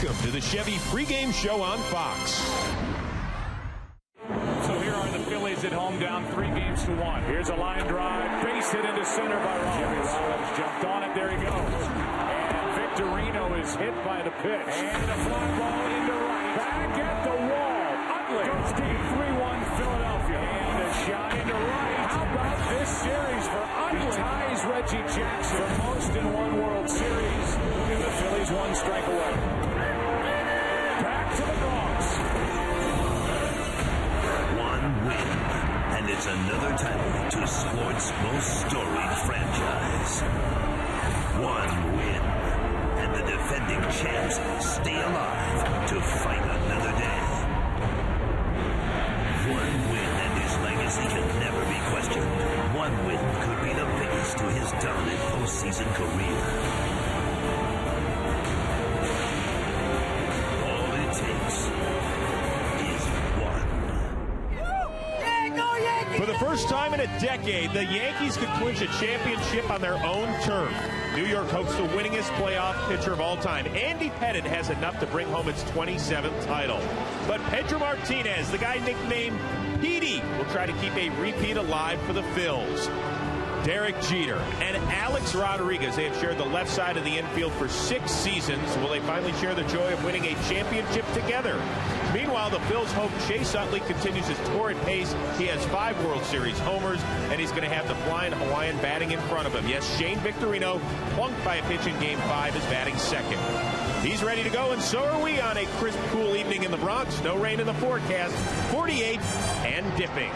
Welcome to the Chevy pregame show on Fox. So here are the Phillies at home, down 3-1. Here's a line drive, base hit into center by Rollins. Rollins jumped on it, there he goes. And Victorino is hit by the pitch. And a fly ball into right. Back at the wall. Utley goes deep, 3-1 Philadelphia. And a shot into right. How about this series for Utley? He ties Reggie Jackson for most in one World Series. And the Phillies 1 strike away. Back to the Bronx. Win, and it's another title to sports' most storied franchise. One win, and the defending champs stay alive to fight another day. One win, and his legacy can never be questioned. One win could be the biggest to his dominant postseason career. All it takes is one. For the first time in a decade, the Yankees could clinch a championship on their own turf. New York hopes the winningest playoff pitcher of all time. Andy Pettitte has enough to bring home its 27th title. But Pedro Martinez, the guy nicknamed Petey, will try to keep a repeat alive for the Phils. Derek Jeter and Alex Rodriguez, they have shared the left side of the infield for 6 seasons. Will they finally share the joy of winning a championship together? Meanwhile, the Phils hope Chase Utley continues his torrid pace. He has 5 World Series homers, and he's going to have the flying Hawaiian batting in front of him. Yes, Shane Victorino, plunked by a pitch in Game 5, is batting second. He's ready to go, and so are we on a crisp, cool evening in the Bronx. No rain in the forecast, 48 and dipping.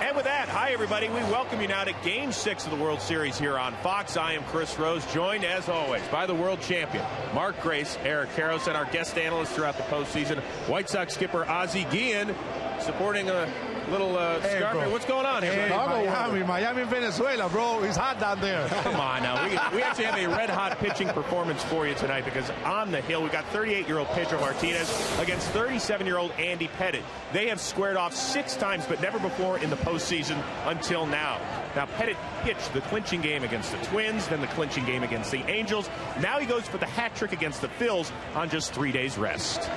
And with that, hi, everybody. We welcome you now to Game 6 of the World Series here on Fox. I am Chris Rose, joined, as always, by the world champion, Mark Grace, Eric Karros, and our guest analysts throughout the postseason, White Sox skipper Ozzie Guillen, supporting a little scarf. What's going on here? Hey, Miami, Venezuela, bro. It's hot down there. Come on now. We actually have a red-hot pitching performance for you tonight because on the hill, we got 38-year-old Pedro Martinez against 37-year-old Andy Pettitte. They have squared off 6 times, but never before in the postseason until now. Now, Pettitte pitched the clinching game against the Twins, then the clinching game against the Angels. Now he goes for the hat trick against the Phils on just 3 days rest.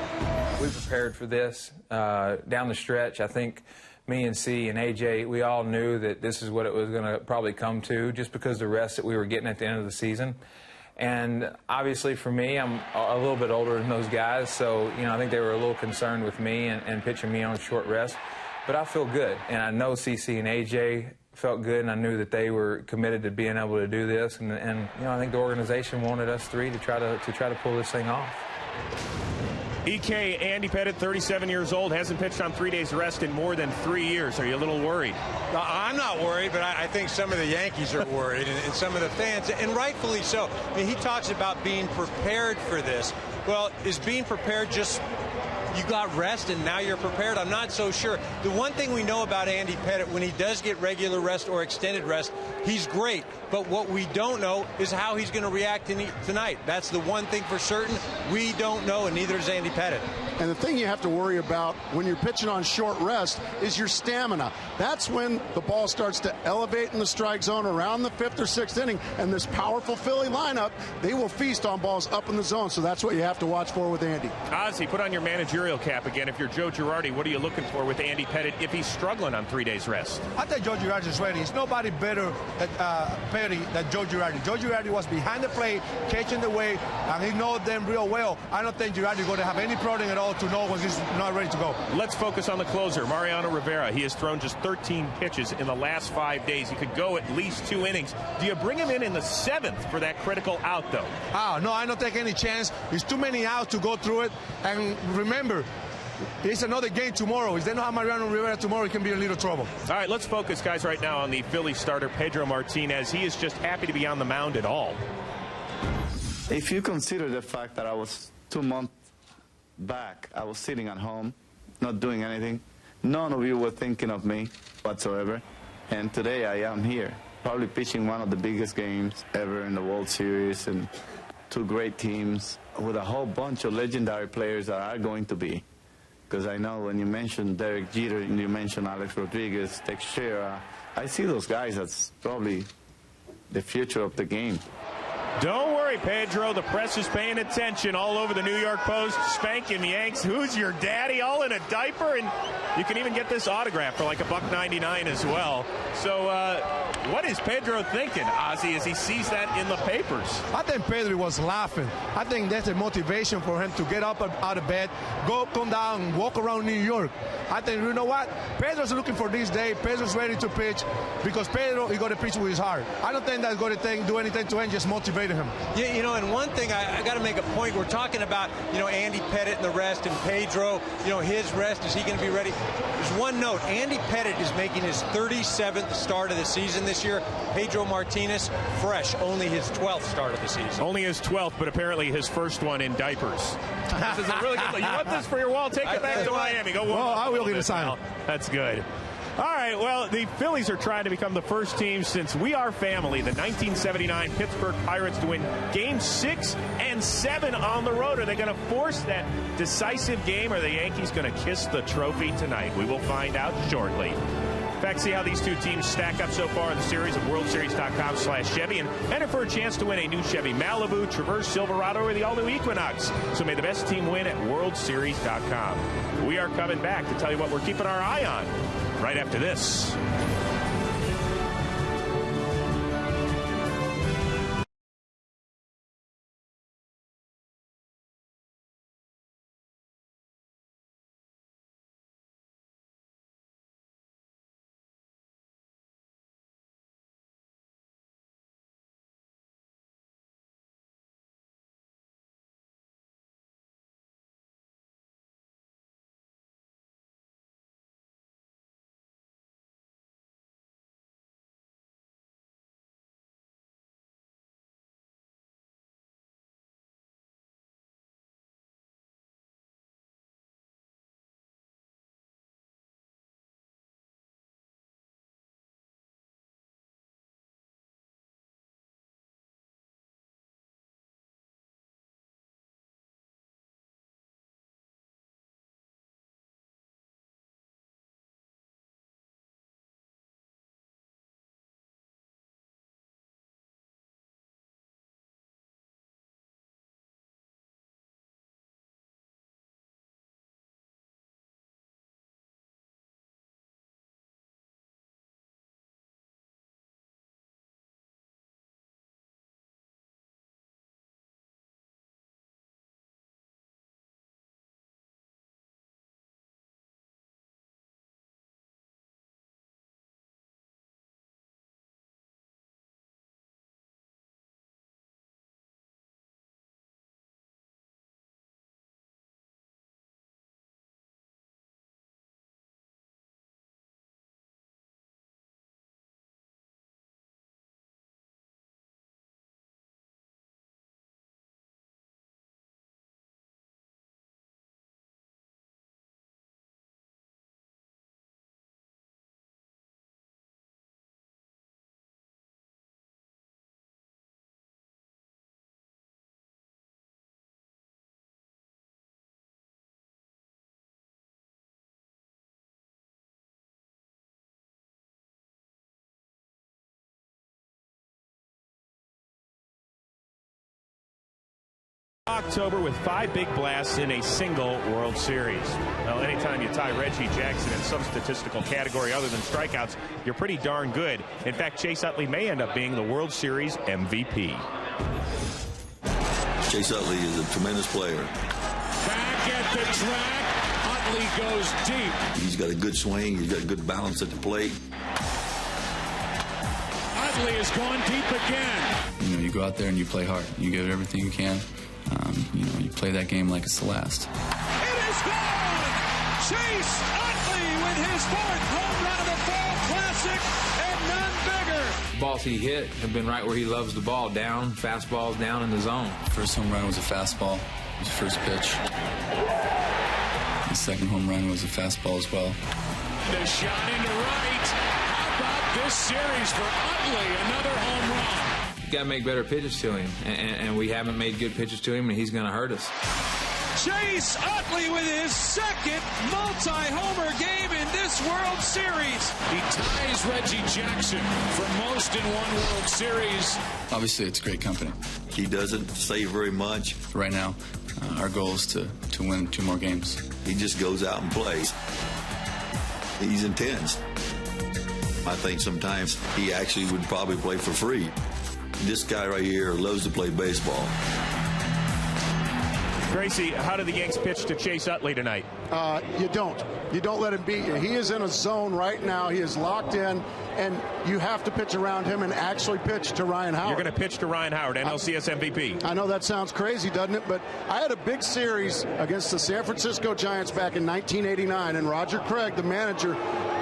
We prepared for this down the stretch. I think me and C and AJ, we all knew that this is what it was going to probably come to just because of the rest that we were getting at the end of the season. And obviously for me, I'm a little bit older than those guys, so I think they were a little concerned with me and pitching me on short rest. But I feel good, and I know CC and AJ felt good, and I knew that they were committed to being able to do this. And I think the organization wanted us 3 to try to pull this thing off. EK, Andy Pettitte, 37 years old, hasn't pitched on 3 days rest in more than 3 years. Are you a little worried? I'm not worried, but I think some of the Yankees are worried, and some of the fans, and rightfully so. I mean, he talks about being prepared for this. Well, is being prepared just you got rest and now you're prepared? I'm not so sure. The one thing we know about Andy Pettitte, when he does get regular rest or extended rest, he's great. But what we don't know is how he's going to react tonight. That's the one thing for certain. We don't know, and neither is Andy Pettitte. And the thing you have to worry about when you're pitching on short rest is your stamina. That's when the ball starts to elevate in the strike zone around the 5th or 6th inning, and this powerful Philly lineup, they will feast on balls up in the zone. So that's what you have to watch for with Andy. Ozzie, put on your managerial cap again. If you're Joe Girardi, what are you looking for with Andy Pettitte if he's struggling on 3 days rest? I think Joe Girardi is ready. There's nobody better than Joe Girardi. Joe Girardi was behind the plate, catching the way, and he knows them real well. I don't think Girardi is going to have any problem at all to know when he's not ready to go. Let's focus on the closer, Mariano Rivera. He has thrown just 13 pitches in the last 5 days. He could go at least 2 innings. Do you bring him in the 7th for that critical out, though? No, I don't take any chance. There's too many outs to go through it. And remember, it's another game tomorrow. If they don't have Mariano Rivera tomorrow, it can be a little trouble. All right, let's focus, guys, right now on the Philly starter, Pedro Martinez. He is just happy to be on the mound at all. If you consider the fact that I was 2 months back, I was sitting at home, not doing anything. None of you were thinking of me whatsoever. And today I am here, probably pitching one of the biggest games ever in the World Series, and 2 great teams with a whole bunch of legendary players that are going to be. Because I know when you mentioned Derek Jeter and you mentioned Alex Rodriguez, Teixeira, I see those guys as probably the future of the game. Don't worry, Pedro. The press is paying attention all over the New York Post. Spanking Yanks. Who's your daddy? All in a diaper. And you can even get this autograph for like $1.99 as well. So what is Pedro thinking, Ozzy, as he sees that in the papers? I think Pedro was laughing. I think that's a motivation for him to get up out of bed, come down, and walk around New York. I think, you know what? Pedro's looking for this day. Pedro's ready to pitch because Pedro is going to pitch with his heart. I don't think that's going to do anything to him, just motivate him. Yeah, you know, and one thing I got to make a point. We're talking about, you know, Andy Pettitte and the rest, and Pedro, you know, his rest. Is he going to be ready? There's one note. Andy Pettitte is making his 37th start of the season this year. Pedro Martinez, fresh, only his 12th start of the season. Only his 12th, but apparently his first one in diapers. This is a really good look. You want this for your wall? Take it back to Miami. Go. Well, I will get a sign. That's good. All right, well, the Phillies are trying to become the first team since We Are Family, the 1979 Pittsburgh Pirates, to win Game 6 and 7 on the road. Are they going to force that decisive game, or are the Yankees going to kiss the trophy tonight? We will find out shortly. In fact, see how these two teams stack up so far in the series at WorldSeries.com/Chevy, and enter for a chance to win a new Chevy Malibu, Traverse, Silverado, or the all-new Equinox. So may the best team win at WorldSeries.com. We are coming back to tell you what we're keeping our eye on right after this. October with 5 big blasts in a single World Series. Well, anytime you tie Reggie Jackson in some statistical category other than strikeouts, you're pretty darn good. In fact, Chase Utley may end up being the World Series MVP. Chase Utley is a tremendous player. Back at the track, Utley goes deep. He's got a good swing. He's got good balance at the plate. Utley has gone deep again. You know, you go out there and you play hard. You give it everything you can. You know, you play that game like it's the last. It is gone! Chase Utley with his 4th home run of the Fall Classic, and none bigger. Balls he hit have been right where he loves the ball, down, fastballs down in the zone. First home run was a fastball. It was the first pitch. The second home run was a fastball as well. The shot into right. How about this series for Utley? Another home run. Got to make better pitches to him, and we haven't made good pitches to him, and he's going to hurt us. Chase Utley with his 2nd multi-homer game in this World Series. He ties Reggie Jackson for most in one World Series. Obviously, it's great company. He doesn't say very much. Right now, our goal is to win 2 more games. He just goes out and plays. He's intense. I think sometimes he actually would probably play for free. This guy right here loves to play baseball. Gracie, how did the Yanks pitch to Chase Utley tonight? You don't. You don't let him beat you. He is in a zone right now. He is locked in, and you have to pitch around him and actually pitch to Ryan Howard. You're going to pitch to Ryan Howard, NLCS MVP. I know that sounds crazy, doesn't it? But I had a big series against the San Francisco Giants back in 1989, and Roger Craig, the manager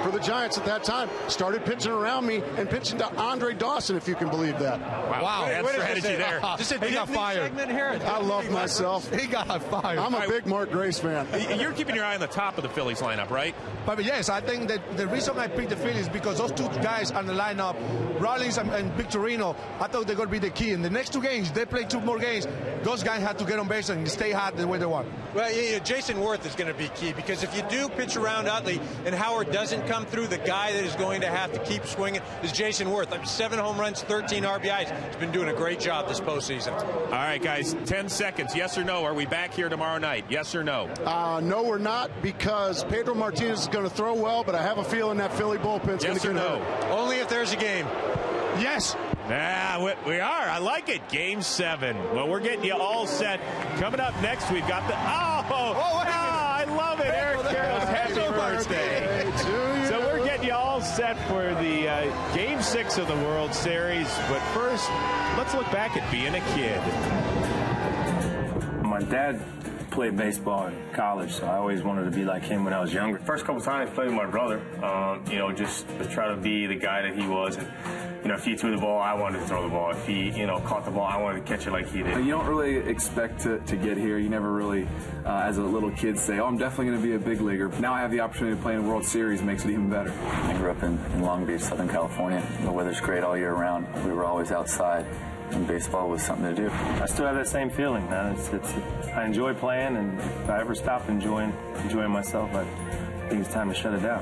for the Giants at that time, started pitching around me and pitching to Andre Dawson, if you can believe that. Wow. That's strategy there. Just he got fired. I love myself. He got fired. I'm a big Mark Grace fan. You're keeping your eye on the top of the Phillies lineup, right? But yes, I think that the reason I picked the Phillies is because those 2 guys on the lineup, Rollins and Victorino, I thought they're going to be the key. In the next 2 games, they play 2 more games. Those guys have to get on base and stay hot the way they want. Well, yeah, Jayson Werth is going to be key because if you do pitch around Utley and Howard doesn't come through, the guy that is going to have to keep swinging is Jayson Werth. 7 home runs, 13 RBIs. He's been doing a great job this postseason. All right, guys, 10 seconds. Yes or no? Are we back here tomorrow night? Yes or no? No, we're not, because Pedro Martinez is going to throw well, but I have a feeling that Philly bullpen's going to get hurt. Only if there's a game. Yes. We are. I like it. Game 7. Well, we're getting you all set. Coming up next, we've got the... I love it. Eric Carroll's happy birthday. So we're getting you all set for the Game 6 of the World Series. But first, let's look back at being a kid. My dad played baseball in college, so I always wanted to be like him when I was younger. First couple times I played with my brother, just to try to be the guy that he was. And, if he threw the ball, I wanted to throw the ball. If he, caught the ball, I wanted to catch it like he did. You don't really expect to get here. You never really, as a little kid, say, I'm definitely going to be a big leaguer. Now I have the opportunity to play in the World Series. Makes it even better. I grew up in Long Beach, Southern California. The weather's great all year round. We were always outside, and baseball was something to do. I still have that same feeling, man. I enjoy playing, and if I ever stop enjoying myself, I think it's time to shut it down.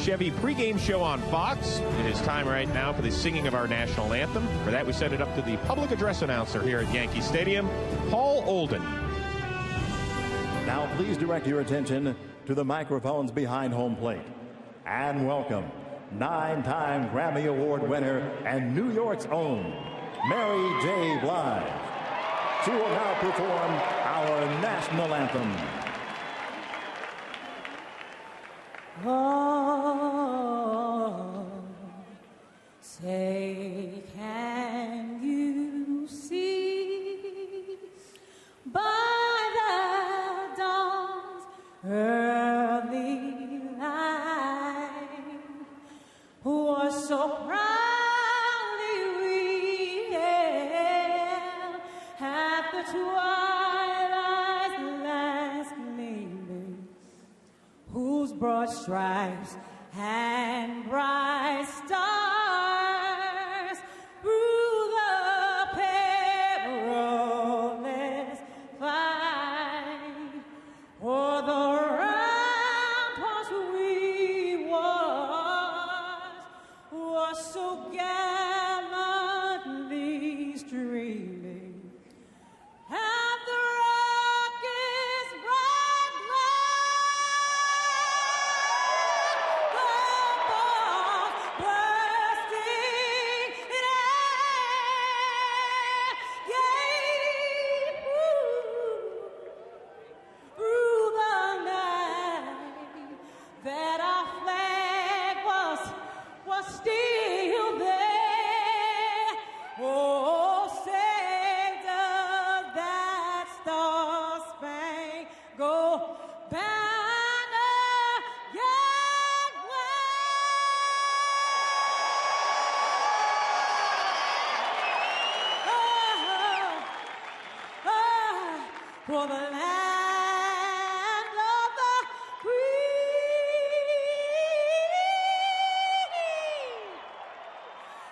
Chevy pregame show on Fox. It is time right now for the singing of our national anthem. For that, we send it up to the public address announcer here at Yankee Stadium, Paul Olden. Now please direct your attention to the microphones behind home plate. And welcome 9-time Grammy Award winner and New York's own Mary J. Blige. She will now perform our national anthem. Oh, say can you see by the dawn's early light was so proudly we hailed at the twilight's last gleaming, whose broad stripes and bright stars through the perilous fight o'er the ramparts we was so gallantly streaming, and the rocket's bright light, the bombs bursting in air, gave through the night that our flag was still there. Oh, say does that star-spangled banner yet wave? For the land of the free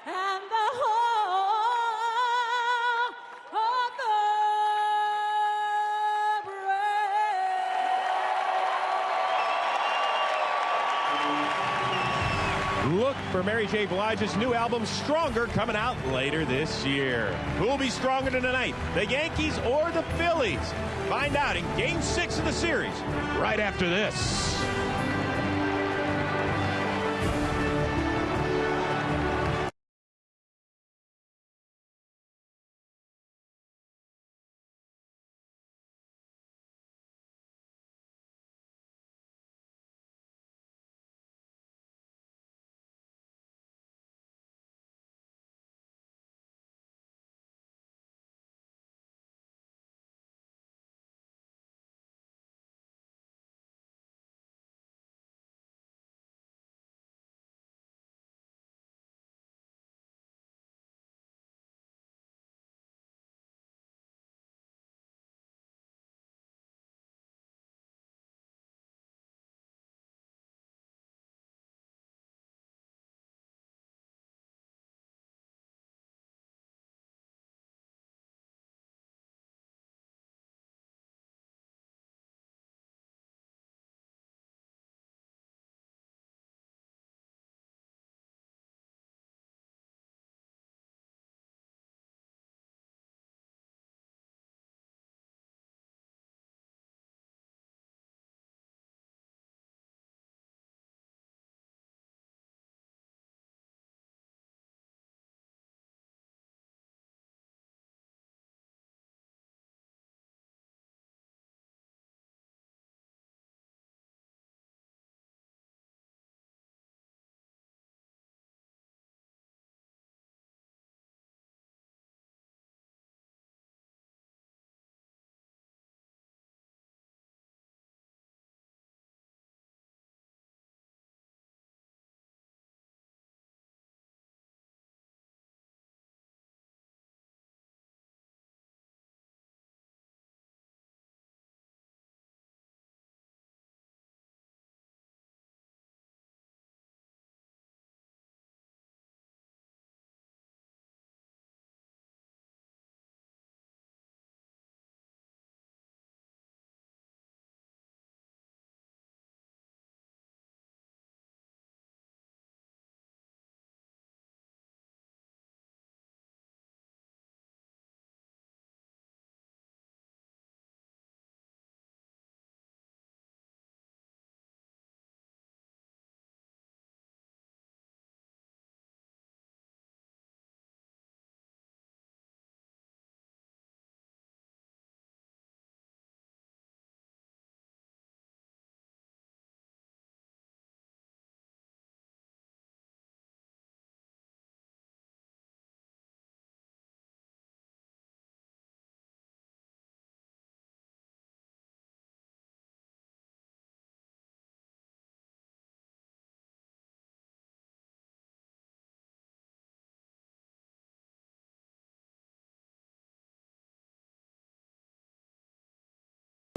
and the home of the brave. Look for Mary J. Blige's new album, Stronger, coming out later this year. Who will be stronger tonight, the Yankees or the Phillies? Find out in Game 6 of the series right after this.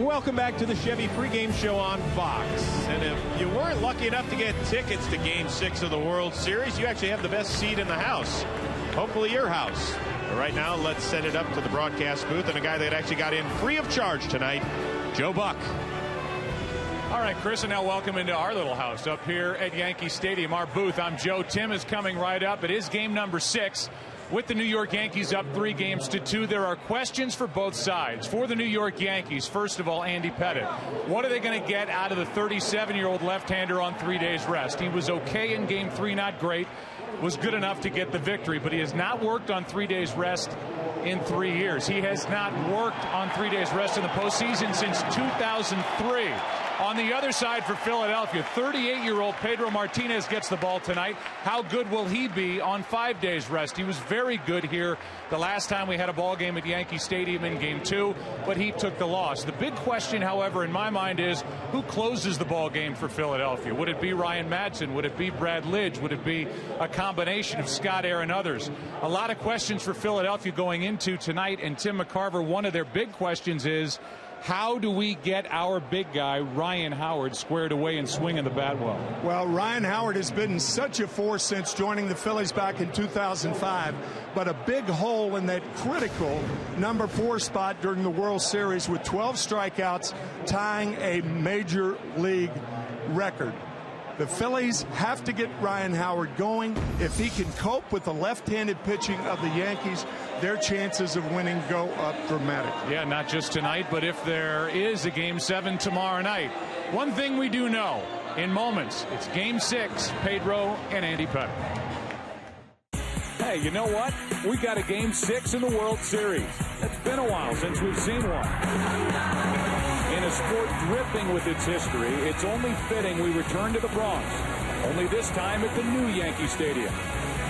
Welcome back to the Chevy pregame show on Fox. And if you weren't lucky enough to get tickets to Game 6 of the World Series, you actually have the best seat in the house. Hopefully your house. But right now, let's send it up to the broadcast booth and a guy that actually got in free of charge tonight, Joe Buck. All right, Chris, and now welcome into our little house up here at Yankee Stadium, our booth. I'm Joe. Tim is coming right up. It is game number 6. With the New York Yankees up 3-2, there are questions for both sides. For the New York Yankees, first of all, Andy Pettitte. What are they going to get out of the 37-year-old left-hander on 3 days rest? He was okay in game 3, not great. Was good enough to get the victory, but he has not worked on 3 days rest in 3 years. He has not worked on 3 days rest in the postseason since 2003. On the other side for Philadelphia, 38-year-old Pedro Martinez gets the ball tonight. How good will he be on 5 days rest? He was very good here the last time we had a ball game at Yankee Stadium in game 2, but he took the loss. The big question, however, in my mind is who closes the ball game for Philadelphia? Would it be Ryan Madson? Would it be Brad Lidge? Would it be a combination of Scott Air and others? A lot of questions for Philadelphia going into tonight, and Tim McCarver, one of their big questions is, how do we get our big guy, Ryan Howard, squared away and swinging the bat well? Well, Ryan Howard has been such a force since joining the Phillies back in 2005, but a big hole in that critical number 4 spot during the World Series with 12 strikeouts, tying a major league record. The Phillies have to get Ryan Howard going. If he can cope with the left-handed pitching of the Yankees, their chances of winning go up dramatically. Yeah, not just tonight, but if there is a Game 7 tomorrow night. One thing we do know, in moments, it's Game 6, Pedro and Andy Pettitte. Hey, you know what? We got a Game 6 in the World Series. It's been a while since we've seen one. In a sport dripping with its history, it's only fitting we return to the Bronx, only this time at the new Yankee Stadium.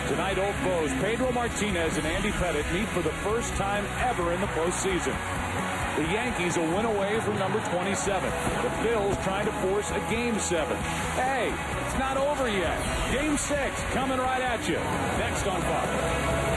Tonight, old foes Pedro Martinez and Andy Pettitte meet for the first time ever in the postseason. The Yankees a win away from number 27. The Phils trying to force a Game 7. Hey, it's not over yet. Game 6 coming right at you. Next on Fox.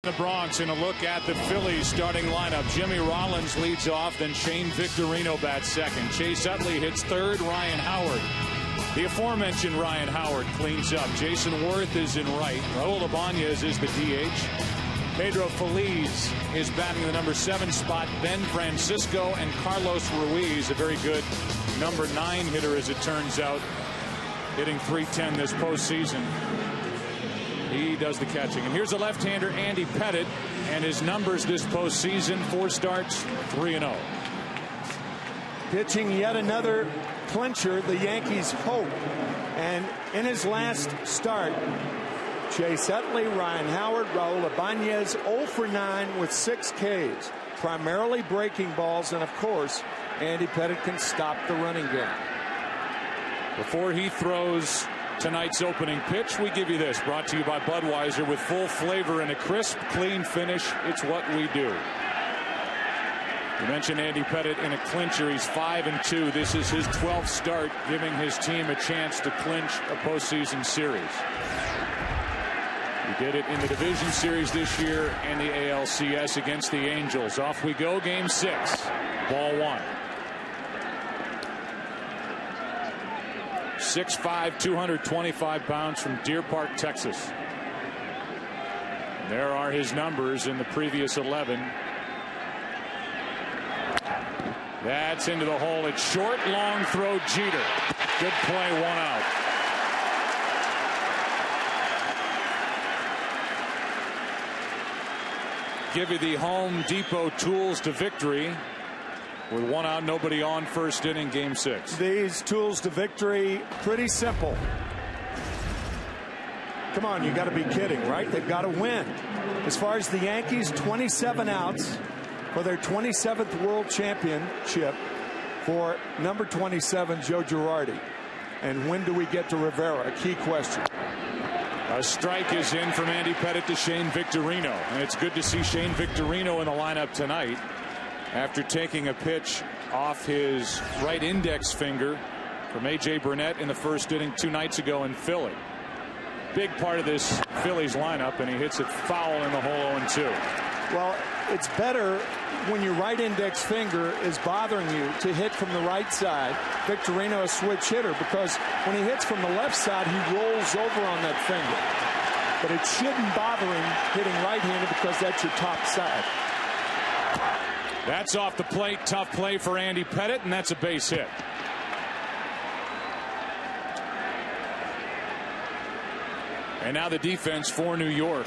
The Bronx, and a look at the Phillies starting lineup. Jimmy Rollins leads off, then Shane Victorino bats second. Chase Utley hits third. Ryan Howard, the aforementioned Ryan Howard, cleans up. Jayson Werth is in right. Raul Ibanez is the DH. Pedro Feliz is batting the number 7 spot. Ben Francisco and Carlos Ruiz, a very good number 9 hitter as it turns out, hitting .310 this postseason. He does the catching. And here's a left-hander, Andy Pettitte, and his numbers this postseason: 4 starts, 3-0. Pitching yet another clincher, the Yankees hope. And in his last start, Chase Utley, Ryan Howard, Raul Ibanez 0 for 9 with 6 Ks, primarily breaking balls, and of course Andy Pettitte can stop the running game. Before he throws tonight's opening pitch, we give you this, brought to you by Budweiser, with full flavor and a crisp, clean finish. It's what we do. You mentioned Andy Pettitte in a clincher. He's 5-2. This is his 12th start, giving his team a chance to clinch a postseason series. He did it in the division series this year and the ALCS against the Angels. Off we go, game 6, ball 1. 6'5", 225 pounds from Deer Park, Texas. There are his numbers in the previous 11. That's into the hole. It's short, long throw, Jeter. Good play, 1 out. Give you the Home Depot tools to victory. With 1 out, nobody on, first inning, game 6. These tools to victory, pretty simple. Come on, you got to be kidding, right? They've got to win. As far as the Yankees, 27 outs for their 27th World Championship for number 27, Joe Girardi. And when do we get to Rivera? A key question. A strike is in from Andy Pettitte to Shane Victorino. And it's good to see Shane Victorino in the lineup tonight, after taking a pitch off his right index finger from A.J. Burnett in the first inning 2 nights ago in Philly. Big part of this Phillies lineup, and he hits it foul in the hole 0-2. Well, it's better when your right index finger is bothering you to hit from the right side. Victorino, a switch hitter, because when he hits from the left side, he rolls over on that finger. But it shouldn't bother him hitting right-handed, because that's your top side. That's off the plate. Tough play for Andy Pettitte, and that's a base hit. And now the defense for New York.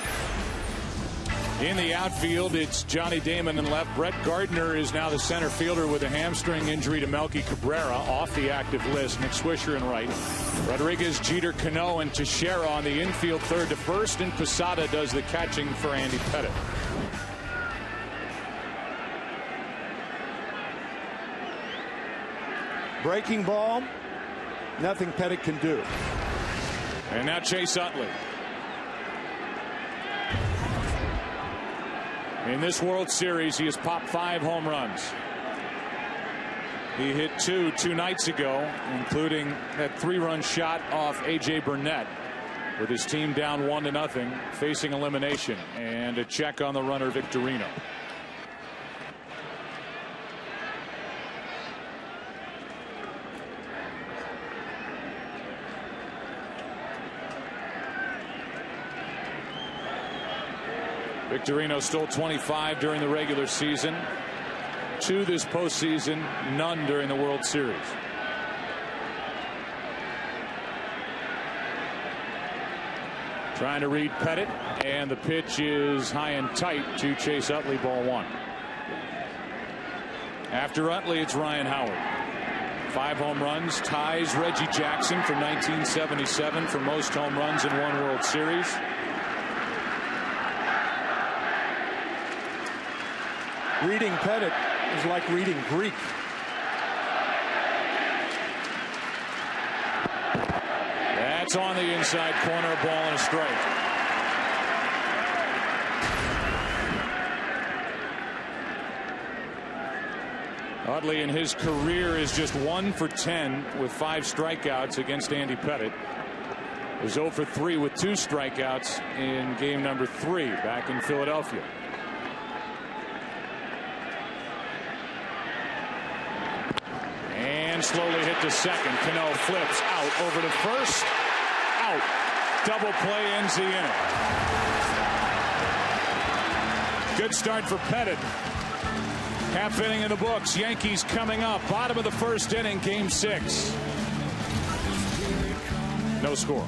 In the outfield, it's Johnny Damon in left. Brett Gardner is now the center fielder with a hamstring injury to Melky Cabrera, off the active list. Nick Swisher in right. Rodriguez, Jeter, Cano, and Teixeira on the infield, third to first, and Posada does the catching for Andy Pettitte. Breaking ball, nothing Pettitte can do. And now Chase Utley. In this World Series, he has popped 5 home runs. He hit 2 nights ago, including that 3-run shot off A.J. Burnett, with his team down 1-0, facing elimination, and a check on the runner Victorino. Victorino stole 25 during the regular season, 2 this postseason, none during the World Series. Trying to read Pettitte, and the pitch is high and tight to Chase Utley, ball 1. After Utley, it's Ryan Howard. 5 home runs, ties Reggie Jackson from 1977 for most home runs in one World Series. Reading Pettitte is like reading Greek. That's on the inside corner, a ball and a strike. Utley in his career is just 1 for 10 with 5 strikeouts against Andy Pettitte. was 0 for 3 with 2 strikeouts in game number 3 back in Philadelphia. And slowly hit to second. Cano flips out over to first. Out. Double play ends the inning. Good start for Pettit. Half inning in the books. Yankees coming up. Bottom of the first inning, game 6. No score.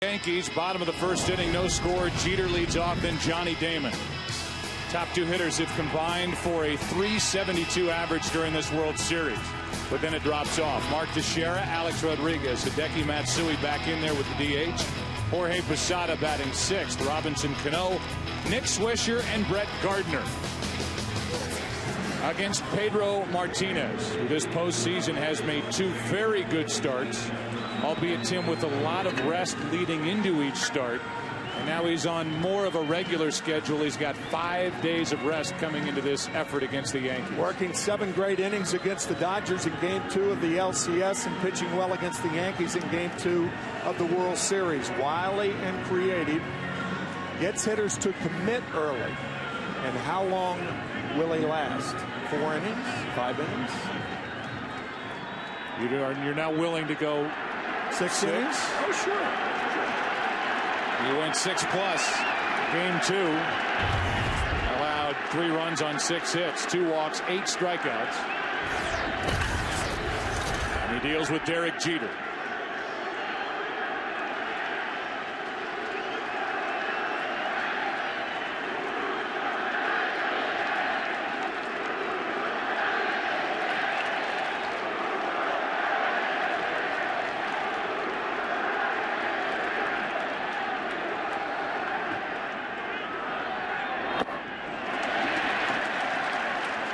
Yankees, bottom of the first inning, no score. Jeter leads off, then Johnny Damon. Top 2 hitters have combined for a .372 average during this World Series. But then it drops off. Mark Teixeira, Alex Rodriguez, Hideki Matsui back in there with the DH. Jorge Posada batting 6th. Robinson Cano, Nick Swisher, and Brett Gardner. Against Pedro Martinez, who this postseason has made 2 very good starts, albeit Tim with a lot of rest leading into each start. And now he's on more of a regular schedule. He's got 5 days of rest coming into this effort against the Yankees. Working 7 great innings against the Dodgers in Game 2 of the LCS and pitching well against the Yankees in Game 2 of the World Series. Wily and creative. Gets hitters to commit early. And how long will he last? 4 innings? 5 innings? You're now willing to go 6 innings? Oh, sure. He went 6+. Game 2. Allowed 3 runs on 6 hits, 2 walks, 8 strikeouts. And he deals with Derek Jeter.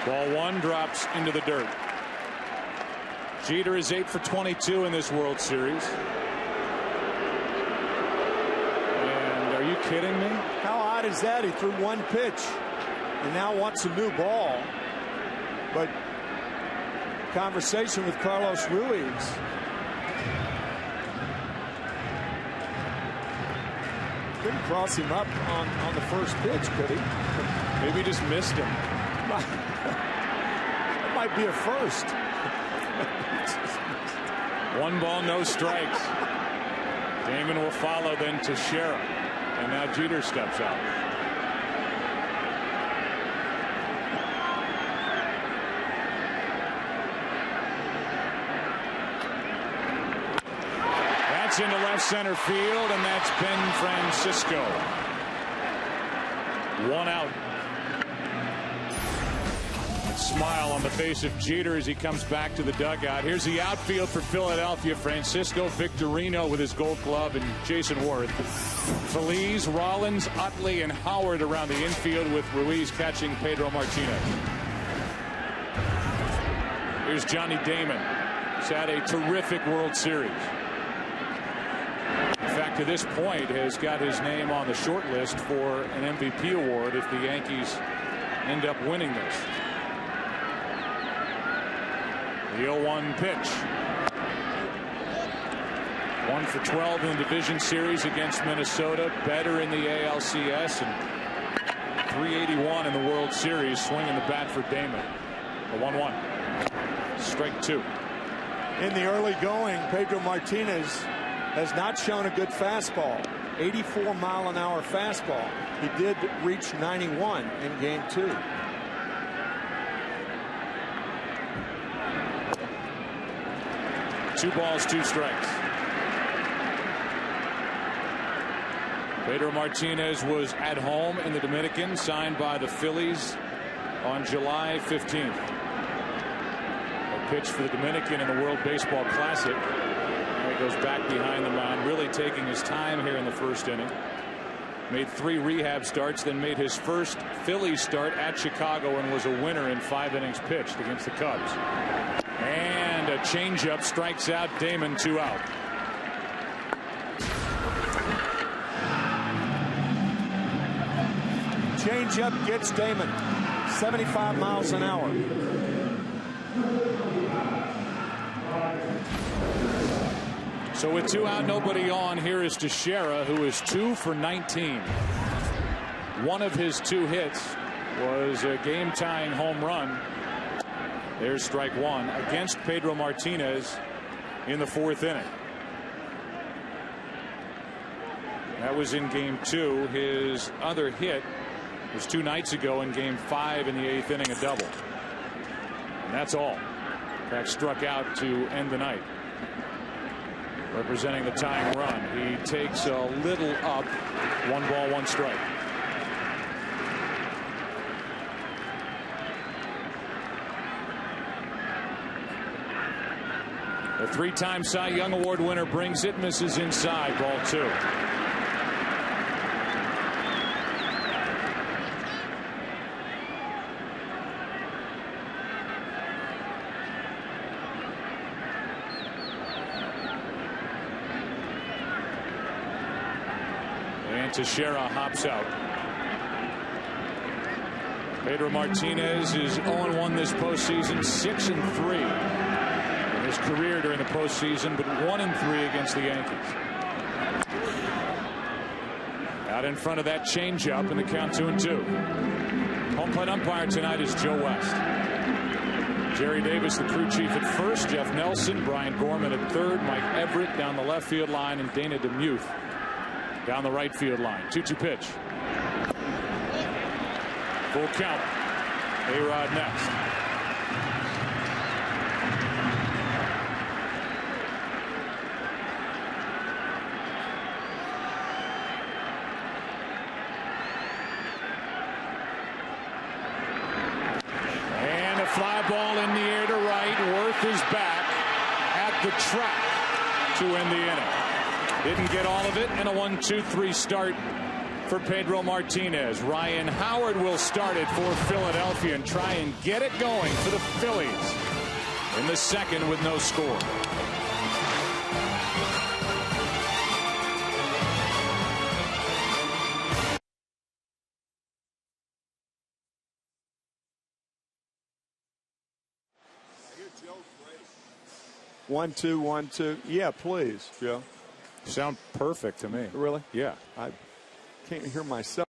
Ball 1 drops into the dirt. Jeter is 8 for 22 in this World Series. And are you kidding me? How odd is that? He threw 1 pitch and now wants a new ball. But conversation with Carlos Ruiz. Couldn't cross him up on the first pitch, could he? Maybe he just missed him. That might be a first. 1 ball, no strikes. Damon will follow then to Shera. And now Jeter steps out. That's into left center field, and that's Ben Francisco. 1 out. Smile on the face of Jeter as he comes back to the dugout. Here's the outfield for Philadelphia. Francisco, Victorino with his Gold Glove, and Jayson Werth. Feliz, Rollins, Utley, and Howard around the infield with Ruiz catching Pedro Martinez. Here's Johnny Damon. He's had a terrific World Series. In fact, to this point, has got his name on the short list for an MVP award if the Yankees end up winning this. The 0-1 pitch. 1 for 12 in the division series against Minnesota. Better in the ALCS and 381 in the World Series. Swinging the bat for Damon. The 1-1. Strike 2. In the early going, Pedro Martinez has not shown a good fastball. 84-mile-an-hour fastball. He did reach 91 in game 2. Two balls, 2 strikes. Pedro Martinez was at home in the Dominican, signed by the Phillies on July 15th. A pitch for the Dominican in the World Baseball Classic. Now he goes back behind the mound, really taking his time here in the first inning. Made 3 rehab starts, then made his first Phillies start at Chicago and was a winner in 5 innings pitched against the Cubs. And a changeup strikes out Damon. 2 out. Changeup gets Damon 75 miles an hour. So with 2 out, nobody on, here is Teixeira, who is 2 for 19. One of his 2 hits was a game-tying home run. There's strike 1 against Pedro Martinez in the 4th inning. That was in game 2. His other hit was 2 nights ago in game 5 in the 8th inning, a double. And that's all. In fact, struck out to end the night. Representing the tying run. He takes a little up. 1 ball, 1 strike. The 3-time Cy Young Award winner brings it, misses inside, ball 2. And Teixeira hops out. Pedro Martinez is 0-1 this postseason, 6-3. His career during the postseason, but 1-3 against the Yankees. Out in front of that changeup, and the count 2-2. Home plate umpire tonight is Joe West. Jerry Davis, the crew chief, at first. Jeff Nelson, Brian Gorman at third. Mike Everett down the left field line, and Dana DeMuth down the right field line. 2-2 pitch. Full count. A-Rod next. Fly ball in the air to right. Werth is back at the track to end the inning. Didn't get all of it, and a 1-2-3 start for Pedro Martinez. Ryan Howard will start it for Philadelphia and try and get it going for the Phillies in the second with no score. One, two. Yeah, please, Joe. Sound perfect to me. Really? Yeah. I can't hear myself.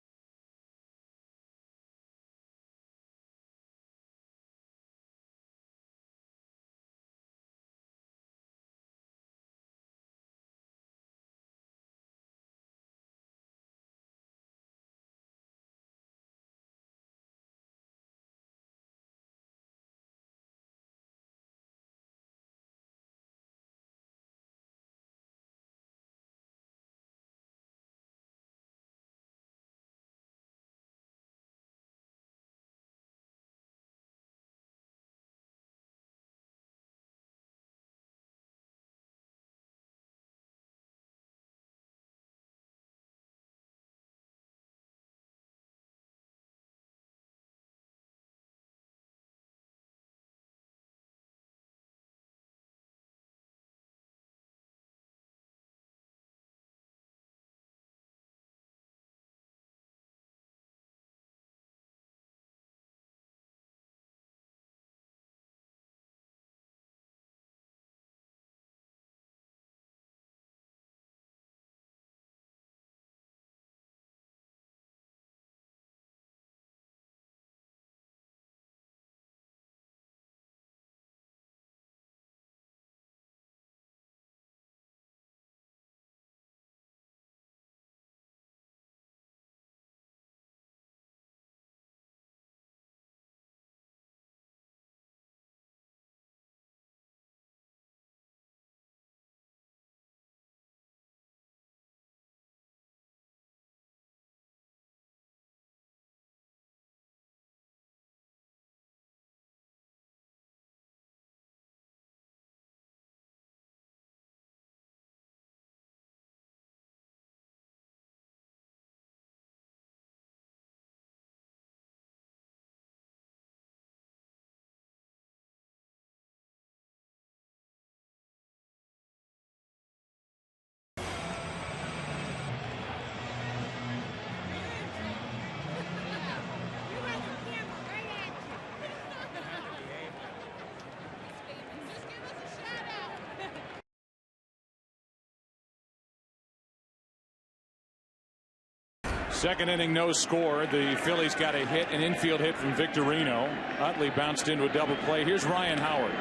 Second inning, no score. The Phillies got a hit, an infield hit from Victorino. Utley bounced into a double play. Here's Ryan Howard.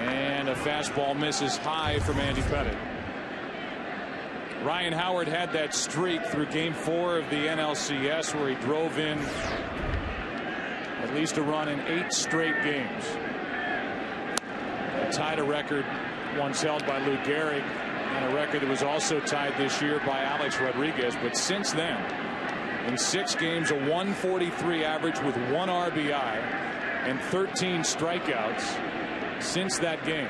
And a fastball misses high from Andy Pettitte. Ryan Howard had that streak through Game 4 of the NLCS where he drove in at least a run in 8 straight games. He tied a record once held by Lou Gehrig, and a record that was also tied this year by Alex Rodriguez. But since then, in 6 games, a 143 average with 1 RBI and 13 strikeouts since that game.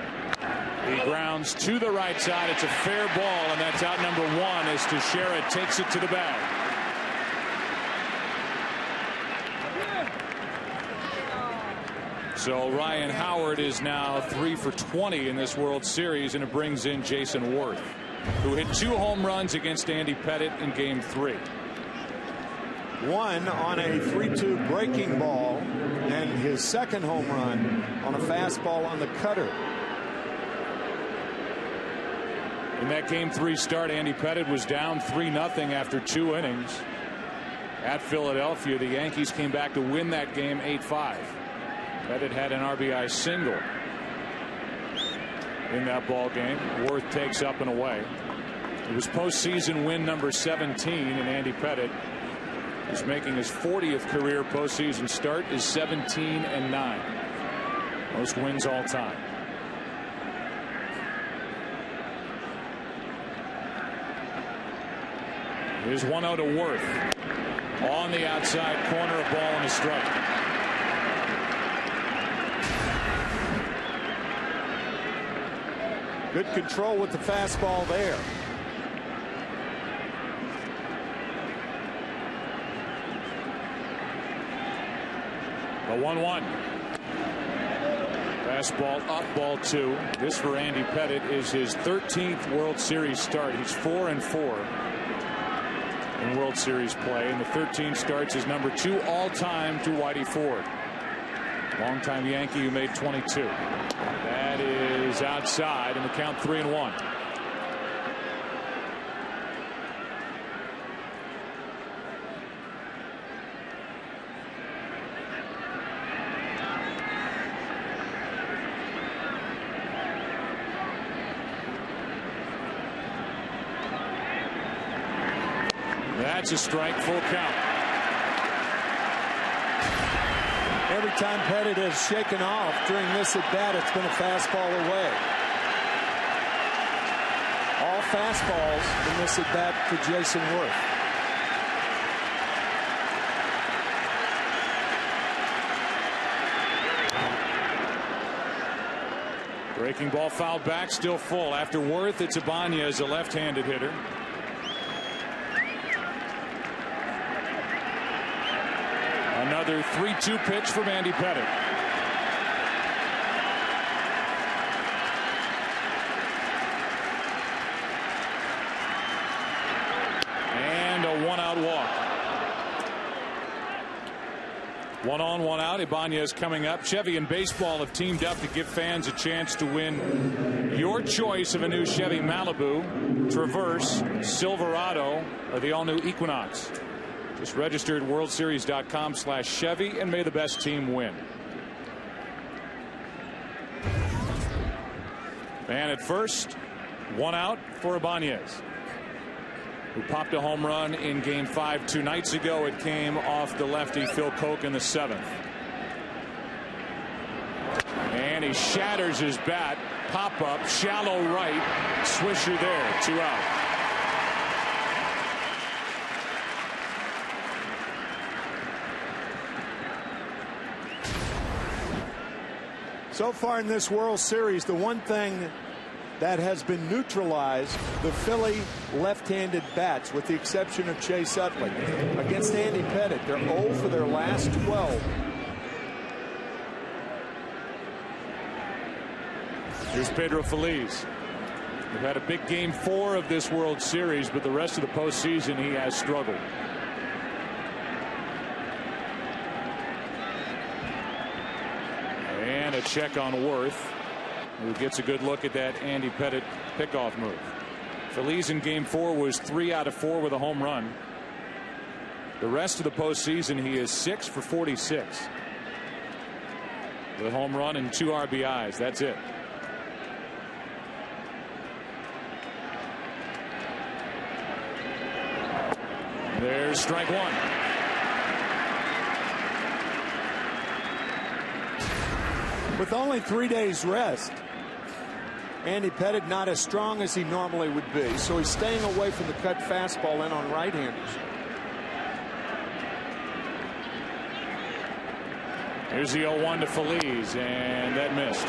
He grounds to the right side. It's a fair ball, and that's out number 1 as Teixeira takes it to the bag. So Ryan Howard is now 3 for 20 in this World Series, and it brings in Jayson Werth, who hit 2 home runs against Andy Pettitte in Game 3. One on a 3-2 breaking ball, and his second home run on a fastball on the cutter. In that Game 3 start, Andy Pettitte was down 3-0 after 2 innings at Philadelphia. The Yankees came back to win that game 8-5. Pettitte had an RBI single in that ball game. Werth takes up and away. It was postseason win number 17, and Andy Pettitte is making his 40th career postseason start, is 17-9. Most wins all time. Here's 1-0 to Werth. On the outside corner, a ball and a strike. Good control with the fastball there. The 1-1. Fastball up, ball 2. This for Andy Pettitte is his 13th World Series start. He's 4-4 in World Series play, and the 13 starts is number 2 all-time to Whitey Ford, longtime Yankee who made 22. That is outside, and the count 3-1. That's a strike, full count. Every time Pettitte has shaken off during this at bat, it's been a fastball away. All fastballs in this at bat for Jayson Werth. Breaking ball fouled back, still full. After Werth, it's Vanya as a left-handed hitter. Another 3-2 pitch from Andy Pettitte. And a 1-out walk. 1 on, 1 out. Ibanez coming up. Chevy and baseball have teamed up to give fans a chance to win your choice of a new Chevy Malibu, Traverse, Silverado, or the all-new Equinox. Just register at worldseries.com/Chevy and may the best team win. And at first, 1 out for Ibanez, who popped a home run in Game 5 2 nights ago. It came off the lefty Phil Koch in the 7th. And he shatters his bat. Pop up, shallow right. Swisher there, 2 out. So far in this World Series, the one thing that has been neutralized, the Philly left-handed bats, with the exception of Chase Utley. Against Andy Pettitte, they're 0 for their last 12. Here's Pedro Feliz. We've had a big Game 4 of this World Series, but the rest of the postseason he has struggled. And a check on Werth, who gets a good look at that Andy Pettitte pickoff move. Feliz in Game 4 was 3 out of 4 with a home run. The rest of the postseason, he is 6 for 46. With a home run and 2 RBIs. That's it. There's strike one. With only 3 days rest, Andy Pettitte not as strong as he normally would be, so he's staying away from the cut fastball in on right-handers. Here's the 0-1 to Feliz, and that missed.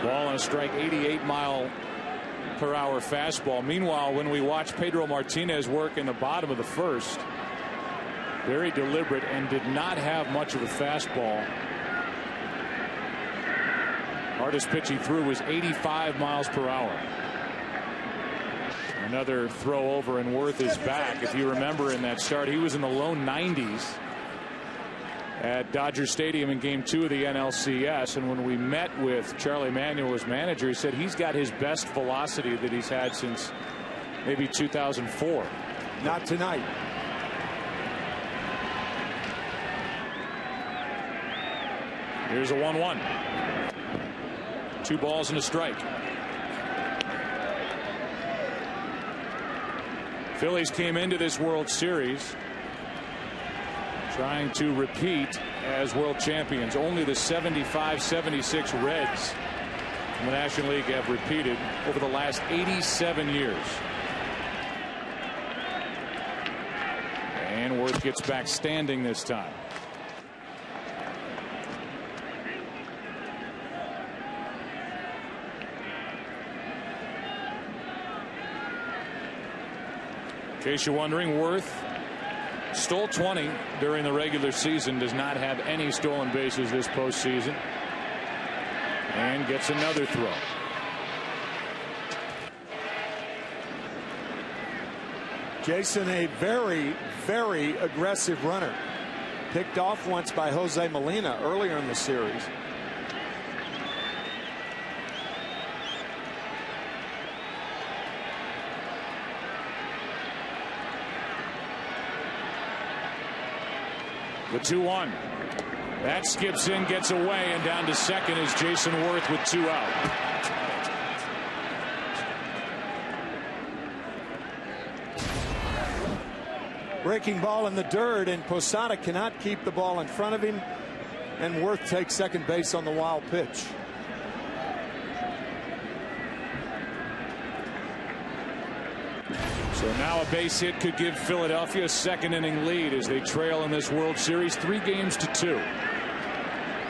Ball on a strike, 88-mile-per-hour fastball. Meanwhile, when we watch Pedro Martinez work in the bottom of the first, very deliberate and did not have much of a fastball. Hardest pitch he threw was 85 miles per hour. Another throw over, and Werth is back. If you remember in that start, he was in the low 90s at Dodger Stadium in Game 2 of the NLCS. And when we met with Charlie Manuel as manager, he said he's got his best velocity that he's had since maybe 2004. Not tonight. Here's a 1-1. 2 balls and a strike. Phillies came into this World Series trying to repeat as world champions. Only the 75-76 Reds in the National League have repeated over the last 87 years. And Werth gets back standing this time. In case you're wondering, Werth stole 20 during the regular season, does not have any stolen bases this postseason, and gets another throw. Jayson, a very, very aggressive runner. Picked off once by Jose Molina earlier in the series. The 2-1. That skips in, gets away, and down to second is Jayson Werth with 2 out. Breaking ball in the dirt, and Posada cannot keep the ball in front of him, and Werth takes second base on the wild pitch. So now a base hit could give Philadelphia a second inning lead as they trail in this World Series 3-2.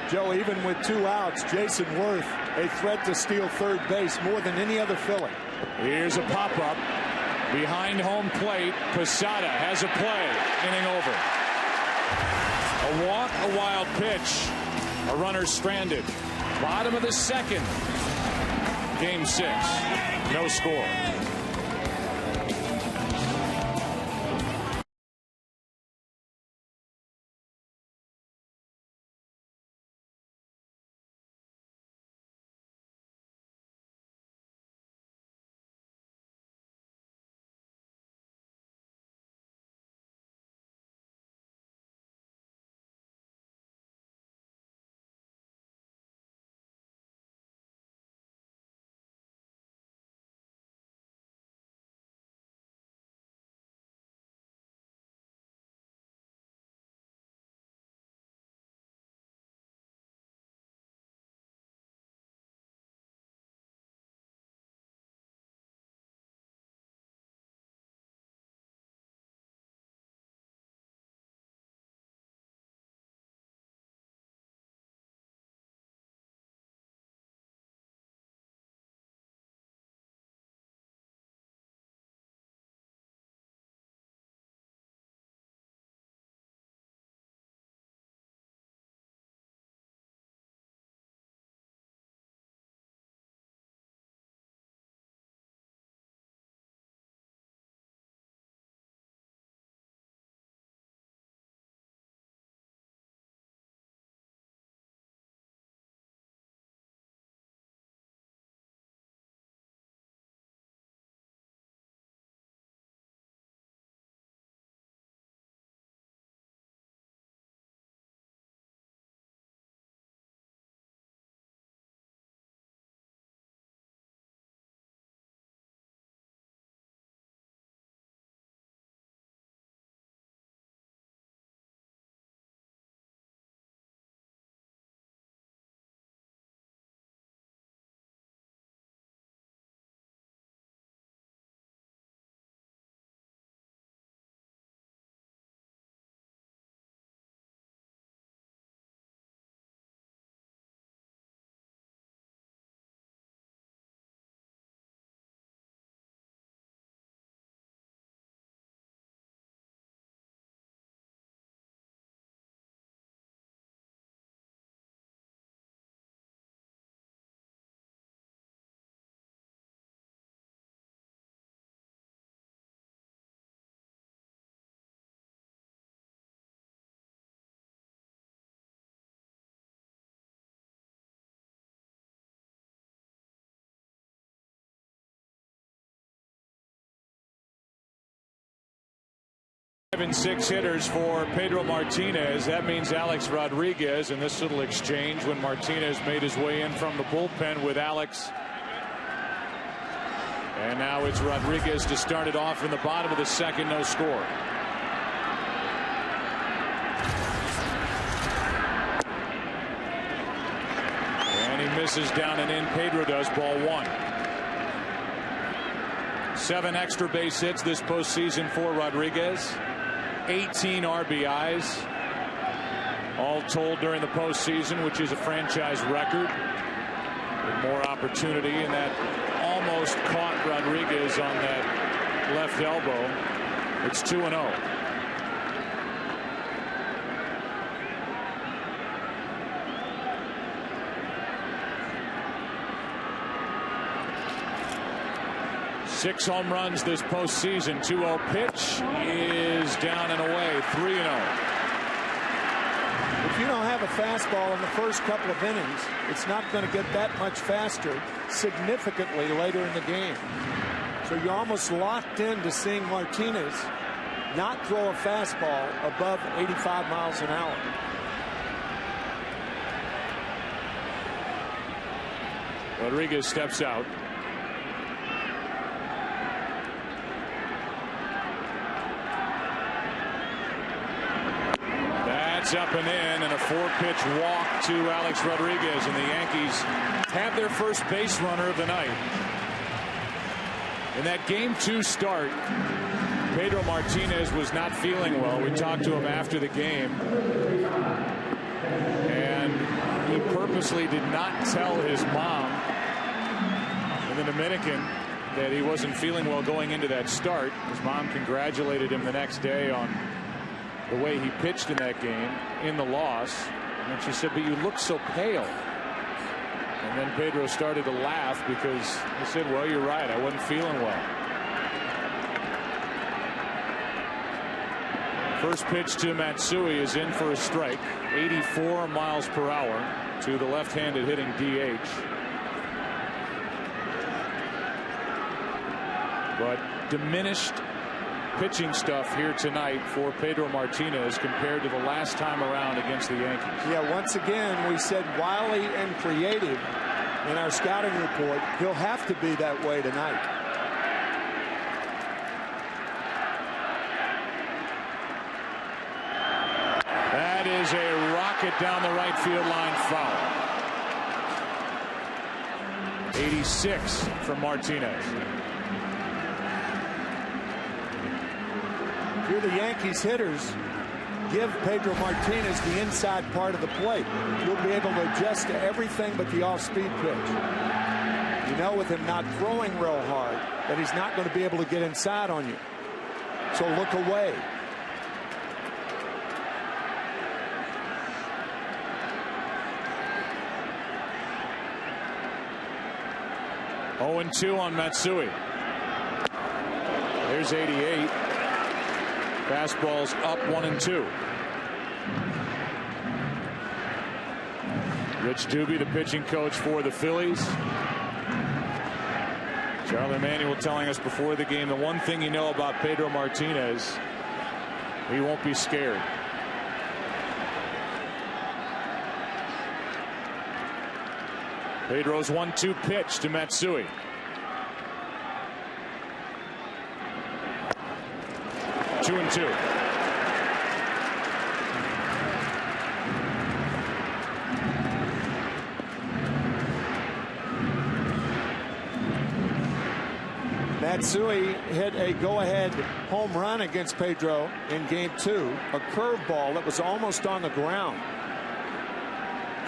Joe, even with 2 outs, Jayson Werth a threat to steal third base more than any other Philly. Here's a pop-up behind home plate. Posada has a play. Inning over. A walk, a wild pitch. A runner stranded. Bottom of the second. Game 6. No score. And 6 hitters for Pedro Martinez. That means Alex Rodriguez in this little exchange when Martinez made his way in from the bullpen with Alex. And now it's Rodriguez to start it off in the bottom of the second. No score. And he misses down and in. Pedro does. Ball 1. 7 extra base hits this postseason for Rodriguez. 18 RBIs all told during the postseason, which is a franchise record. With more opportunity, and that almost caught Rodriguez on that left elbow. It's 2-0. Six home runs this postseason. 2-0 pitch is down and away. 3-0. If you don't have a fastball in the first couple of innings, it's not going to get that much faster significantly later in the game. So you're almost locked into seeing Martinez not throw a fastball above 85 miles an hour. Rodriguez steps out. Up and in, and a 4-pitch walk to Alex Rodriguez, and the Yankees have their first base runner of the night. In that Game 2 start, Pedro Martinez was not feeling well. We talked to him after the game, and he purposely did not tell his mom in the Dominican that he wasn't feeling well going into that start. His mom congratulated him the next day on the way he pitched in that game in the loss, and she said, but you look so pale. And then Pedro started to laugh because he said, well, you're right, I wasn't feeling well. First pitch to Matsui is in for a strike. 84 miles per hour to the left-handed hitting DH. But diminished pitching stuff here tonight for Pedro Martinez compared to the last time around against the Yankees. Yeah, once again, we said wily and creative in our scouting report. He'll have to be that way tonight. That is a rocket down the right field line foul. 86 from Martinez. If you're the Yankees hitters, give Pedro Martinez the inside part of the plate. You'll be able to adjust to everything but the off-speed pitch. You know, with him not throwing real hard, that he's not going to be able to get inside on you. So look away. Oh, 2 on Matsui. There's 88. Fastballs up 1-2. Rich Doobie, the pitching coach for the Phillies. Charlie Manuel telling us before the game the one thing you know about Pedro Martinez, he won't be scared. Pedro's 1-2 pitch to Matsui. Two and 2. Matsui hit a go-ahead home run against Pedro in Game 2. A curveball that was almost on the ground.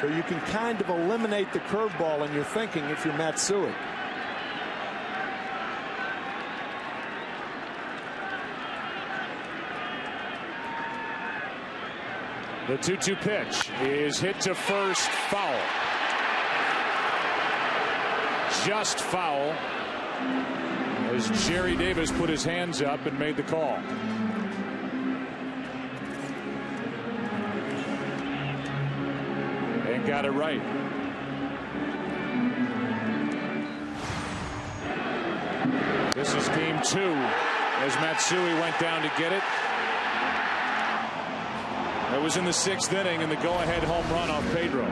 So you can kind of eliminate the curveball in your thinking if you're Matsui. The 2-2 pitch is hit to first, foul. Just foul as Jerry Davis put his hands up and made the call. And got it right. This is Game 2 as Matsui went down to get it. That was in the 6th inning, and the go-ahead home run off Pedro.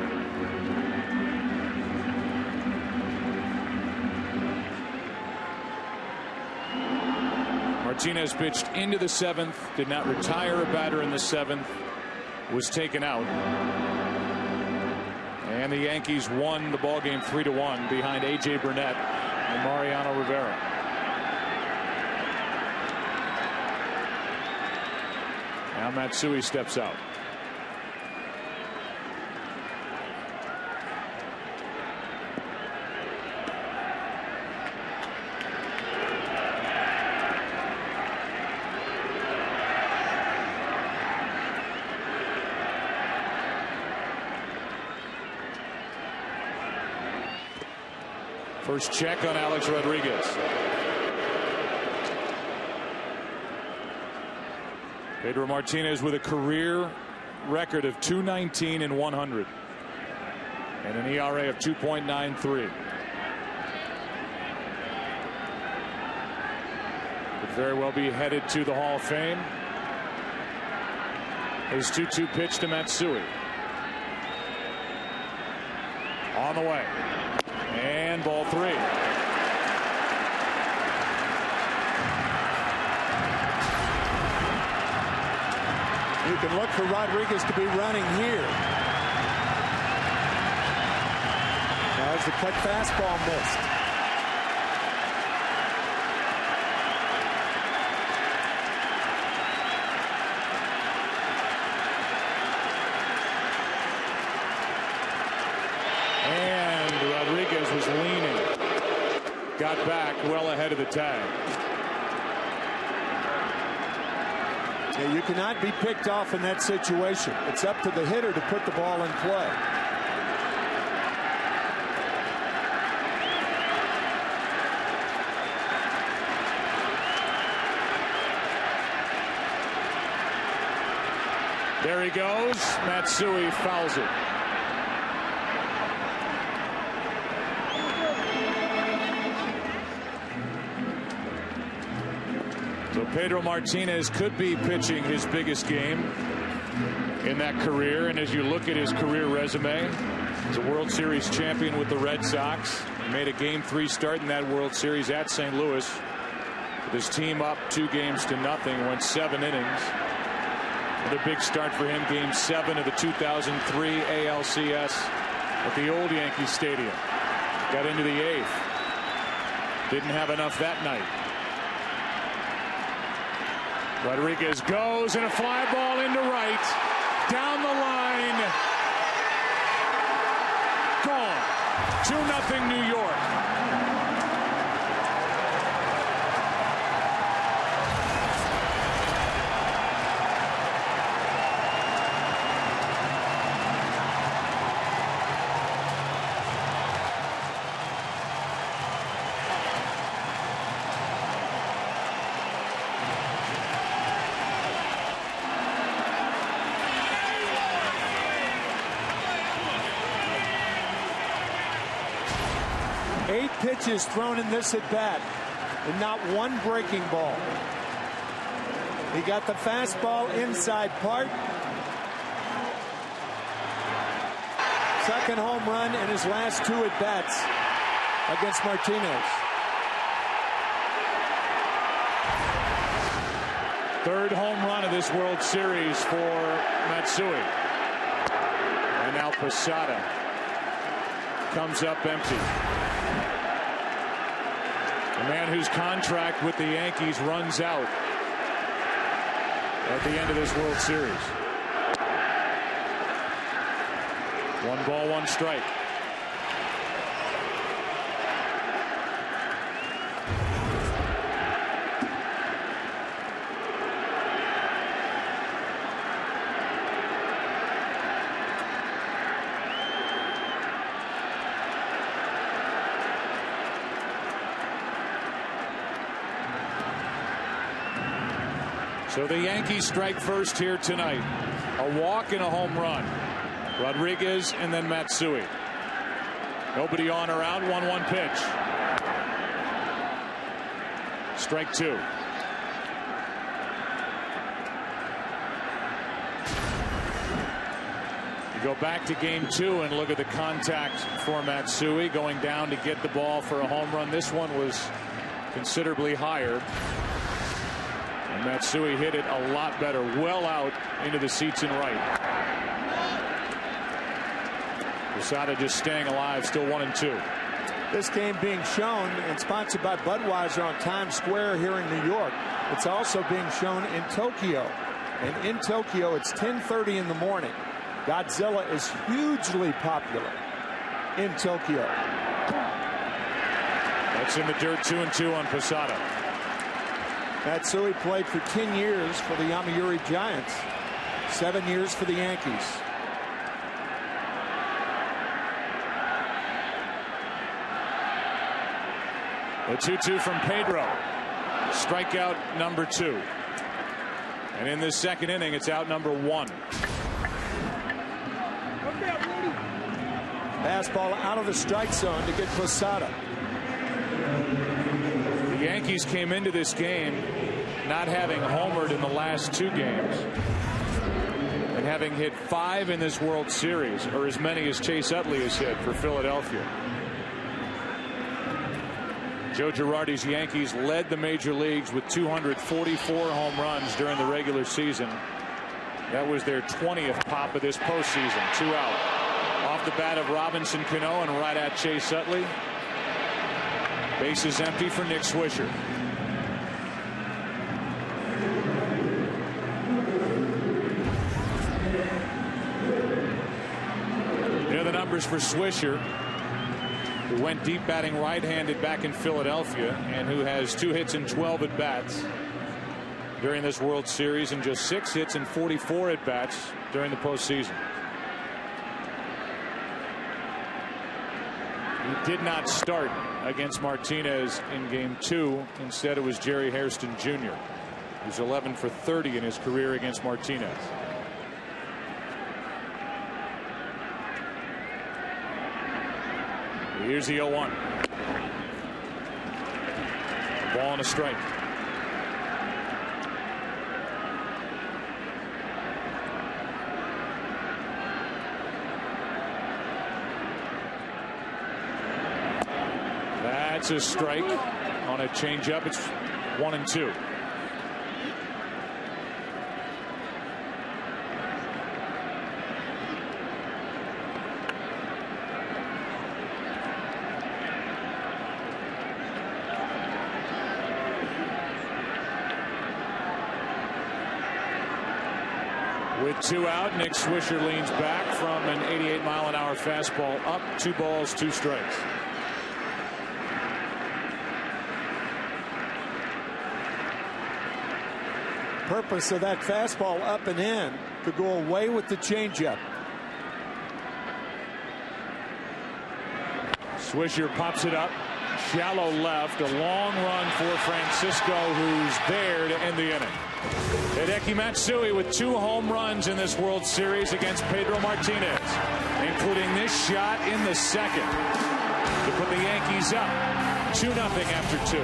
Martinez pitched into the 7th, did not retire a batter in the 7th, was taken out. And the Yankees won the ballgame 3-1 behind A.J. Burnett and Mariano Rivera. Now Matsui steps out. First check on Alex Rodriguez. Pedro Martinez with a career record of .219 and 100 and an ERA of 2.93. Could very well be headed to the Hall of Fame. His 2-2 pitch to Matsui. On the way. And ball 3. You can look for Rodriguez to be running here. As the cut fastball missed. And Rodriguez was leaning. Got back well ahead of the tag. Yeah, you cannot be picked off in that situation. It's up to the hitter to put the ball in play. There he goes. Matsui fouls it. So Pedro Martinez could be pitching his biggest game in that career. And as you look at his career resume, he's a World Series champion with the Red Sox. He made a Game 3 start in that World Series at St. Louis with his team up 2-0. Went 7 innings. Another big start for him, Game 7 of the 2003 ALCS at the old Yankee Stadium. Got into the 8th. Didn't have enough that night. Rodriguez goes, and a fly ball into right. Down the line. Gone. 2-0 New York. Pitches thrown in this at bat and not one breaking ball. He got the fastball inside part. Second home run in his last 2 at bats against Martinez. Third home run of this World Series for Matsui. And now Posada comes up empty. A man whose contract with the Yankees runs out at the end of this World Series. 1 ball, 1 strike. So the Yankees strike first here tonight. A walk and a home run. Rodriguez and then Matsui. Nobody on or out. 1-1 pitch. Strike 2. Go back to game 2 and look at the contact for Matsui going down to get the ball for a home run. This one was considerably higher. And Matsui hit it a lot better, well out into the seats and right. Posada just staying alive, still 1-2. This game being shown and sponsored by Budweiser on Times Square here in New York. It's also being shown in Tokyo. And in Tokyo, it's 10:30 in the morning. Godzilla is hugely popular in Tokyo. That's in the dirt, 2-2 on Posada. Matsui played for 10 years for the Yomiuri Giants, 7 years for the Yankees. The 2-2 from Pedro. Strikeout number 2. And in this second inning, it's out number 1. Fastball out of the strike zone to get Posada. The Yankees came into this game not having homered in the last 2 games and having hit 5 in this World Series, or as many as Chase Utley has hit for Philadelphia. Joe Girardi's Yankees led the major leagues with 244 home runs during the regular season. That was their 20th pop of this postseason. 2 out. Off the bat of Robinson Cano and right at Chase Utley. Base is empty for Nick Swisher. Here are the numbers for Swisher, who went deep batting right-handed back in Philadelphia and who has 2 hits and 12 at-bats during this World Series and just 6 hits and 44 at-bats during the postseason. He did not start against Martinez in game 2. Instead, it was Jerry Hairston Jr., who's 11 for 30 in his career against Martinez. Here's the 0-1. Ball and a strike. That's a strike on a changeup. It's 1-2. With 2 out, Nick Swisher leans back from an 88-mile-an-hour fastball up. 2 balls, 2 strikes. Purpose of that fastball up and in to go away with the changeup. Swisher pops it up. Shallow left. A long run for Francisco, who's there to end the inning. Hideki Matsui with 2 home runs in this World Series against Pedro Martinez, including this shot in the second to put the Yankees up 2-0 after 2.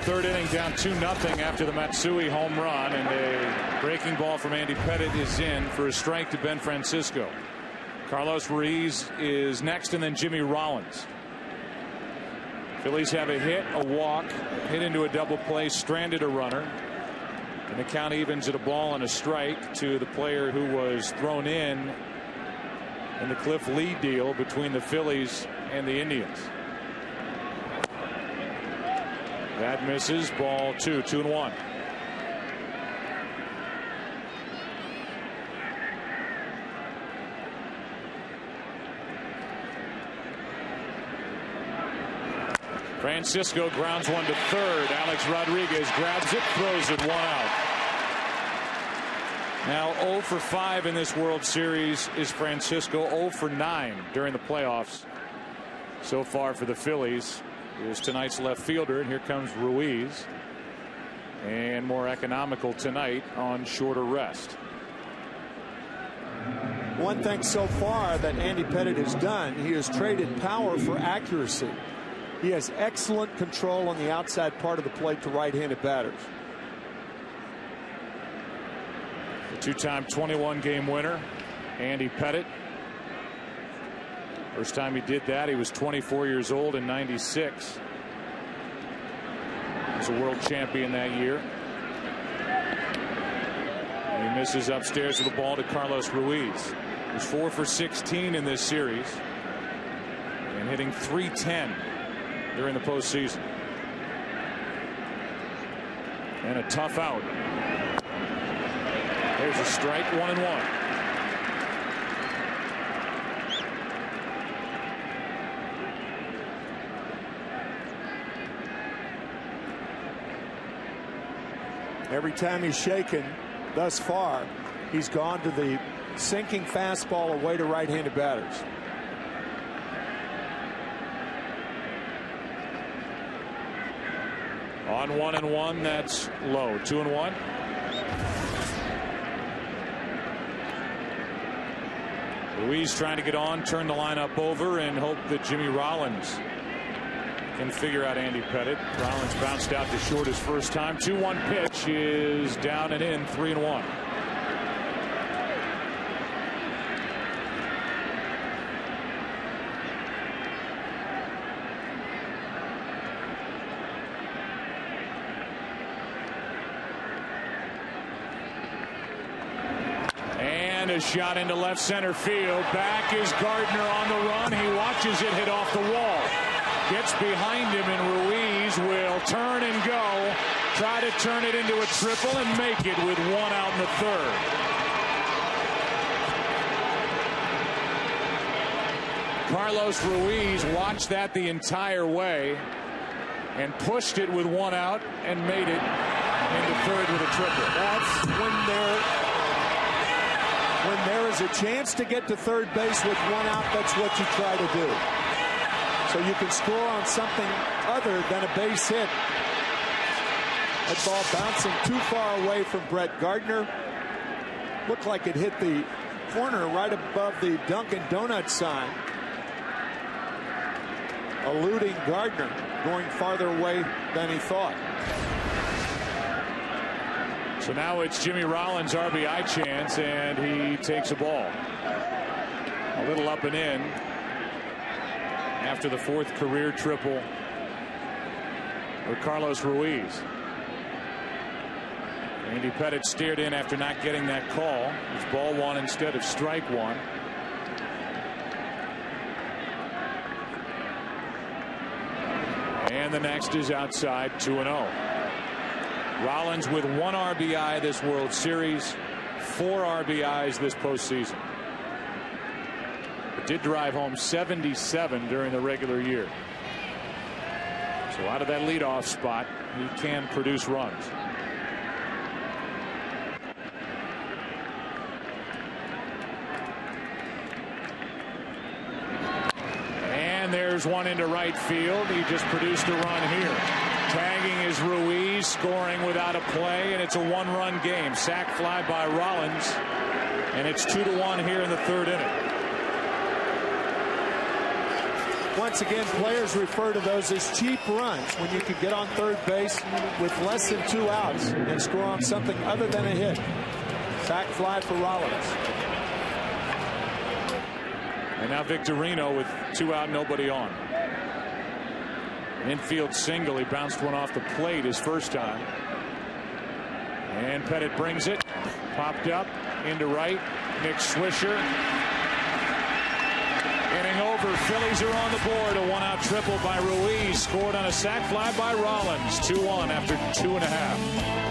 third inning, down 2-0 after the Matsui home run, and a breaking ball from Andy Pettitte is in for a strike to Ben Francisco. Carlos Ruiz is next, and then Jimmy Rollins. Phillies have a hit, a walk, hit into a double play, stranded a runner, and the count evens at a ball and a strike to the player who was thrown in the Cliff Lee deal between the Phillies and the Indians. That misses. Ball 2, 2-1. Francisco grounds one to third. Alex Rodriguez grabs it, throws it, 1 out. Now 0 for 5 in this World Series is Francisco. 0 for 9 during the playoffs so far for the Phillies is tonight's left fielder, and here comes Ruiz, and more economical tonight on shorter rest. One thing so far that Andy Pettitte has done, he has traded power for accuracy. He has excellent control on the outside part of the plate to right-handed batters. The two-time 21-game winner, Andy Pettitte. First time he did that, he was 24 years old in '96. He was a world champion that year. And he misses upstairs with the ball to Carlos Ruiz. He was 4 for 16 in this series and hitting .310 during the postseason. And a tough out. There's a strike, 1-1. Every time he's shaken thus far, he's gone to the sinking fastball away to right-handed batters. On 1-1, that's low. 2-1. Ruiz trying to get on, turn the lineup over, and hope that Jimmy Rollins can figure out Andy Pettitte. Rollins bounced out to short his first time. 2-1 pitch is down and in, 3-1. And a shot into left center field. Back is Gardner on the run. He watches it hit off the wall. Gets behind him, and Ruiz will turn and go. Try to turn it into a triple and make it with 1 out in the third. Carlos Ruiz watched that the entire way and pushed it with 1 out and made it into third with a triple. That's when there is a chance to get to third base with 1 out, that's what you try to do. So you can score on something other than a base hit. That ball bouncing too far away from Brett Gardner. Looked like it hit the corner right above the Dunkin' Donuts sign. Eluding Gardner, going farther away than he thought. So now it's Jimmy Rollins' RBI chance, and he takes a ball. A little up and in after the 4th career triple for Carlos Ruiz. Andy Pettitte steered in after not getting that call. It's ball 1 instead of strike 1. And the next is outside, 2-0. Rollins with 1 RBI this World Series, 4 RBIs this postseason. But did drive home 77 during the regular year. So out of that leadoff spot, he can produce runs. And there's one into right field. He just produced a run here. Tagging is Ruiz, scoring without a play, and it's a 1-run game. Sac fly by Rollins, and it's 2-1 here in the 3rd inning. Once again, players refer to those as cheap runs when you can get on third base with less than 2 outs and score on something other than a hit. Sac fly for Rollins. And now Victorino with 2 out, nobody on. Infield single. He bounced one off the plate his first time. And Pettit brings it. Popped up into right. Nick Swisher. Inning over. Phillies are on the board. A 1-out triple by Ruiz. Scored on a sac fly by Rollins. 2-1 after 2.5.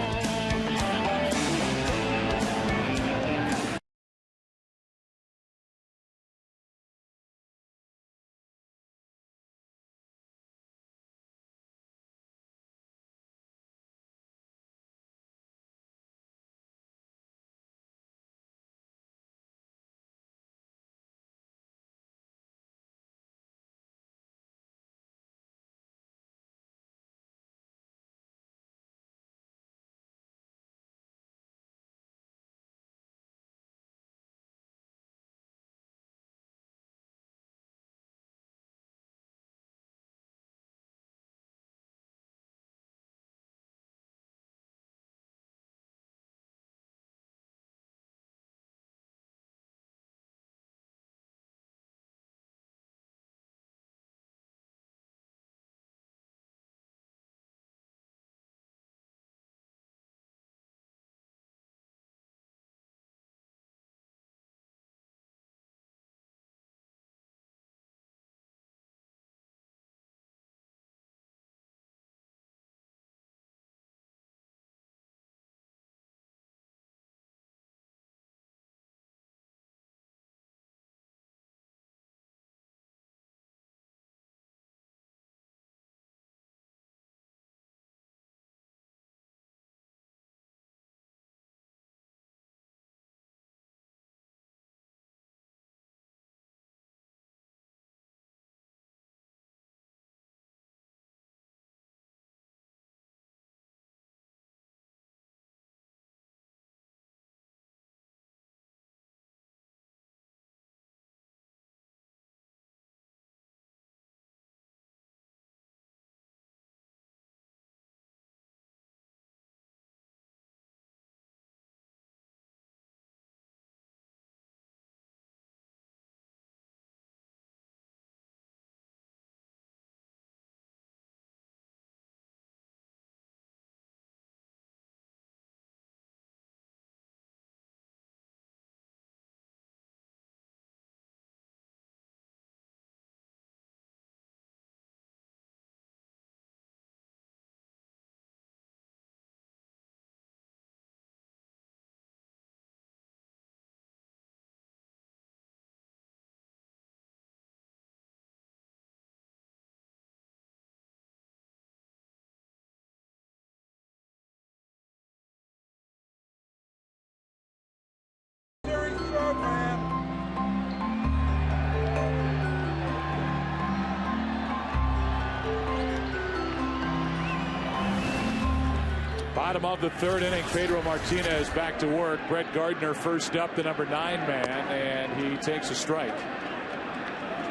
Bottom of the third inning, Pedro Martinez back to work. Brett Gardner first up, the number 9 man, and he takes a strike.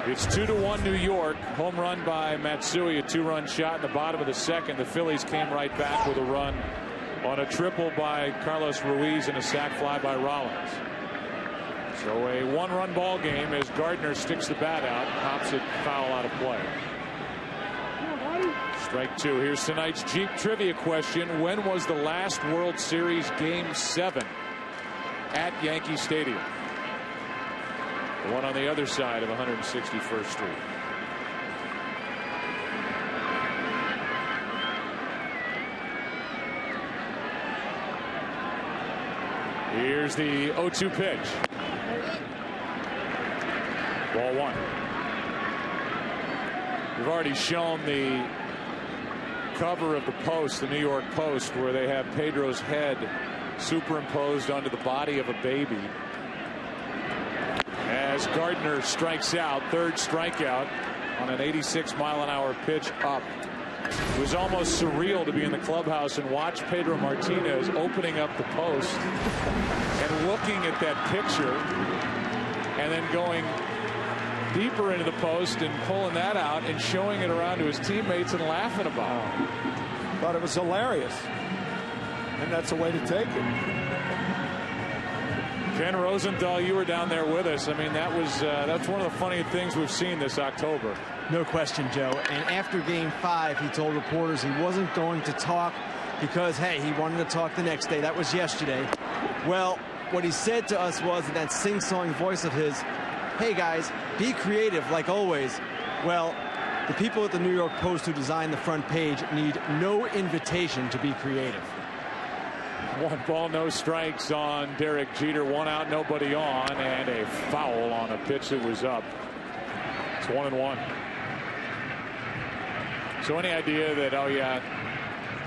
It's 2-1 New York. Home run by Matsui, a 2-run shot in the bottom of the second. The Phillies came right back with a run on a triple by Carlos Ruiz and a sac fly by Rollins. So a 1-run ball game as Gardner sticks the bat out, pops it foul out of play. Strike 2. Here's tonight's Jeep trivia question. When was the last World Series Game 7 at Yankee Stadium? The one on the other side of 161st Street. Here's the 0-2 pitch. Ball 1. We've already shown the cover of the Post, the New York Post, where they have Pedro's head superimposed onto the body of a baby. As Gardner strikes out, third strikeout on an 86-mile-an-hour pitch up. It was almost surreal to be in the clubhouse and watch Pedro Martinez opening up the Post and looking at that picture and then going deeper into the post and pulling that out and showing it around to his teammates and laughing about it. Thought it was hilarious. And that's a way to take it. Ken Rosenthal, you were down there with us. I mean, that's one of the funniest things we've seen this October. No question, Joe. And after Game 5, he told reporters he wasn't going to talk because, hey, he wanted to talk the next day. That was yesterday. Well, what he said to us was in that sing-song voice of his, hey, guys, be creative like always. Well, the people at the New York Post who designed the front page need no invitation to be creative. 1 ball, no strikes on Derek Jeter. 1 out, nobody on, and a foul on a pitch that was up. It's 1-1. So any idea that, oh yeah,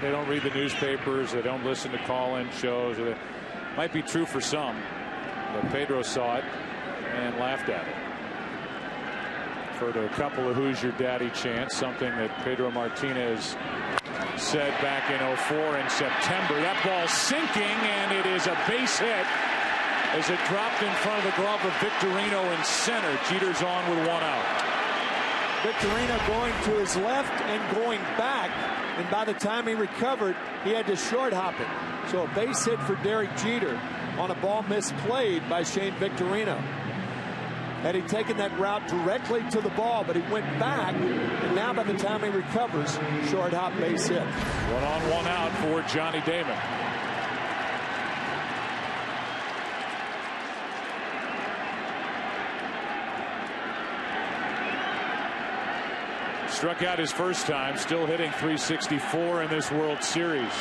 they don't read the newspapers, they don't listen to call-in shows, or might be true for some, but Pedro saw it and laughed at it. Heard a couple of "Who's Your Daddy" chants, something that Pedro Martinez said back in 04 in September. That ball sinking, and it is a base hit as it dropped in front of the glove of Victorino in center. Jeter's on with 1 out. Victorino going to his left and going back, and by the time he recovered, he had to short hop it. So a base hit for Derek Jeter on a ball misplayed by Shane Victorino. Had he taken that route directly to the ball, but he went back, and now by the time he recovers, short hop base hit. 1 on, 1 out for Johnny Damon. Struck out his first time, still hitting .364 in this World Series.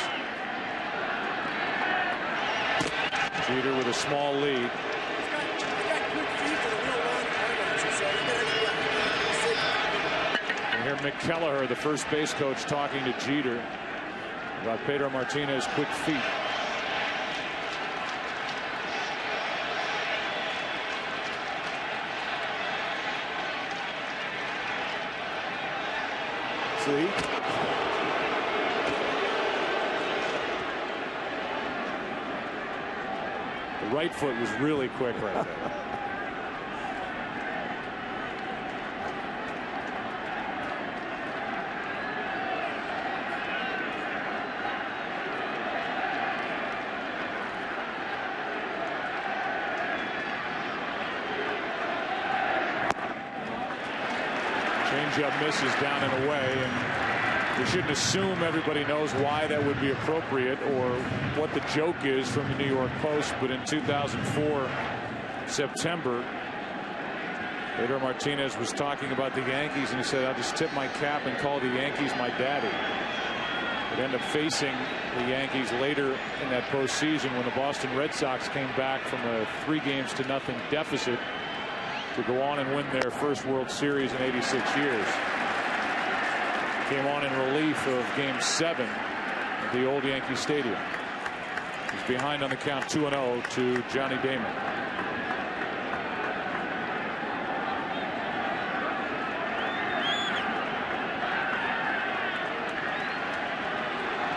Jeter with a small lead. You hear Mick Kelleher, the first base coach, talking to Jeter about Pedro Martinez's quick feet. See? The right foot was really quick right there. Changeup misses down and away, and we shouldn't assume everybody knows why that would be appropriate or what the joke is from the New York Post. But in 2004 September, Pedro Martinez was talking about the Yankees, and he said, "I'll just tip my cap and call the Yankees my daddy." Would end up facing the Yankees later in that postseason when the Boston Red Sox came back from a 3-0 deficit to go on and win their first World Series in 86 years. Came on in relief of Game 7 at the old Yankee Stadium. He's behind on the count 2-0 to Johnny Damon.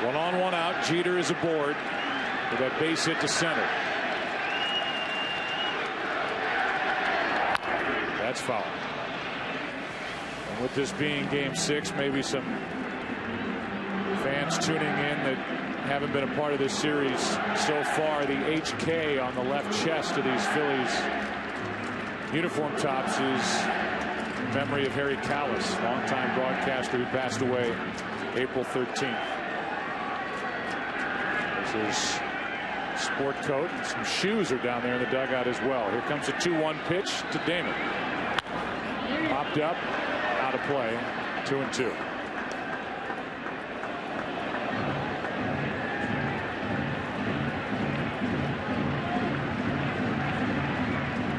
One on, one out. Jeter is aboard with that base hit to center. That's foul. And with this being Game 6, maybe some fans tuning in that haven't been a part of this series so far. The HK on the left chest of these Phillies uniform tops is in memory of Harry Callis, longtime broadcaster who passed away April 13th. This is sport coat. Some shoes are down there in the dugout as well. Here comes a 2-1 pitch to Damon. Popped up, out of play, 2-2.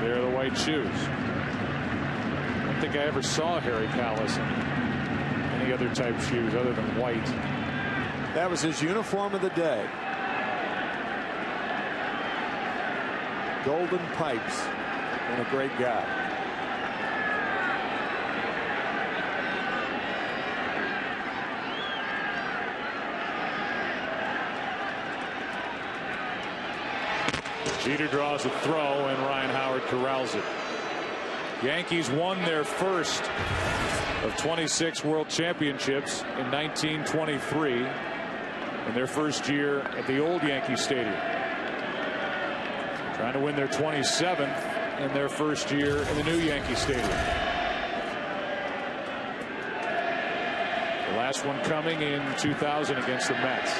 There are the white shoes. I don't think I ever saw Harry Callis in any other type shoes other than white. That was his uniform of the day. Golden pipes, and a great guy. Jeter draws a throw, and Ryan Howard corrals it. Yankees won their first of 26 World Championships in 1923 in their first year at the old Yankee Stadium. Trying to win their 27th in their first year in the new Yankee Stadium. The last one coming in 2000 against the Mets.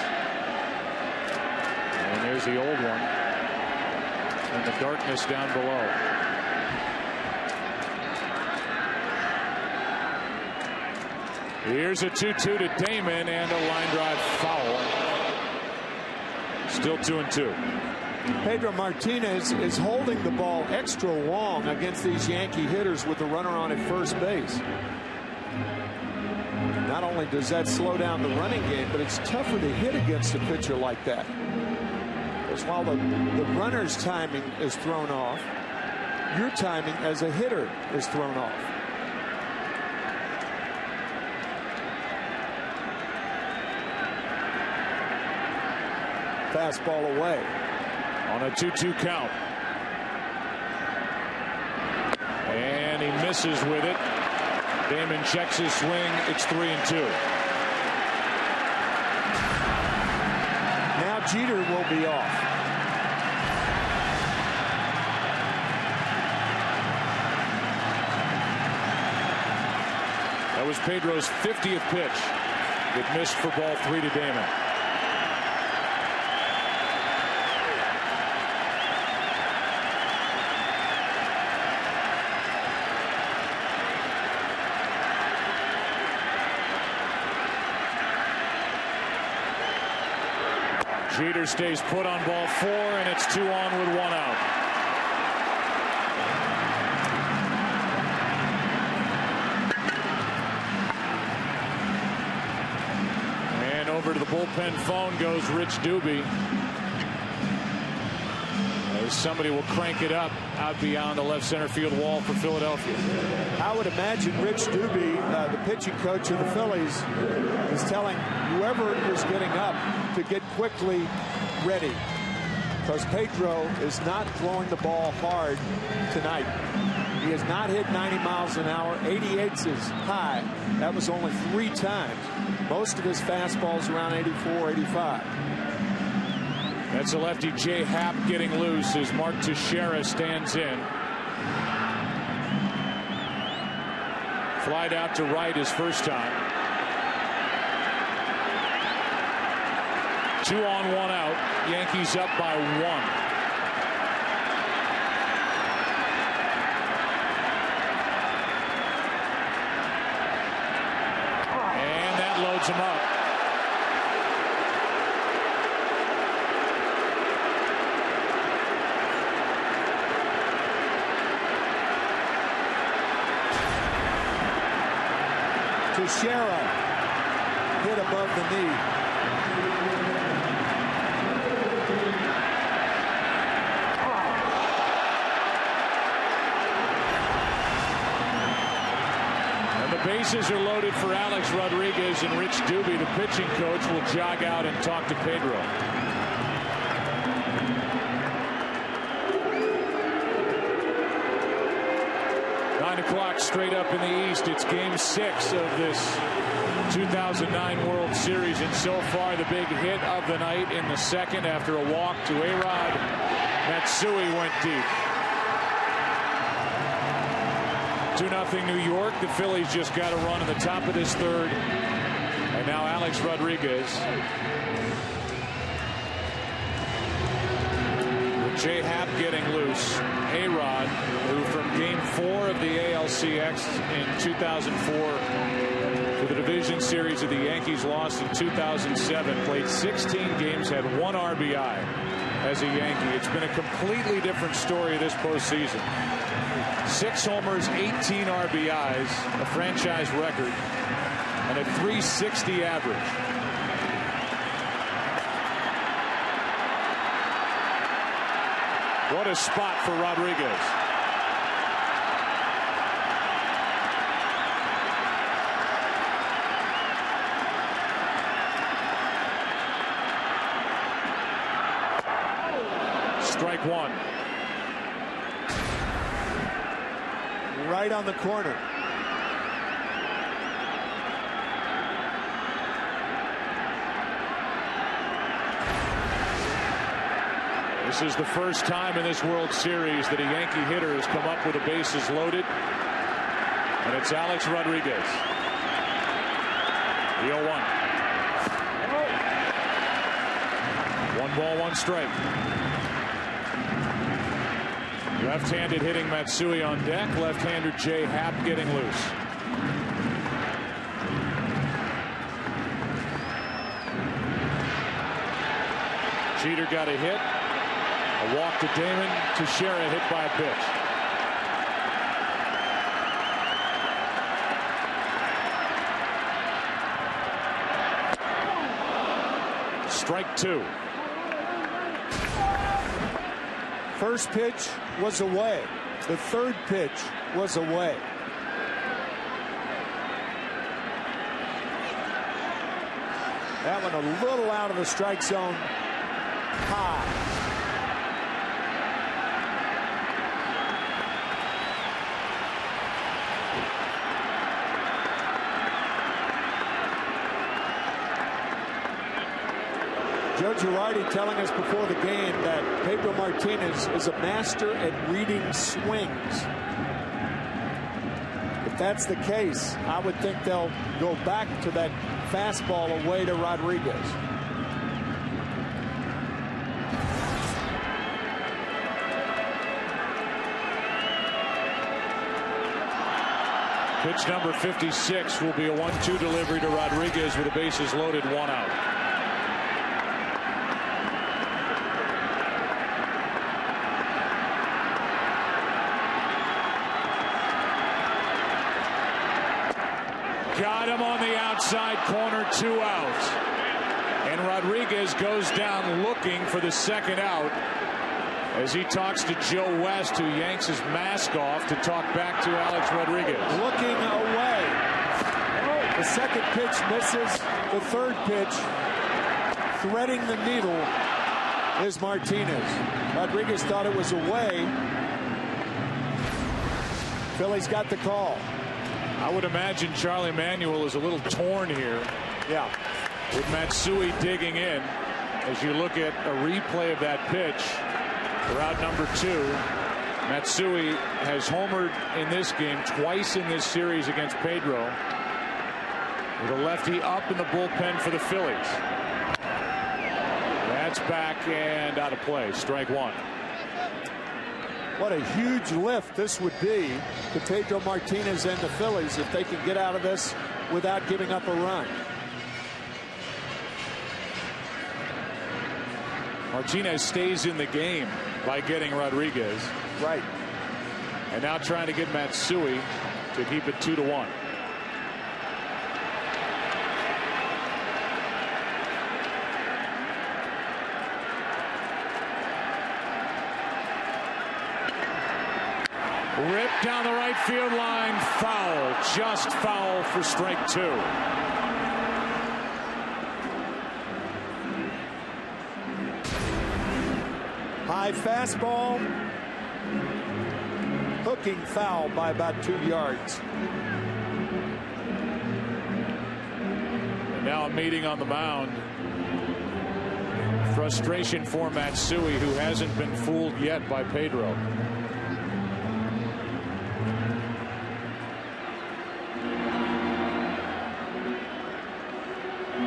And there's the old one. And the darkness down below. Here's a 2-2 to Damon and a line drive foul. Still 2-2. Pedro Martinez is holding the ball extra long against these Yankee hitters with the runner on at first base. Not only does that slow down the running game, but it's tougher to hit against a pitcher like that. Because while the runner's timing is thrown off, your timing as a hitter is thrown off. Fastball away. On a 2-2 count. And he misses with it. Damon checks his swing. It's 3-2. Now Jeter will be off. That was Pedro's 50th pitch. It missed for ball 3 to Damon. Jeter stays put on ball 4, and it's 2 on with 1 out. And over to the bullpen phone goes Rich Doobie. As somebody will crank it up out beyond the left center field wall for Philadelphia. I would imagine Rich Doobie, the pitching coach of the Phillies, is telling whoever is getting up to get quickly ready, because Pedro is not throwing the ball hard tonight. He has not hit 90 miles an hour. 88's is high. That was only 3 times. Most of his fastballs around 84, 85. That's a lefty, Jay Happ, getting loose as Mark Teixeira stands in. Flied out to right his first time. 2 on, 1 out. Yankees up by 1. And that loads him up. Teixeira hit above the knee. Bases are loaded for Alex Rodriguez, and Rich Doobie, the pitching coach, will jog out and talk to Pedro. Nine o'clock straight up in the East. It's game 6 of this 2009 World Series, and so far the big hit of the night in the second after a walk to A-Rod. Matsui went deep. 2-0 New York. The Phillies just got a run in the top of this third. And now Alex Rodriguez. With Jay Happ getting loose. A-Rod, who from game 4 of the ALCX in 2004 for the division series of the Yankees lost in 2007, played 16 games, had 1 RBI as a Yankee. It's been a completely different story this postseason. 6 homers, 18 RBIs, a franchise record, and a .360 average. What a spot for Rodriguez. Strike 1. right on the corner. This is the first time in this World Series that a Yankee hitter has come up with the bases loaded. And it's Alex Rodriguez. The 0-1. 1 ball, 1 strike. Left-handed hitting Matsui on deck. Left-hander Happ getting loose. Jeter got a hit. A walk to Damon. Teixeira hit by a pitch. Strike 2. First pitch was away. The third pitch was away. That one a little out of the strike zone. High. Joe Girardi telling us before the game that Pedro Martinez is a master at reading swings. If that's the case, I would think they'll go back to that fastball away to Rodriguez. Pitch number 56 will be a 1-2 delivery to Rodriguez with the bases loaded, 1 out. Got him on the outside corner, 2 out. And Rodriguez goes down looking for the second out as he talks to Joe West, who yanks his mask off to talk back to Alex Rodriguez. Looking away. The second pitch misses. The third pitch, threading the needle, is Martinez. Rodriguez thought it was away. Phillies got the call. I would imagine Charlie Manuel is a little torn here. Yeah. With Matsui digging in. As you look at a replay of that pitch, route number 2, Matsui has homered in this game twice in this series against Pedro. With a lefty up in the bullpen for the Phillies. That's back and out of play. Strike 1. What a huge lift this would be to Pedro Martinez and the Phillies if they can get out of this without giving up a run. Martinez stays in the game by getting Rodriguez. Right. And now trying to get Matsui to keep it 2-1. Ripped down the right field line, foul, just foul for strike 2. High fastball, hooking foul by about 2 yards. And now a meeting on the mound. Frustration for Matsui, who hasn't been fooled yet by Pedro.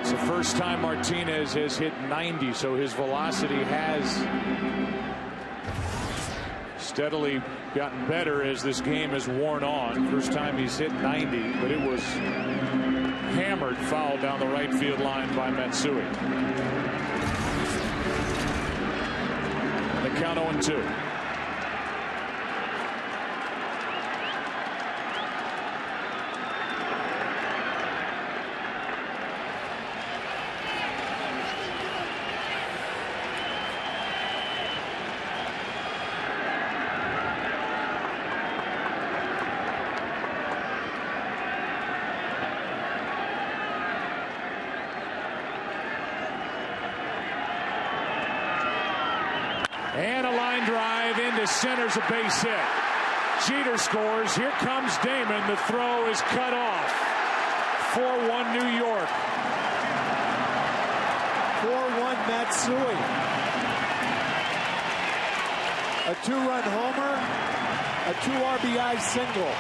It's the first time Martinez has hit 90, so his velocity has steadily gotten better as this game has worn on. First time he's hit 90, but it was hammered foul down the right field line by Matsui. And the count 0-2. And a line drive into center's a base hit. Jeter scores. Here comes Damon. The throw is cut off. 4-1 New York. 4-1 Matsui. A 2-run homer, a 2 RBI single.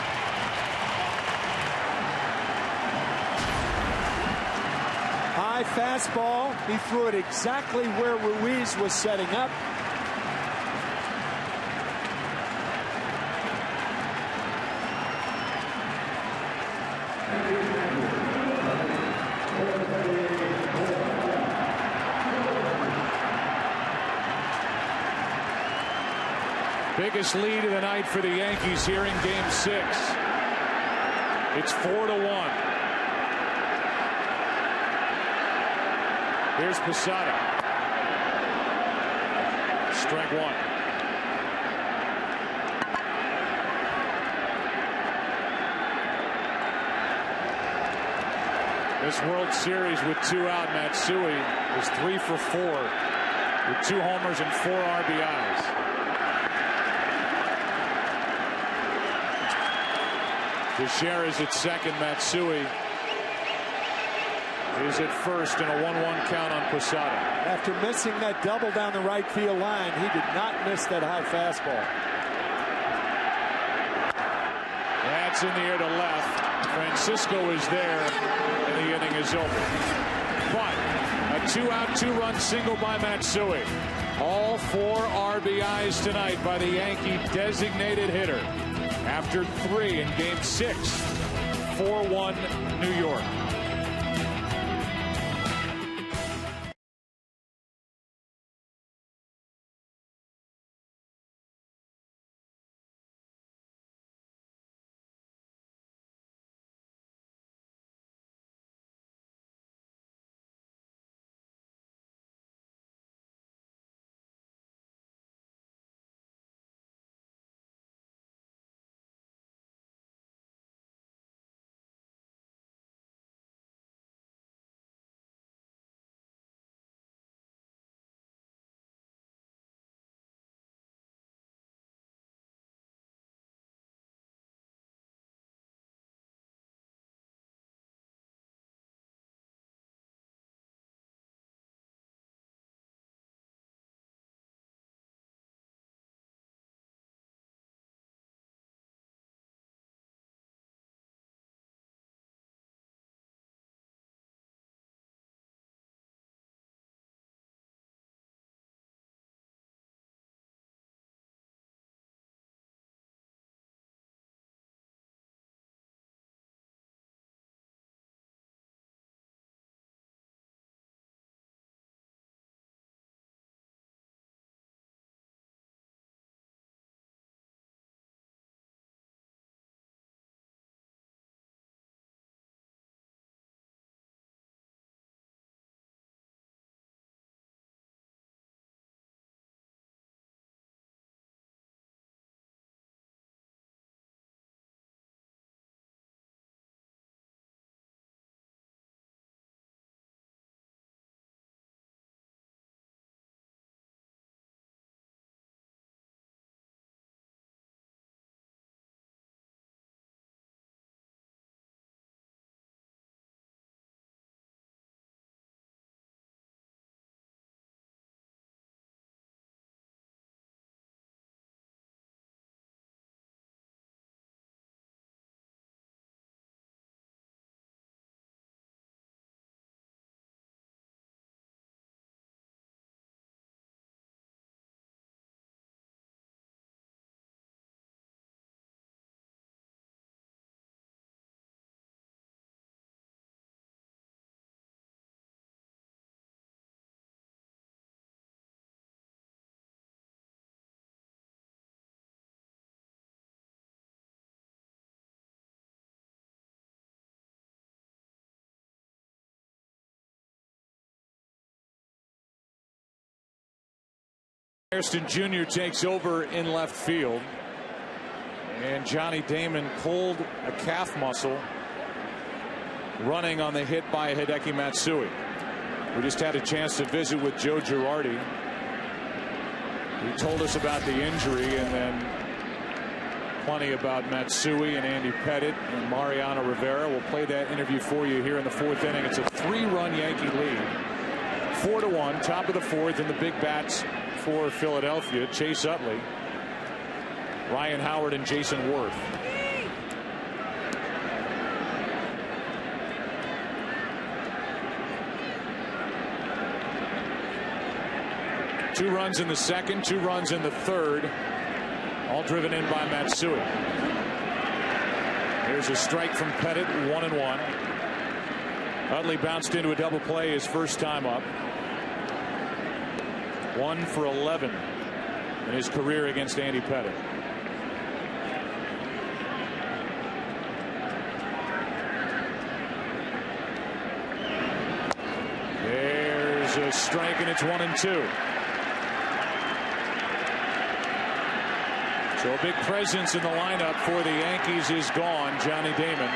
High fastball. He threw it exactly where Ruiz was setting up. Biggest lead of the night for the Yankees here in Game 6. It's 4-1. Here's Posada. Strike one. This World Series with 2 out, Matsui is 3 for 4 with 2 homers and 4 RBIs. Teixeira is at second. Matsui is at first, and a 1-1 count on Posada. After missing that double down the right field line, he did not miss that high fastball. That's in the air to left. Francisco is there, and the inning is over. But a 2-out, 2-run single by Matsui. All 4 RBIs tonight by the Yankee designated hitter. After 3 in Game 6, 4-1 New York. Hairston Jr. takes over in left field, and Johnny Damon pulled a calf muscle running on the hit by Hideki Matsui. We just had a chance to visit with Joe Girardi. He told us about the injury, and then plenty about Matsui and Andy Pettitte and Mariano Rivera. We'll play that interview for you here in the 4th inning. It's a 3-run Yankee lead. 4-1, top of the 4th, and the big bats for Philadelphia. Chase Utley, Ryan Howard, and Jayson Werth. Two runs in the 2nd, 2 runs in the 3rd, all driven in by Matsui. Here's a strike from Pettitte, 1-1. Utley bounced into a double play his first time up. 1 for 11 in his career against Andy Pettitte. There's a strike, and it's 1-2. So a big presence in the lineup for the Yankees is gone. Johnny Damon.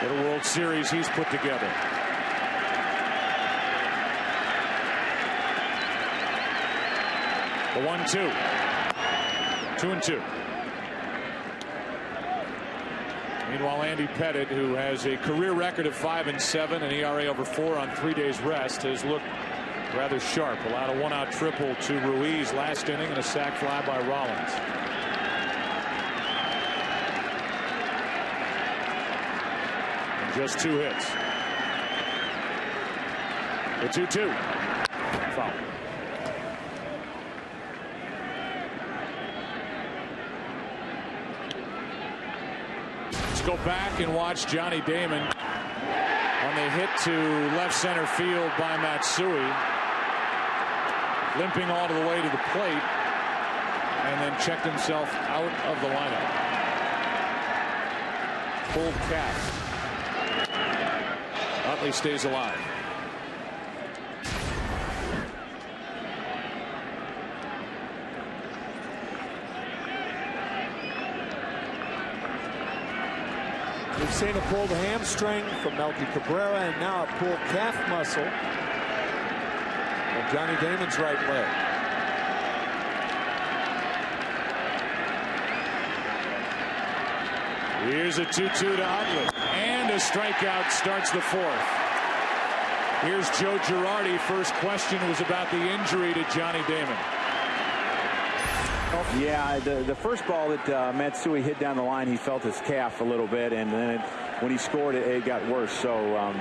What a World Series he's put together. The 1-2. 2-2. Meanwhile, Andy Pettitte, who has a career record of 5-7, an ERA over 4 on 3 days rest, has looked rather sharp. Allowed a 1-out triple to Ruiz last inning and a sac fly by Rollins. And just 2 hits. The 2-2. Foul. Let's go back and watch Johnny Damon on the hit to left center field by Matsui. Limping all the way to the plate, and then checked himself out of the lineup. Pulled calf. Utley stays alive. We've seen a pulled hamstring from Melky Cabrera, and now a pulled calf muscle of Johnny Damon's right leg. Here's a 2-2 to Utley, and a strikeout starts the 4th. Here's Joe Girardi. First question was about the injury to Johnny Damon. Yeah, the first ball that Matsui hit down the line, he felt his calf a little bit, and then when he scored it got worse. So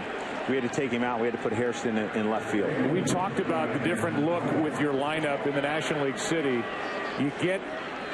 we had to take him out. We had to put Hairston in left field. We talked about the different look with your lineup in the National League City. You get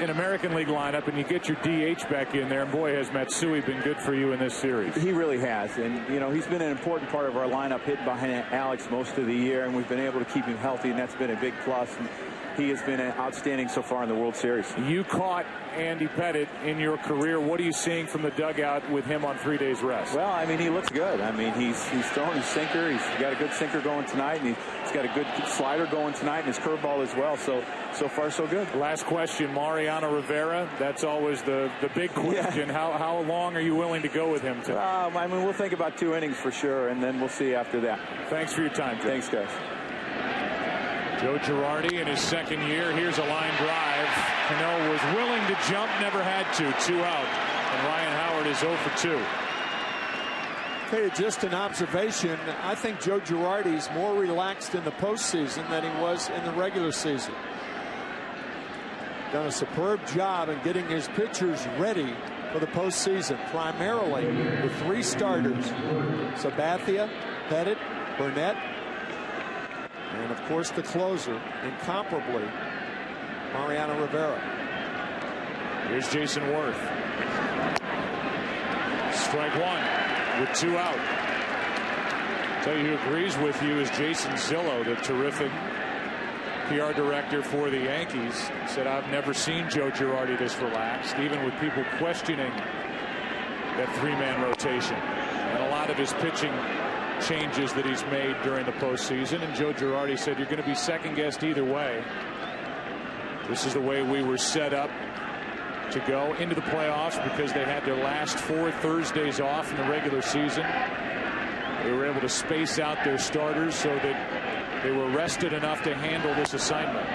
an American League lineup and you get your DH back in there, and boy, has Matsui been good for you in this series. He really has, and you know, he's been an important part of our lineup, hitting behind Alex most of the year, and we've been able to keep him healthy, and that's been a big plus. And he has been outstanding so far in the World Series. You caught Andy Pettitte in your career. What are you seeing from the dugout with him on 3 days rest? Well, I mean, he looks good. I mean, he's throwing his sinker. He's got a good sinker going tonight, and he's got a good slider going tonight, and his curveball as well. So far, so good. Last question, Mariano Rivera. That's always the big question. Yeah. How long are you willing to go with him tonight? I mean, we'll think about 2 innings for sure, and then we'll see after that. Thanks for your time, Joe. Thanks, guys. Joe Girardi in his 2nd year. Here's a line drive. Cano was willing to jump, never had to. 2 out. And Ryan Howard is 0 for 2. Okay, just an observation. I think Joe Girardi's more relaxed in the postseason than he was in the regular season. Done a superb job in getting his pitchers ready for the postseason, primarily with 3 starters: Sabathia, Pettitte, Burnett, and of course the closer, incomparably, Mariano Rivera. Here's Jayson Werth. Strike 1 with 2 out. Tell you who agrees with you is Jason Zillo, the terrific PR director for the Yankees. Said, I've never seen Joe Girardi this relaxed, even with people questioning that 3-man rotation and a lot of his pitching changes that he's made during the postseason. And Joe Girardi said, you're going to be second-guessed either way. This is the way we were set up to go into the playoffs because they had their last 4 Thursdays off in the regular season. They were able to space out their starters so that they were rested enough to handle this assignment.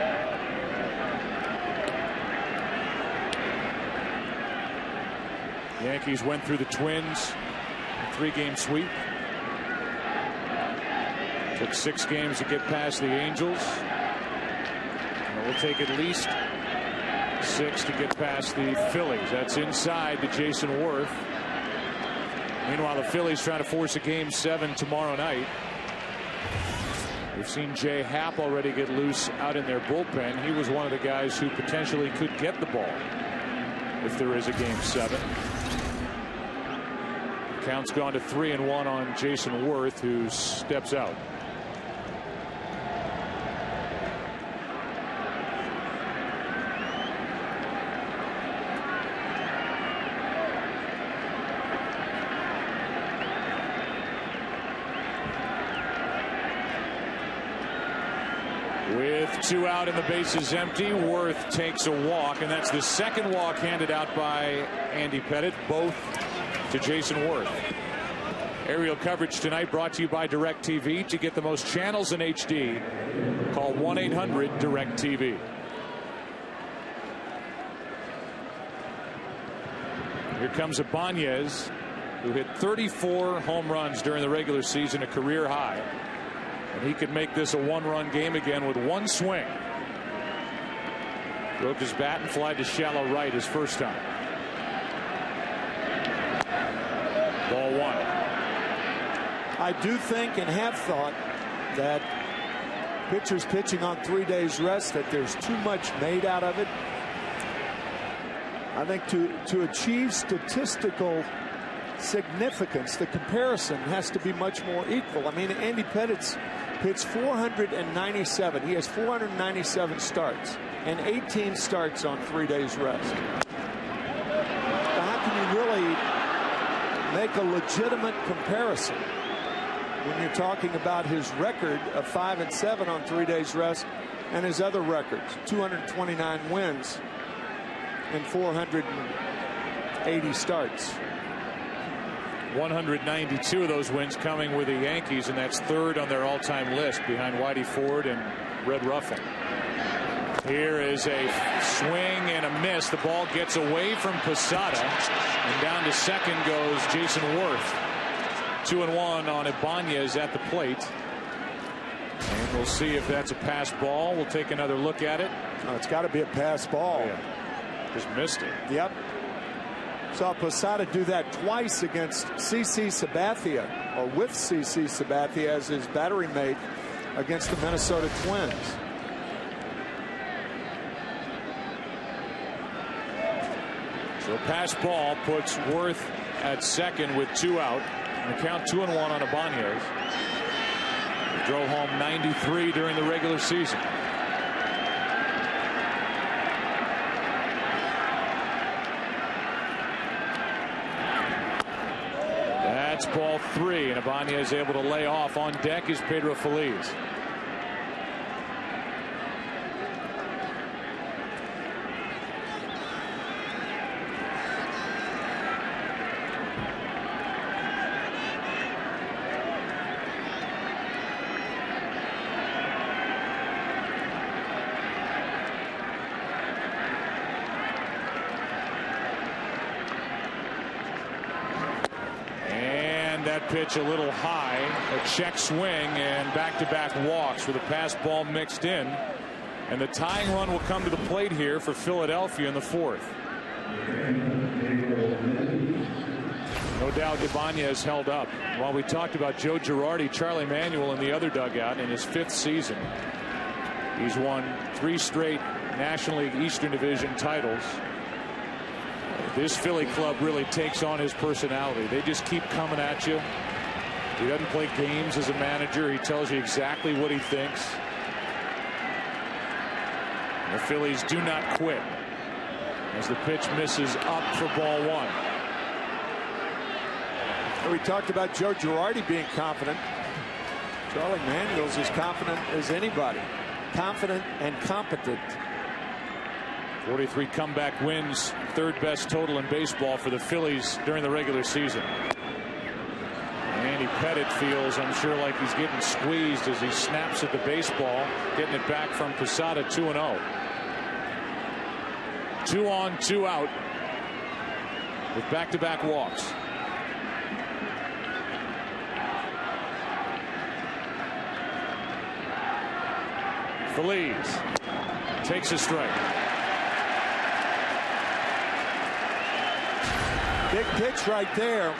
Yankees went through the Twins, a 3-game sweep. Took 6 games to get past the Angels. And it will take at least 6 to get past the Phillies. That's inside to Jayson Werth. Meanwhile, the Phillies trying to force a Game 7 tomorrow night. We've seen Happ already get loose out in their bullpen. He was one of the guys who potentially could get the ball if there is a Game 7. Count's gone to 3-1 on Jayson Werth, who steps out. With 2 out and the bases empty, Werth takes a walk, and that's the second walk handed out by Andy Pettitte, both to Jayson Werth. Aerial coverage tonight brought to you by DirecTV. To get the most channels in HD, call 1-800-DirecTV. Here comes Ibanez, who hit 34 home runs during the regular season, a career high. And he could make this a 1-run game again with 1 swing. Broke his bat and flied to shallow right his first time. Ball 1. I do think and have thought that pitchers pitching on 3 days rest, that there's too much made out of it. I think to achieve statistical significance, the comparison has to be much more equal. I mean, Andy Pettitte's pitched 497. He has 497 starts and 18 starts on 3 days rest. Now, how can you really make a legitimate comparison when you're talking about his record of 5-7 on 3 days rest and his other records, 229 wins and 480 starts? 192 of those wins coming with the Yankees, and that's 3rd on their all-time list behind Whitey Ford and Red Ruffing. Here is a swing and a miss. The ball gets away from Posada, and down to second goes Jayson Werth. 2-1 on Ibanez at the plate. And we'll see if that's a pass ball. We'll take another look at it. Oh, it's got to be a pass ball. Yeah. Just missed it. Yep. Saw Posada do that twice against CC Sabathia, or with CC Sabathia as his battery mate against the Minnesota Twins. So a pass ball puts Werth at second with 2 out. And the count 2-1 on Ibanez. He drove home 93 during the regular season. That's ball 3, and Ibanez is able to lay off. On deck is Pedro Feliz. That pitch a little high, a check swing, and back-to-back walks with a pass ball mixed in. And the tying run will come to the plate here for Philadelphia in the 4th. No doubt Ibanez held up. While we talked about Joe Girardi, Charlie Manuel in the other dugout in his 5th season. He's won 3 straight National League Eastern Division titles. This Philly club really takes on his personality. They just keep coming at you. He doesn't play games as a manager. He tells you exactly what he thinks. The Phillies do not quit as the pitch misses up for ball 1. We talked about Joe Girardi being confident. Charlie Manuel's as confident as anybody. Confident and competent. 43 comeback wins, 3rd best total in baseball for the Phillies during the regular season. Andy Pettitte feels, I'm sure, like he's getting squeezed as he snaps at the baseball, getting it back from Posada. 2-0. 2 on, 2 out. with back-to-back walks. Feliz takes a strike. Big pitch right there.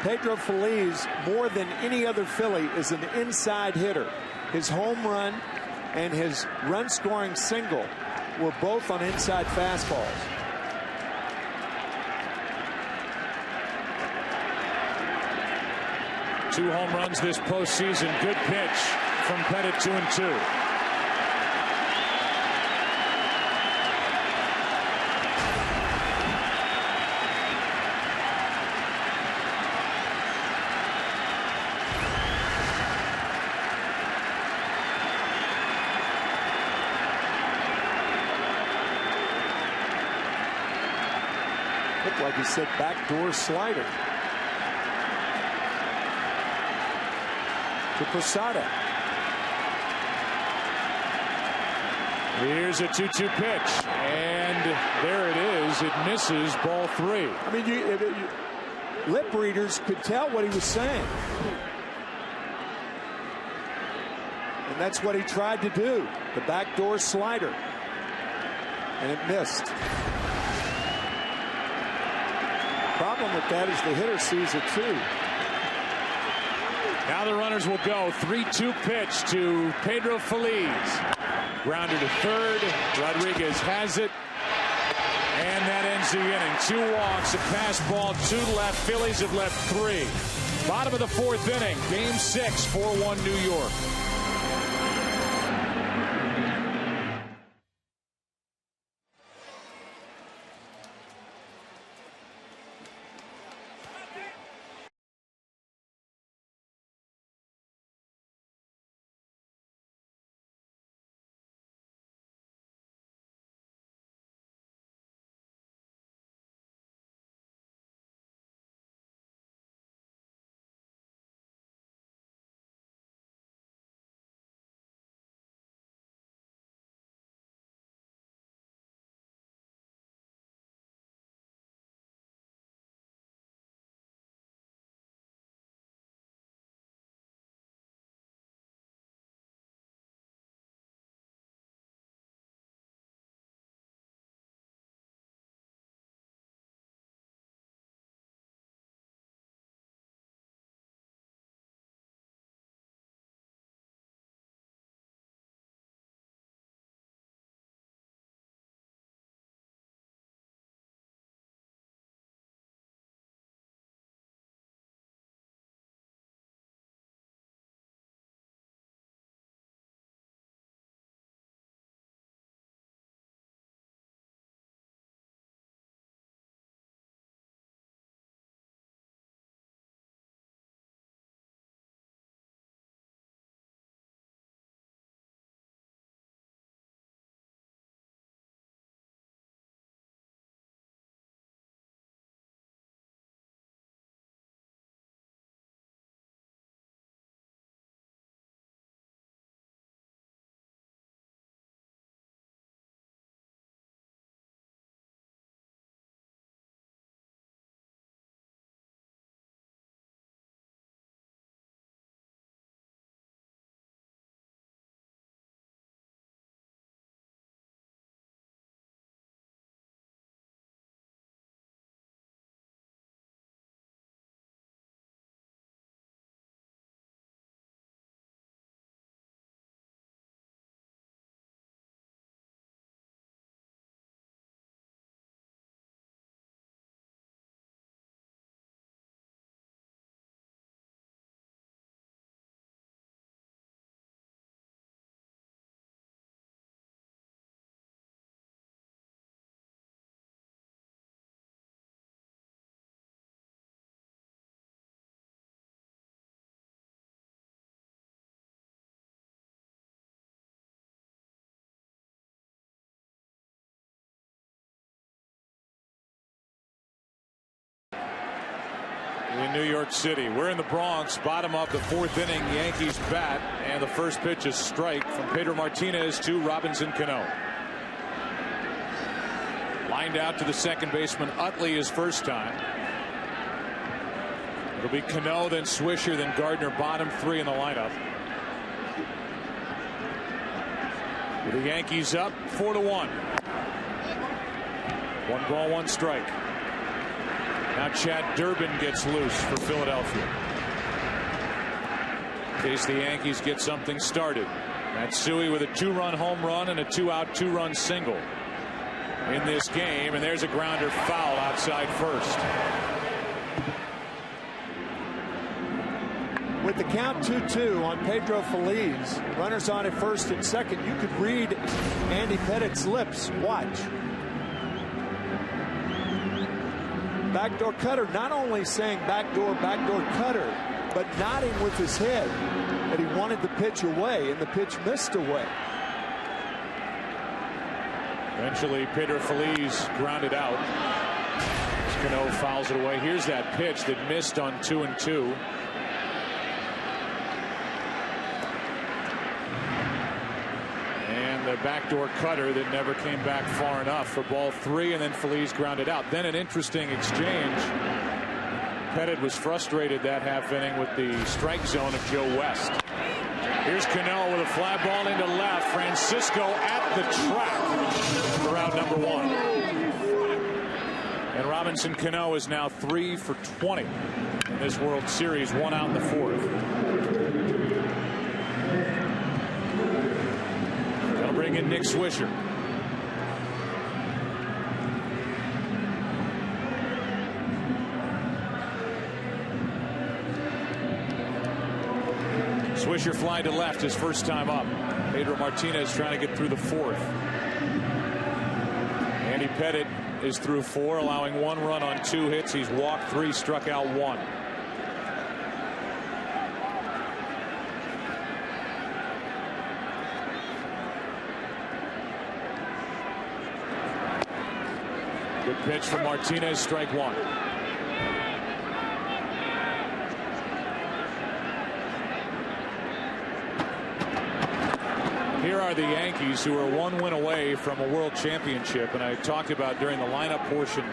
Pedro Feliz, more than any other Philly, is an inside hitter. His home run and his run-scoring single were both on inside fastballs. Two home runs this postseason. Good pitch from Pettit, 2-2. Looked like he said backdoor slider to Posada. Here's a 2-2 pitch, and there it is. It misses, ball 3. I mean, lip readers could tell what he was saying. And that's what he tried to do, the backdoor slider. And it missed. Problem with that is the hitter sees it too. Now the runners will go. 3-2 pitch to Pedro Feliz. Grounder to third. Rodriguez has it. And that ends the inning. 2 walks, a pass ball, 2 left. Phillies have left 3. Bottom of the 4th inning. Game 6, 4-1 New York. In New York City, we're in the Bronx, bottom of the 4th inning. Yankees bat, and the first pitch is strike from Pedro Martinez to Robinson Cano. Lined out to the second baseman Utley his first time. It'll be Cano, then Swisher, then Gardner, bottom three in the lineup. With the Yankees up 4-1. 1 ball, 1 strike. Now Chad Durbin gets loose for Philadelphia. In case the Yankees get something started. Matsui with a 2-run home run and a 2-out 2-run single in this game, and there's a grounder foul outside first. With the count 2-2 on Pedro Feliz, runners on at first and second, you could read Andy Pettit's lips. Watch. Backdoor cutter, not only saying backdoor cutter, but nodding with his head that he wanted the pitch away, and the pitch missed away. Eventually, Pedro Feliz grounded out. Cano fouls it away. Here's that pitch that missed on 2-2. And the backdoor cutter that never came back far enough for ball 3, and then Feliz grounded out. Then an interesting exchange. Pettit was frustrated that half inning with the strike zone of Joe West. Here's Cano with a fly ball into left. Francisco at the track for out number 1. And Robinson Cano is now 3 for 20 in this World Series, 1 out in the 4th. That'll bring in Nick Swisher. Swisher fly to left his first time up. Pedro Martinez trying to get through the 4th. Andy Pettit is through 4, allowing 1 run on 2 hits. He's walked 3, struck out 1. Good pitch from Martinez, strike 1. Here are the Yankees, who are 1 win away from a world championship. And I talked about during the lineup portion,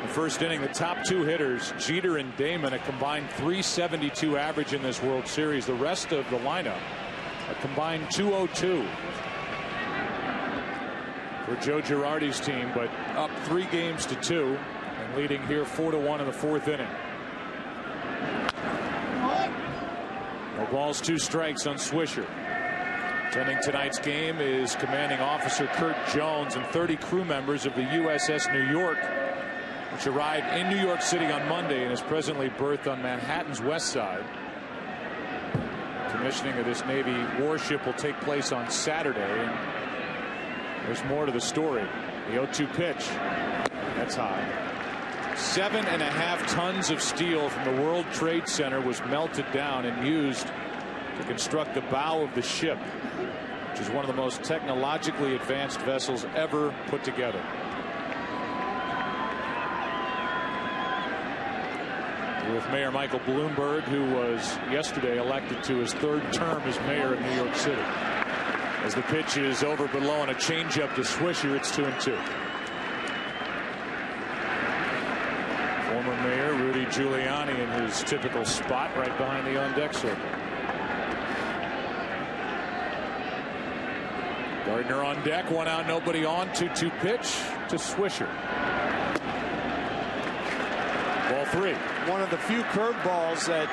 the first inning, the top 2 hitters, Jeter and Damon, a combined .372 average in this World Series. The rest of the lineup, a combined .202 for Joe Girardi's team, but up 3 games to 2 and leading here 4-1 in the 4th inning. No balls, 2 strikes on Swisher. Attending tonight's game is Commanding Officer Kurt Jones and 30 crew members of the USS New York, which arrived in New York City on Monday and is presently berthed on Manhattan's west side. Commissioning of this Navy warship will take place on Saturday, and there's more to the story. The 0-2 pitch, that's high. 7.5 tons of steel from the World Trade Center was melted down and used to construct the bow of the ship, which is one of the most technologically advanced vessels ever put together. With Mayor Michael Bloomberg, who was yesterday elected to his 3rd term as mayor of New York City. As the pitch is over below on a changeup to Swisher, it's 2-2. Former Mayor Rudy Giuliani in his typical spot right behind the on-deck circle. Gardner on deck, 1 out, nobody on. 2-2 pitch to Swisher. Ball 3. One of the few curveballs that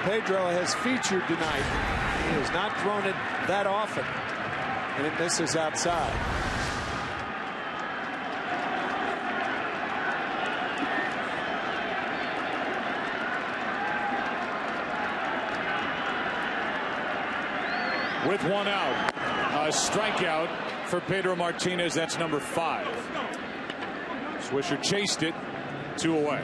Pedro has featured tonight. He has not thrown it that often, and it misses outside. With 1 out. A strikeout for Pedro Martinez. That's number 5. Swisher chased it. 2 away.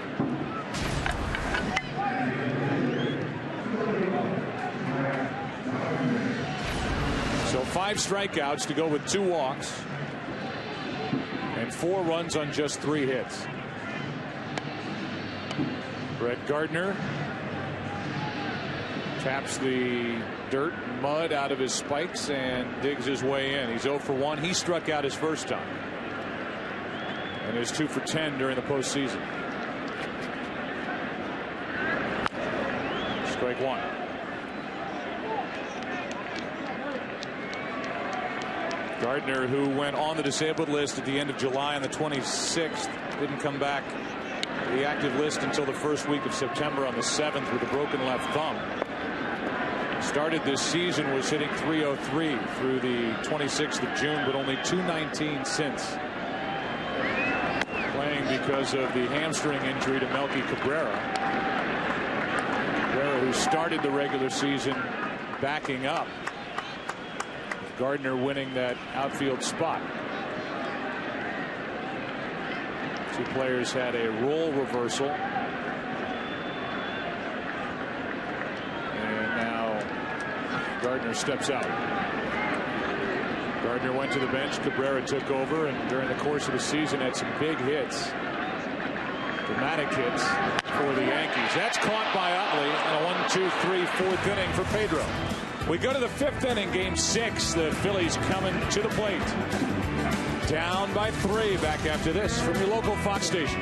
So 5 strikeouts to go with 2 walks and 4 runs on just 3 hits. Brett Gardner taps the dirt and mud out of his spikes and digs his way in. He's 0 for 1. He struck out his first time. and is 2 for 10 during the postseason. Strike one. Gardner, who went on the disabled list at the end of July on the 26th, didn't come back to the active list until the first week of September on the 7th with a broken left thumb. Started this season, was hitting .303 through the 26th of June, but only .219 since. Playing because of the hamstring injury to Melky Cabrera. Cabrera, who started the regular season backing up. Gardner winning that outfield spot. Two players had a role reversal. And now Gardner steps out. Gardner went to the bench. Cabrera took over, and during the course of the season had some big hits. Dramatic hits for the Yankees. That's caught by Utley in a 1, 2, 3, 4th inning for Pedro. We go to the 5th inning, game 6. The Phillies coming to the plate. Down by 3. Back after this from your local Fox station.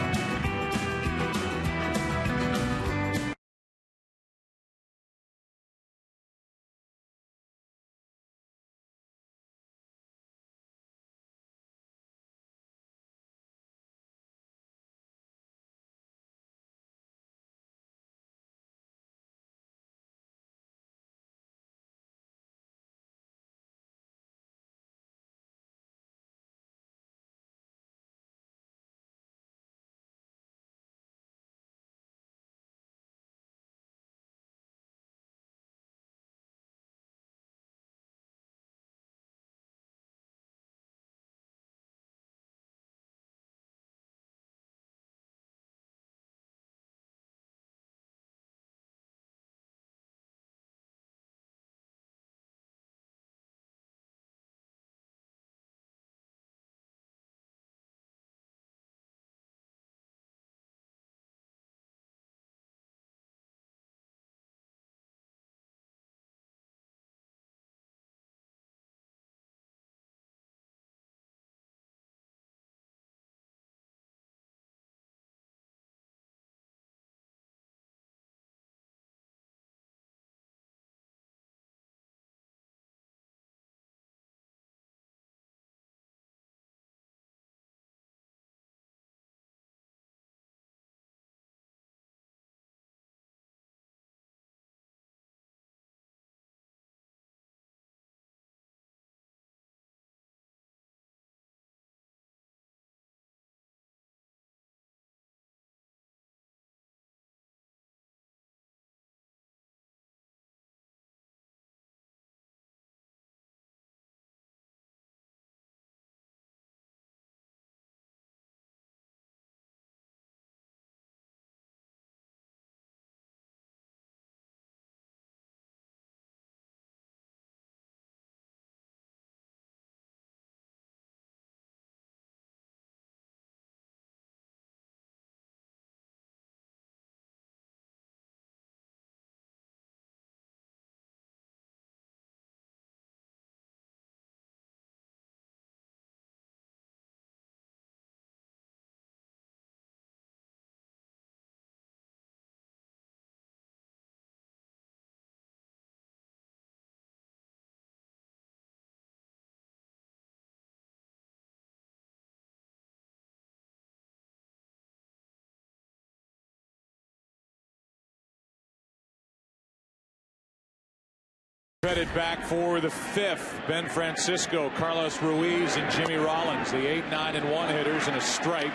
Headed back for the 5th. Ben Francisco, Carlos Ruiz, and Jimmy Rollins, the 8, 9, and 1 hitters, and a strike.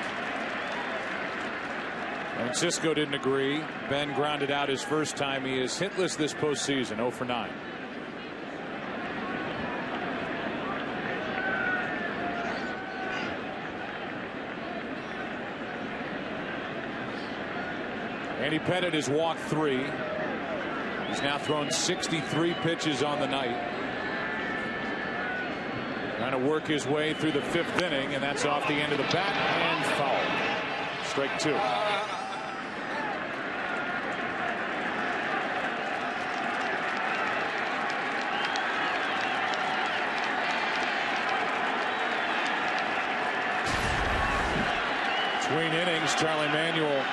Francisco didn't agree. Ben grounded out his first time. He is hitless this postseason, 0 for 9. Andy Pettit has walked 3. He's now thrown 63 pitches on the night. Trying to work his way through the 5th inning, and that's off the end of the bat and foul. Strike 2. Between innings, Charlie Manuel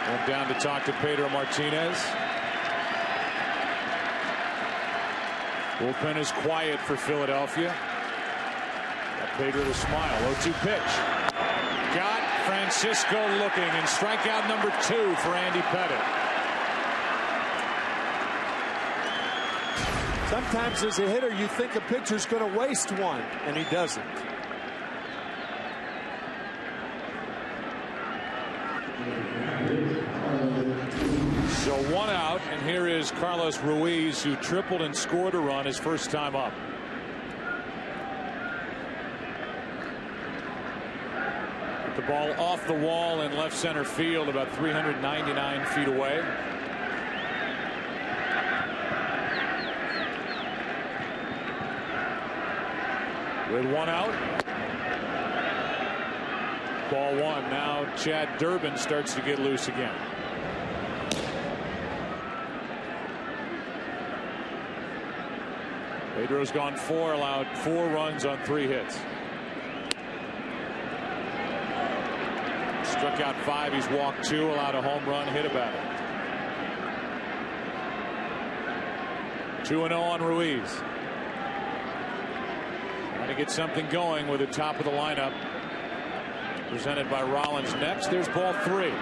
went down to talk to Pedro Martinez. Bullpen is quiet for Philadelphia. Got Pedro to smile. 0-2 pitch. Got Francisco looking, and strikeout number 2 for Andy Pettitte. Sometimes as a hitter, you think a pitcher's going to waste one, and he doesn't. So 1 out, and here is Carlos Ruiz, who tripled and scored a run his first time up. The ball off the wall in left center field, about 399 feet away. With 1 out. Ball 1. Now Chad Durbin starts to get loose again. Pedro's gone 4, allowed 4 runs on 3 hits. Struck out 5, he's walked 2, allowed a home run, hit a batter. 2-0 on Ruiz. Trying to get something going with the top of the lineup. Presented by Rollins next. There's ball 3.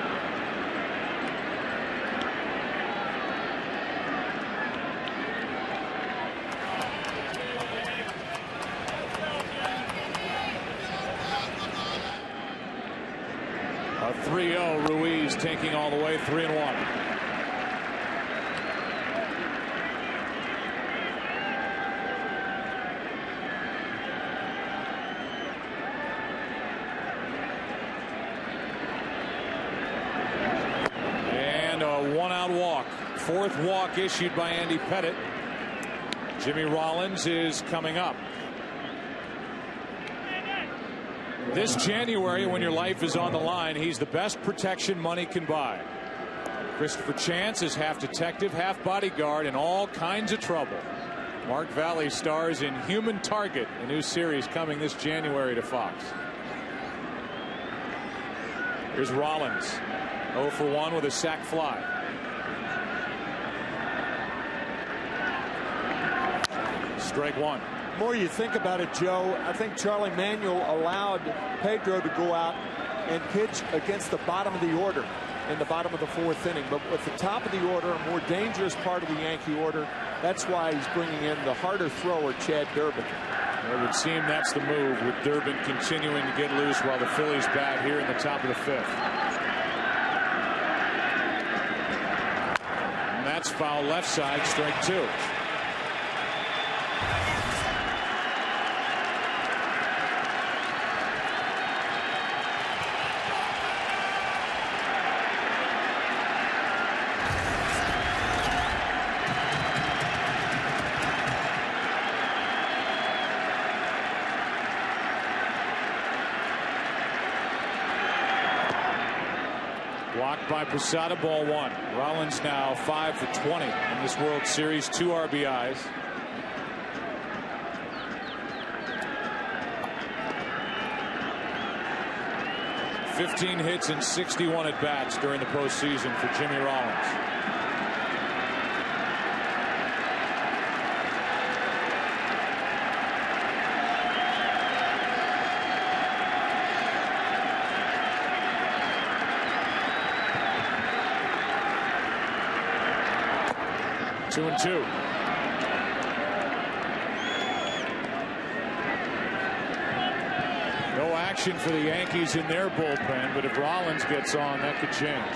A 3-0, Ruiz taking all the way, 3-1. And a 1-out walk. 4th walk issued by Andy Pettitte. Jimmy Rollins is coming up. This January, when your life is on the line, he's the best protection money can buy. Christopher Chance is half detective, half bodyguard, in all kinds of trouble. Mark Valley stars in Human Target, a new series coming this January to Fox. Here's Rollins, 0 for 1 with a sac fly. Strike 1. The more you think about it, Joe, I think Charlie Manuel allowed Pedro to go out and pitch against the bottom of the order in the bottom of the 4th inning. But with the top of the order, a more dangerous part of the Yankee order, that's why he's bringing in the harder thrower, Chad Durbin. It would seem that's the move, with Durbin continuing to get loose while the Phillies bat here in the top of the 5th. And that's foul left side, strike 2. Blocked by Posada, ball 1. Rollins now 5 for 20 in this World Series, 2 RBIs. (15 hits and 61 at bats during the postseason for Jimmy Rollins. Two and 2. No action for the Yankees in their bullpen, but if Rollins gets on, that could change.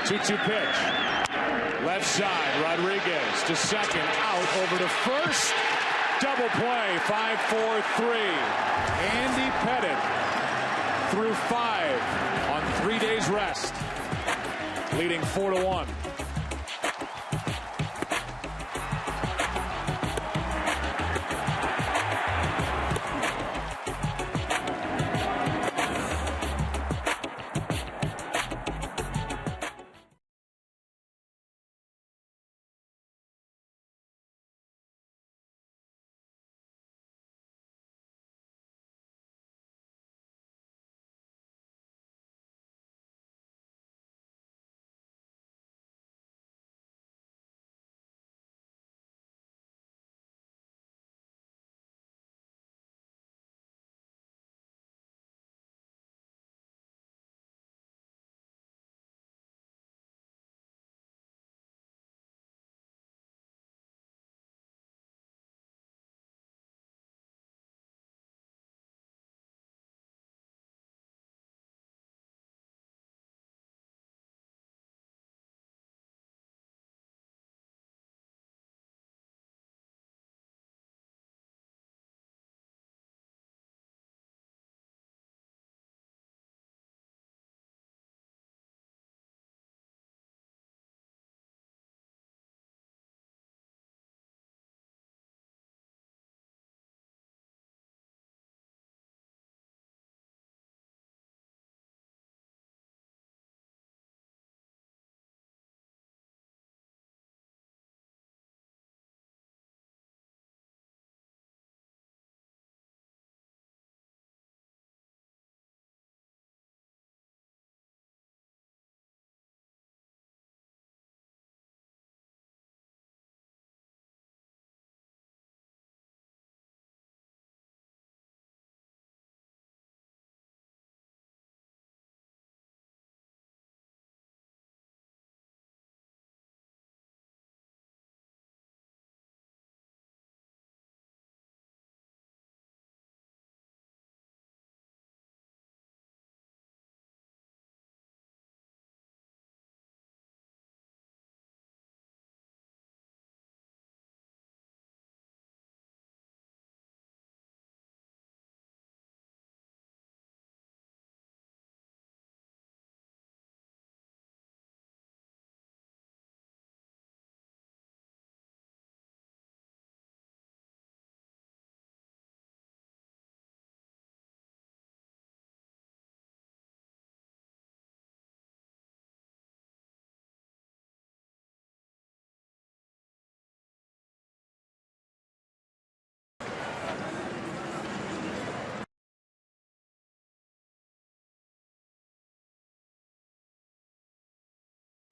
Two-two pitch. Left side, Rodriguez to second, out over to first. Double play, 5-4-3. Andy Pettitte through 5 on 3 days rest, leading 4-1.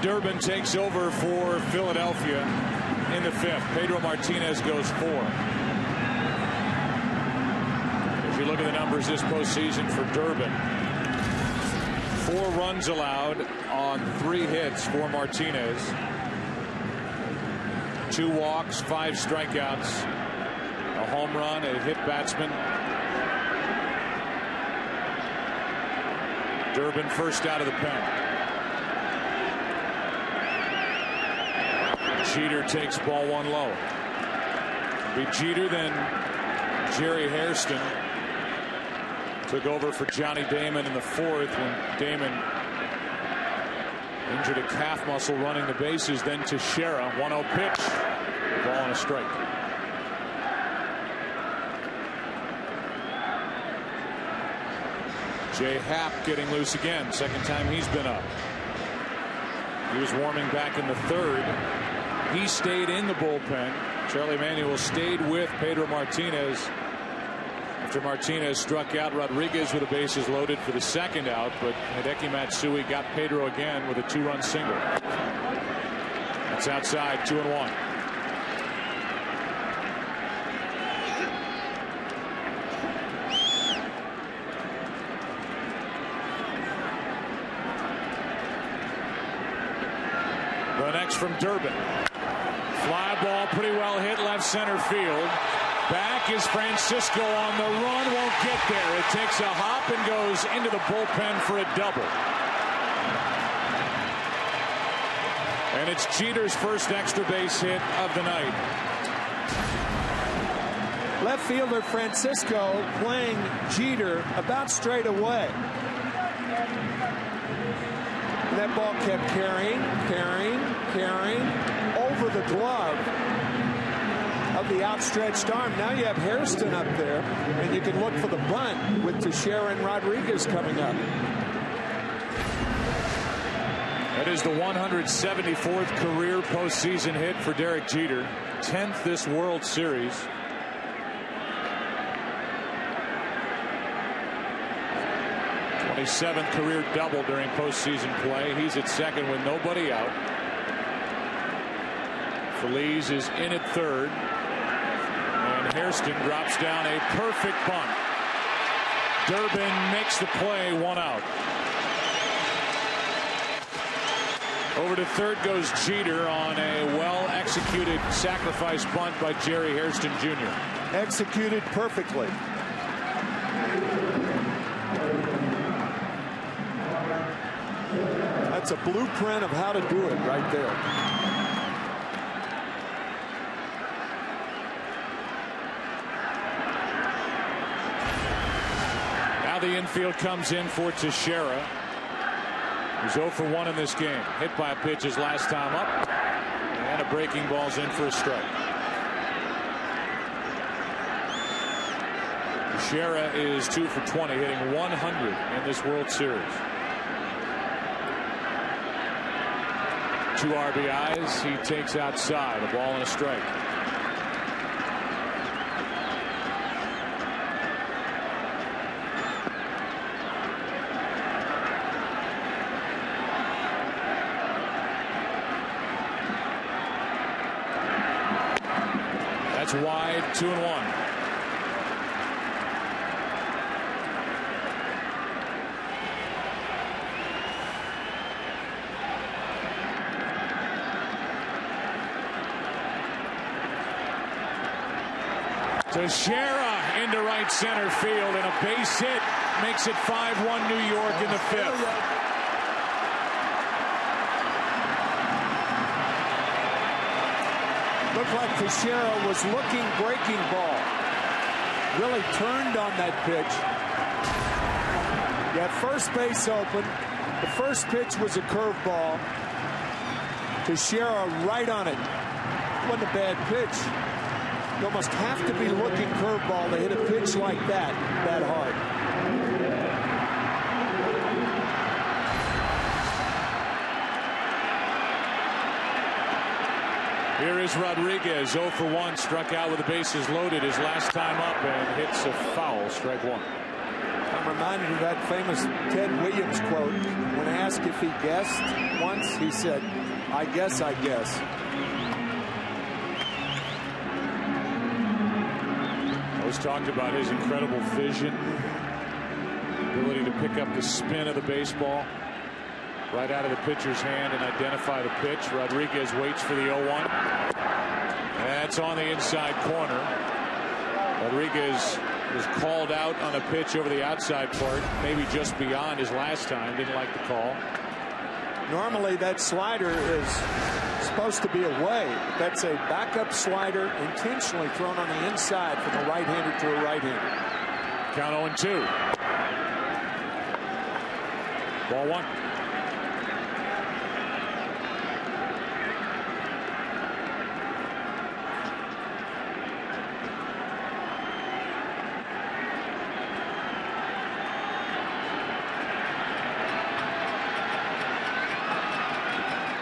Durbin takes over for Philadelphia in the 5th. Pedro Martinez goes 4. If you look at the numbers this postseason for Durbin, 4 runs allowed on 3 hits for Martinez. 2 walks, 5 strikeouts, a home run, a hit batsman. Durbin first out of the pen. Jeter takes ball 1 low. Be Jeter, then Jerry Hairston took over for Johnny Damon in the 4th when Damon injured a calf muscle running the bases. Then to Shera, 1-0 pitch, ball and a strike. Jay Happ getting loose again, second time he's been up. He was warming back in the 3rd. He stayed in the bullpen. Charlie Manuel stayed with Pedro Martinez after Martinez struck out Rodriguez with the bases loaded for the 2nd out, but Hideki Matsui got Pedro again with a 2-run single. That's outside, 2-1. The next from Durbin. Fly ball pretty well hit left center field. Back is Francisco on the run. Won't get there. It takes a hop and goes into the bullpen for a double. And it's Jeter's first extra base hit of the night. Left fielder Francisco playing Jeter about straight away. And that ball kept carrying over the glove of the outstretched arm. Now you have Hairston up there, and you can look for the bunt with Teixeira and Rodriguez coming up. That is the 174th career postseason hit for Derek Jeter, 10th this World Series. A 7th career double during postseason play. He's at 2nd with nobody out. Feliz is in at 3rd. And Hairston drops down a perfect bunt. Durbin makes the play, 1 out. Over to 3rd goes Jeter on a well-executed sacrifice bunt by Jerry Hairston Jr. Executed perfectly. That's a blueprint of how to do it right there. Now the infield comes in for Teixeira. He's 0 for 1 in this game. Hit by a pitch his last time up. And a breaking ball's in for a strike. Teixeira is 2 for 20, hitting 100 in this World Series. 2 RBIs. He takes outside, a ball and a strike. That's wide, 2-1. Teixeira into right center field, and a base hit makes it 5-1 New York in the 5th. Looked like Teixeira was looking breaking ball. Really turned on that pitch. Got first base open. The first pitch was a curveball. Teixeira right on it. Wasn't a bad pitch. You almost have to be looking curveball to hit a pitch like that hard. Here is Rodriguez, 0 for 1, struck out with the bases loaded his last time up and hits a foul, strike 1. I'm reminded of that famous Ted Williams quote. When asked if he guessed once, he said, "I guess, I guess." Always talked about his incredible vision, ability to pick up the spin of the baseball right out of the pitcher's hand and identify the pitch. Rodriguez waits for the 0-1. That's on the inside corner. Rodriguez was called out on a pitch over the outside part, maybe just beyond his last time. Didn't like the call. Normally that slider is supposed to be away. That's a backup slider intentionally thrown on the inside from a right-hander to a right-hander. Count 0-2. Ball 1.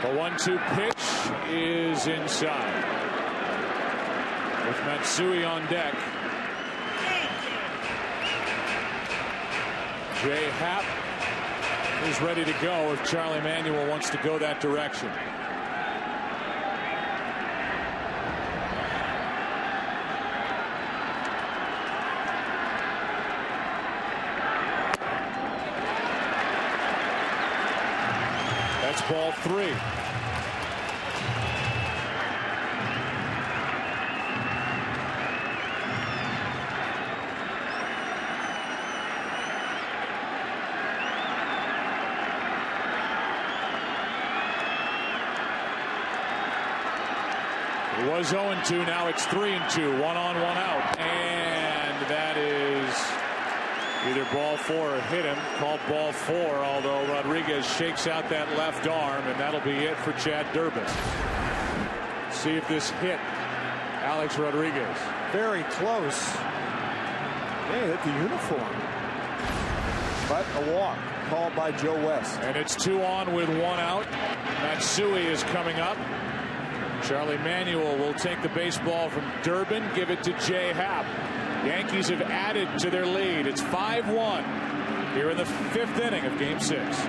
The 1-2 pitch is inside. With Matsui on deck. Jay Happ is ready to go if Charlie Manuel wants to go that direction. That's ball 3. It was 0-2. Now it's 3-2. 1 on, 1 out. And that is either ball 4 or hit him. Called ball 4, although Rodriguez shakes out that left arm, and that'll be it for Chad Durbin. See if this hit Alex Rodriguez. Very close. Yeah, hit the uniform. But a walk called by Joe West. And it's 2 on with 1 out. Matsui is coming up. Charlie Manuel will take the baseball from Durbin, give it to Jay Happ. Yankees have added to their lead. It's 5-1 here in the 5th inning of Game 6.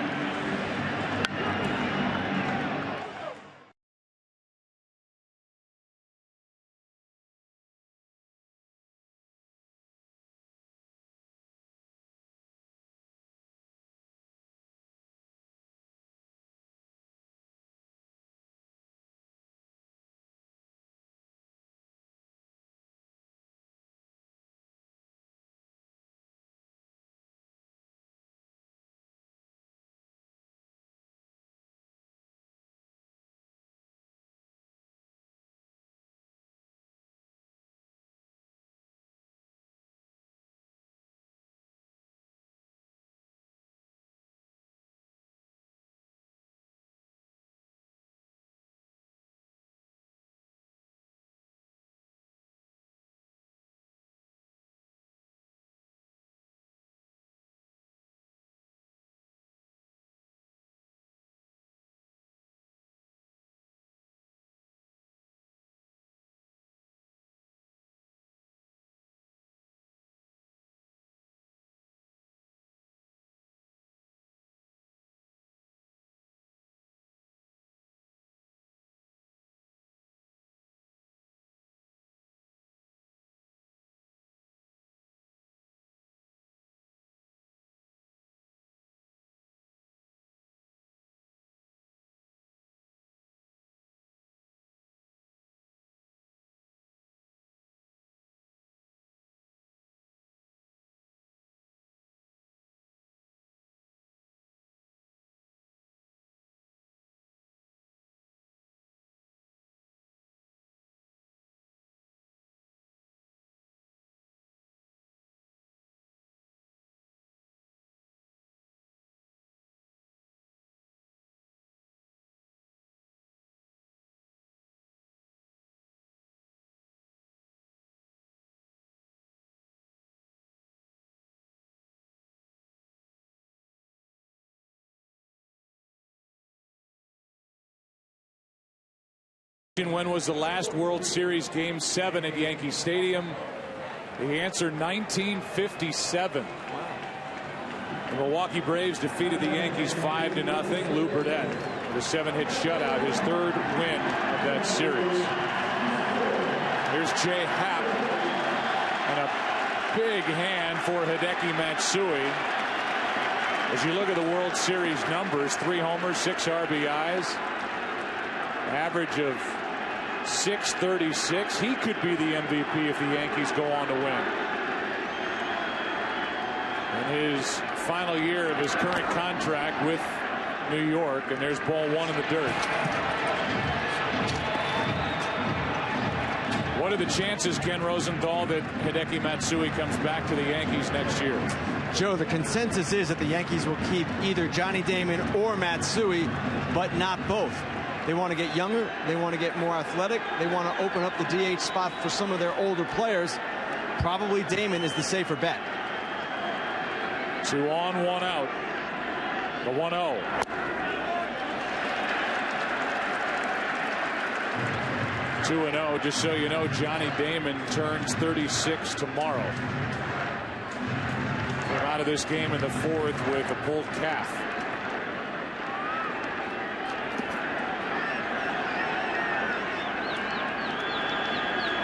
When was the last World Series Game 7 at Yankee Stadium? The answer, 1957. The Milwaukee Braves defeated the Yankees 5-0. Lou Berthed with a 7-hit shutout, his third win of that series. Here's Jay Happ, and a big hand for Hideki Matsui. As you look at the World Series numbers, 3 homers, 6 RBIs, average of .636. He could be the MVP if the Yankees go on to win. In his final year of his current contract with New York, and there's ball 1 in the dirt. What are the chances, Ken Rosenthal, that Hideki Matsui comes back to the Yankees next year? Joe, the consensus is that the Yankees will keep either Johnny Damon or Matsui, but not both. They want to get younger. They want to get more athletic. They want to open up the DH spot for some of their older players. Probably Damon is the safer bet. 2 on, 1 out. The 1-0. Two and 0. Just so you know, Johnny Damon turns 36 tomorrow. Came out of this game in the 4th with a pulled calf.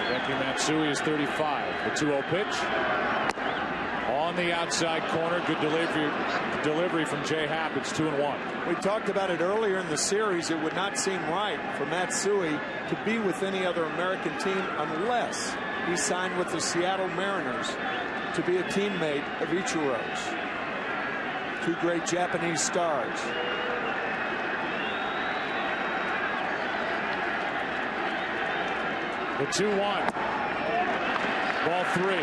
Hideki Matsui is 35. The 2-0 pitch. On the outside corner, good delivery from Jay Happ. It's 2-1. We talked about it earlier in the series. It would not seem right for Matsui to be with any other American team unless he signed with the Seattle Mariners to be a teammate of Ichiro's. 2 great Japanese stars. The 2-1. Ball 3.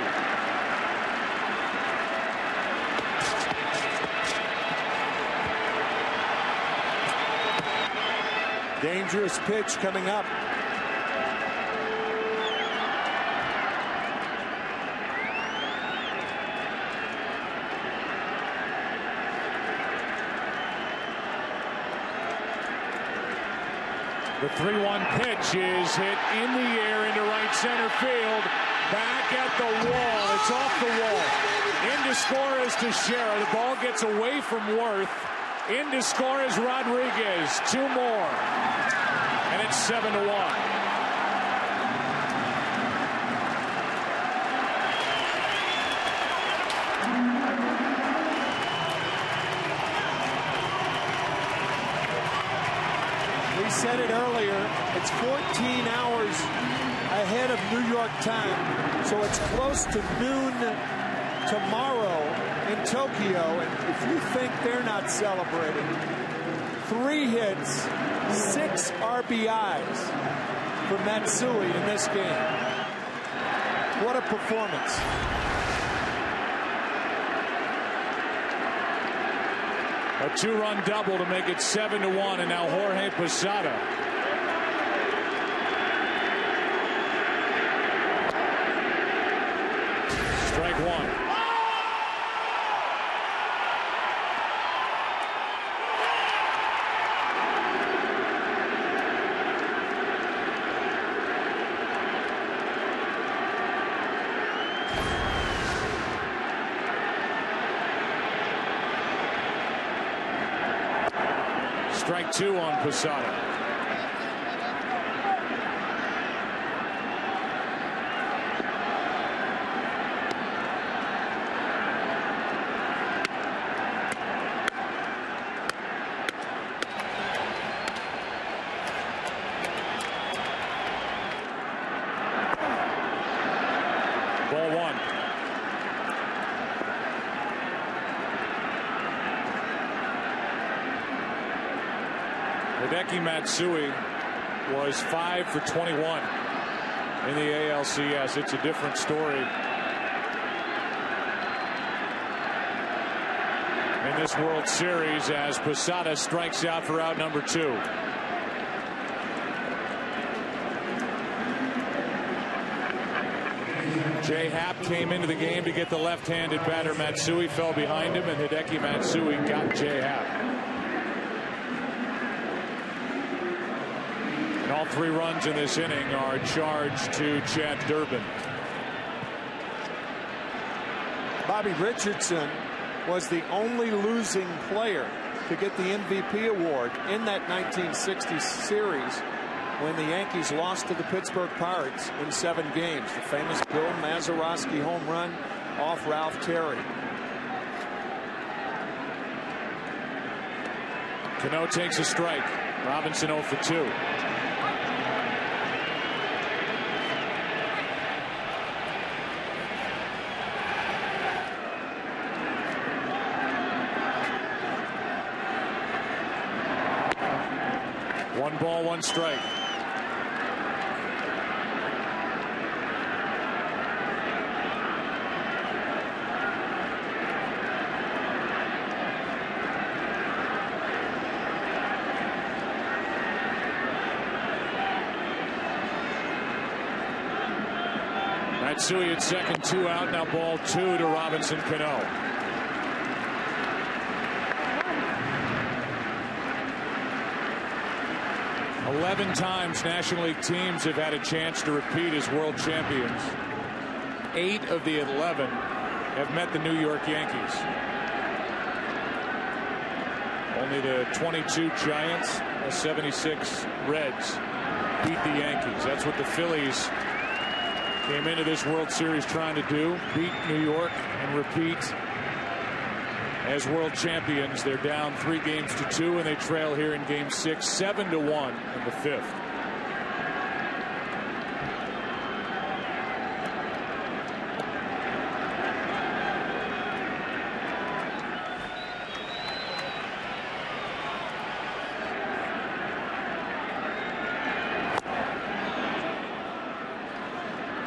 Dangerous pitch coming up. The 3-1 pitch is hit in the air into right center field. Back at the wall. It's off the wall. In to score is Teixeira. The ball gets away from Werth. In to score is Rodriguez. 2 more. And it's 7-1. We said it earlier, it's 14 hours ahead of New York time, so it's close to noon tomorrow in Tokyo. And if you think they're not celebrating, 3 hits, 6 RBIs for Matsui in this game. What a performance. A 2-run double to make it 7-1, and now Jorge Posada. Strike 1. Strike 2 on Posada. Ball 1. Hideki Matsui was 5 for 21 in the ALCS. It's a different story in this World Series as Posada strikes out for out number 2. Jay Happ came into the game to get the left-handed batter Matsui, fell behind him, and Hideki Matsui got Jay Happ. And all 3 runs in this inning are charged to Chad Durbin. Bobby Richardson was the only losing player to get the MVP award in that 1960 series when the Yankees lost to the Pittsburgh Pirates in 7 games. The famous Bill Mazeroski home run off Ralph Terry. Cano takes a strike. Robinson 0 for 2. One ball, one strike. Matsui at second, 2 out. Now ball 2 to Robinson Cano. Eleven times National League teams have had a chance to repeat as world champions. 8 of the 11 have met the New York Yankees. Only the 22 Giants and 76 Reds beat the Yankees. That's what the Phillies came into this World Series trying to do, beat New York and repeat as world champions. They're down 3 games to 2, and they trail here in Game 6, 7-1 in the 5th.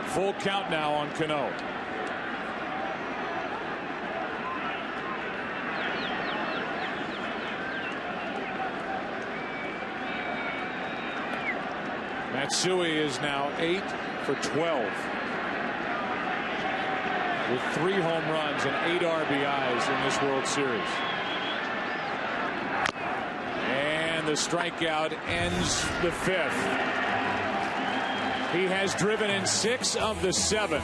Full count now on Cano. Matsui is now 8 for 12 with 3 home runs and 8 RBIs in this World Series. And the strikeout ends the 5th. He has driven in 6 of the 7.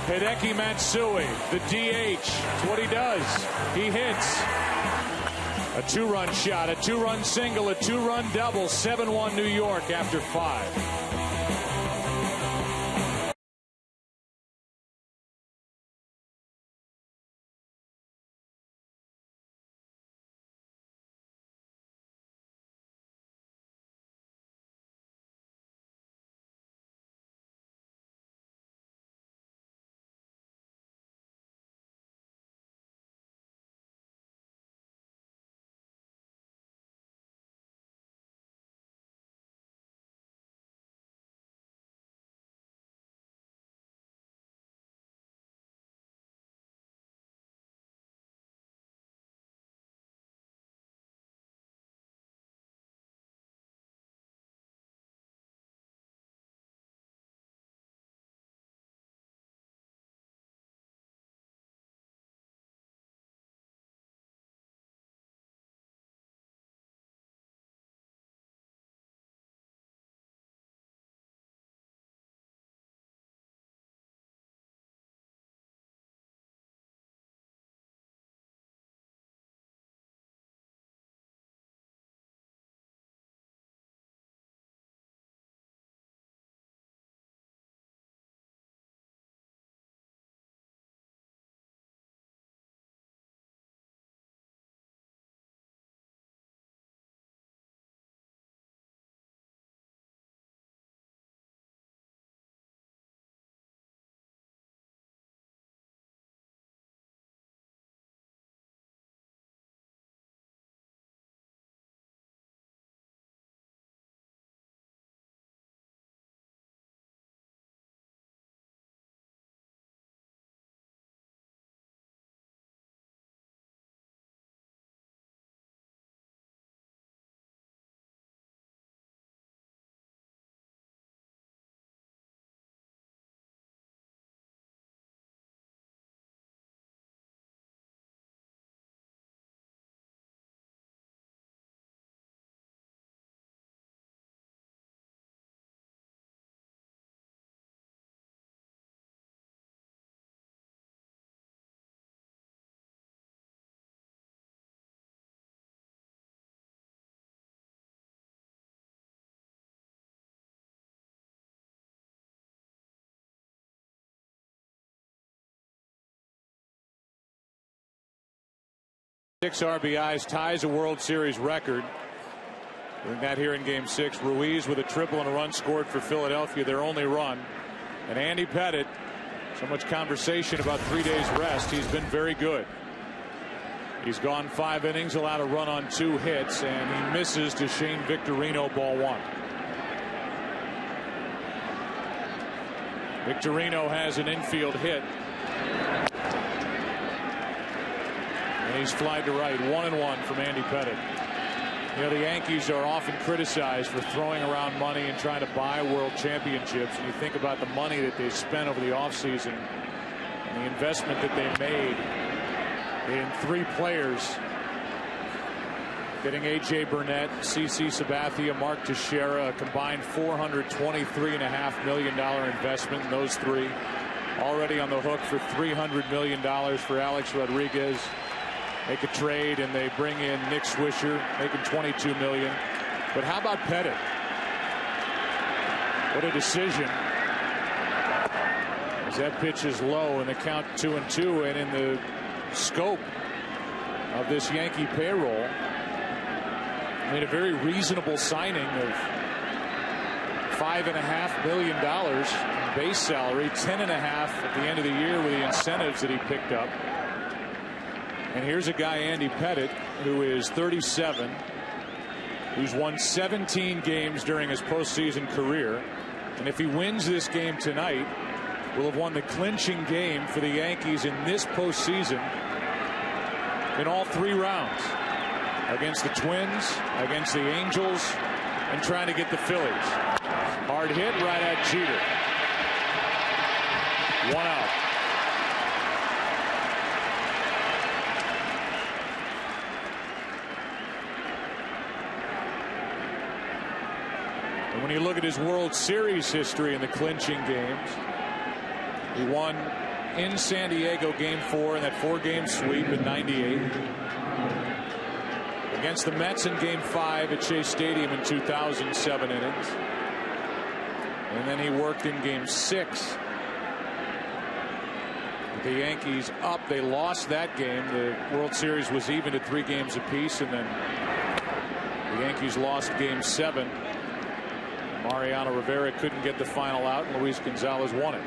Hideki Matsui, the DH. It's what he does. He hits. A 2-run shot, a 2-run single, a 2-run double. 7-1 New York after 5. 6 RBIs, ties a World Series record. Doing that here in Game 6. Ruiz with a triple and a run scored for Philadelphia, their only run. And Andy Pettitte, so much conversation about 3 days rest. He's been very good. He's gone 5 innings, allowed a run on 2 hits, and he misses to Shane Victorino, ball 1. Victorino has an infield hit. And he's flied to right. 1-1 from Andy Pettitte. You know, the Yankees are often criticized for throwing around money and trying to buy world championships. And you think about the money that they spent over the offseason and the investment that they made in 3 players. Getting A.J. Burnett, C.C. Sabathia, Mark Teixeira, a combined $423.5 million investment in those 3. Already on the hook for $300 million for Alex Rodriguez. Make a trade and they bring in Nick Swisher, making $22 million. But how about Pettitte? What a decision. As that pitch is low and the count 2-2, and in the scope of this Yankee payroll, made a very reasonable signing of $5.5 million in base salary, $10.5 at the end of the year with the incentives that he picked up. And here's a guy, Andy Pettitte, who is 37, who's won 17 games during his postseason career. And if he wins this game tonight, will have won the clinching game for the Yankees in this postseason in all 3 rounds. Against the Twins, against the Angels, and trying to get the Phillies. Hard hit right at Jeter. 1 out. And when you look at his World Series history in the clinching games, he won in San Diego Game 4 in that 4-game sweep in '98. Against the Mets in Game 5 at Shea Stadium in 2007 innings. And then he worked in Game 6. With the Yankees up, they lost that game. The World Series was even at 3 games apiece, and then the Yankees lost Game 7. Mariano Rivera couldn't get the final out, and Luis Gonzalez won it.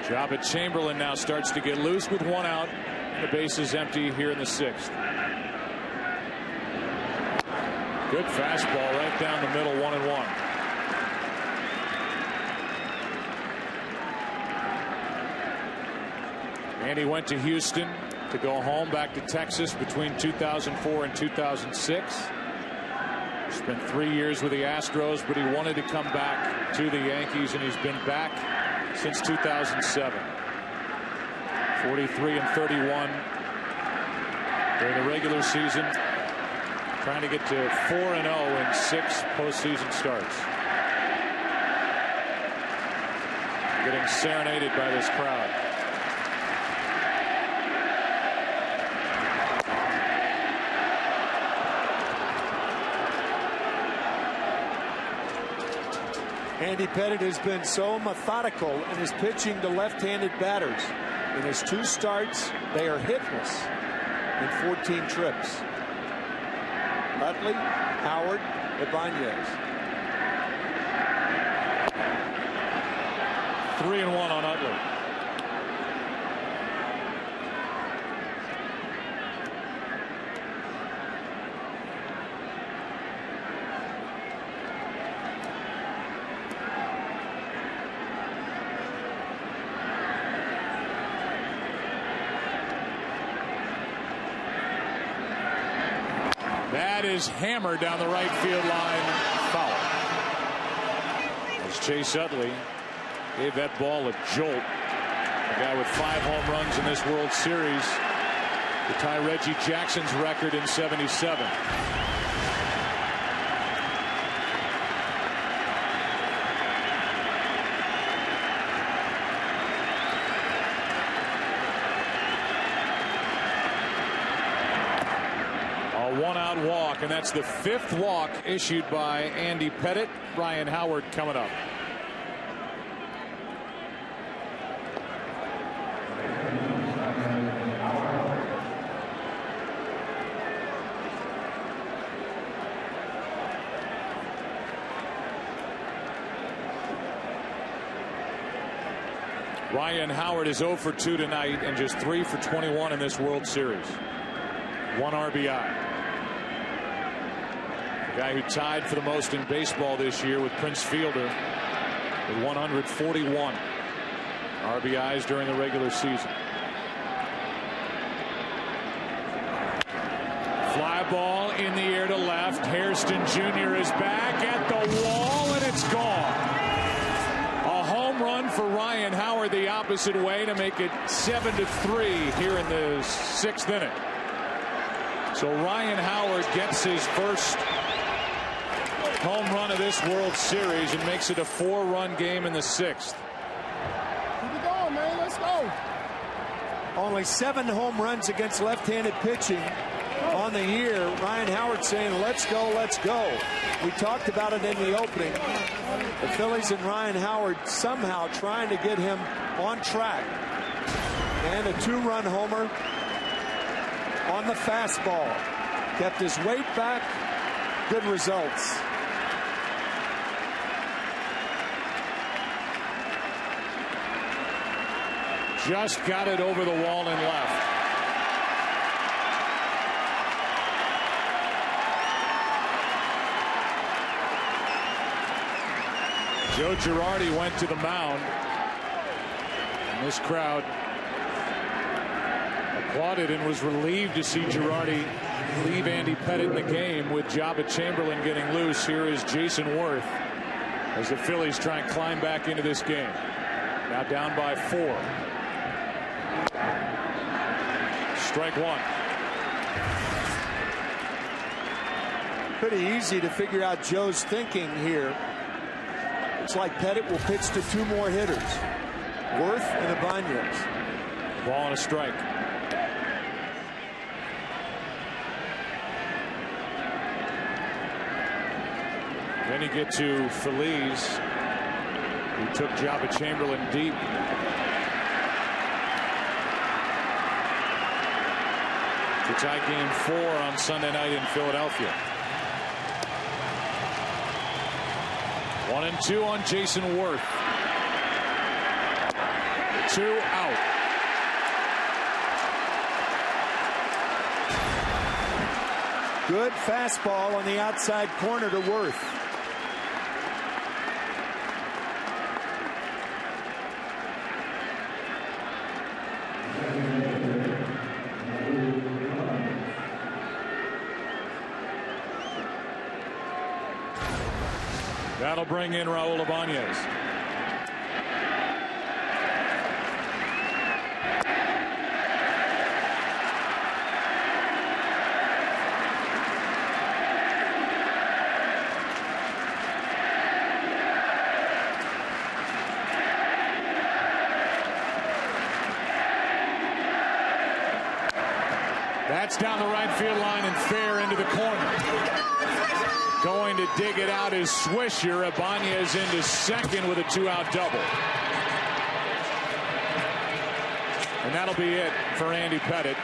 Job at Chamberlain now starts to get loose with 1 out. The base is empty here in the 6th. Good fastball right down the middle, 1-1. And he went to Houston to go home, back to Texas between 2004 and 2006. Spent 3 years with the Astros, but he wanted to come back to the Yankees, and he's been back since 2007. 43-31 during the regular season, trying to get to 4-0 in 6 postseason starts. Getting serenaded by this crowd. Andy Pettitte has been so methodical in his pitching to left-handed batters. In his 2 starts, they are hitless in 14 trips. Utley, Howard, Ibanez. 3-1 on Utley. That is hammered down the right field line, foul. As Chase Utley gave that ball a jolt. A guy with 5 home runs in this World Series to tie Reggie Jackson's record in '77. Walk, and that's the 5th walk issued by Andy Pettitte. Ryan Howard coming up. Ryan Howard is 0 for 2 tonight and just 3 for 21 in this World Series. 1 RBI. The guy who tied for the most in baseball this year with Prince Fielder with 141 RBIs during the regular season. Fly ball in the air to left. Hairston Jr. is back at the wall, and it's gone. A home run for Ryan Howard the opposite way to make it 7-3 here in the 6th inning. So Ryan Howard gets his first home run of this World Series and makes it a 4-run game in the 6th. Keep it going, man. Let's go. Only 7 home runs against left-handed pitching on the year. Ryan Howard saying, let's go, let's go. We talked about it in the opening. The Phillies and Ryan Howard somehow trying to get him on track. And a 2-run homer on the fastball. Kept his weight back. Good results. Just got it over the wall and left. Joe Girardi went to the mound. And this crowd applauded and was relieved to see Girardi leave Andy Pettitte in the game with Jabba Chamberlain getting loose. Here is Jayson Werth as the Phillies try and climb back into this game. Now down by 4. Strike 1. Pretty easy to figure out Joe's thinking here. Looks like Pettitte will pitch to 2 more hitters, Werth and Vanya. Ball and a strike. Then you get to Feliz, who took Jabba Chamberlain deep. To tie game 4 on Sunday night in Philadelphia. 1-2 on Jayson Werth. 2 out. Good fastball on the outside corner to Werth. That'll bring in Raul Ibanez. That's down the right field line and fair into the corner. Going to dig it out is Swisher. Ibanez into second with a 2-out double. And that'll be it for Andy Pettitte.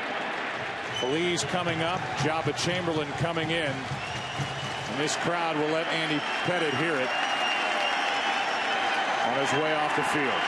Feliz coming up. Jabba Chamberlain coming in. And this crowd will let Andy Pettitte hear it on his way off the field.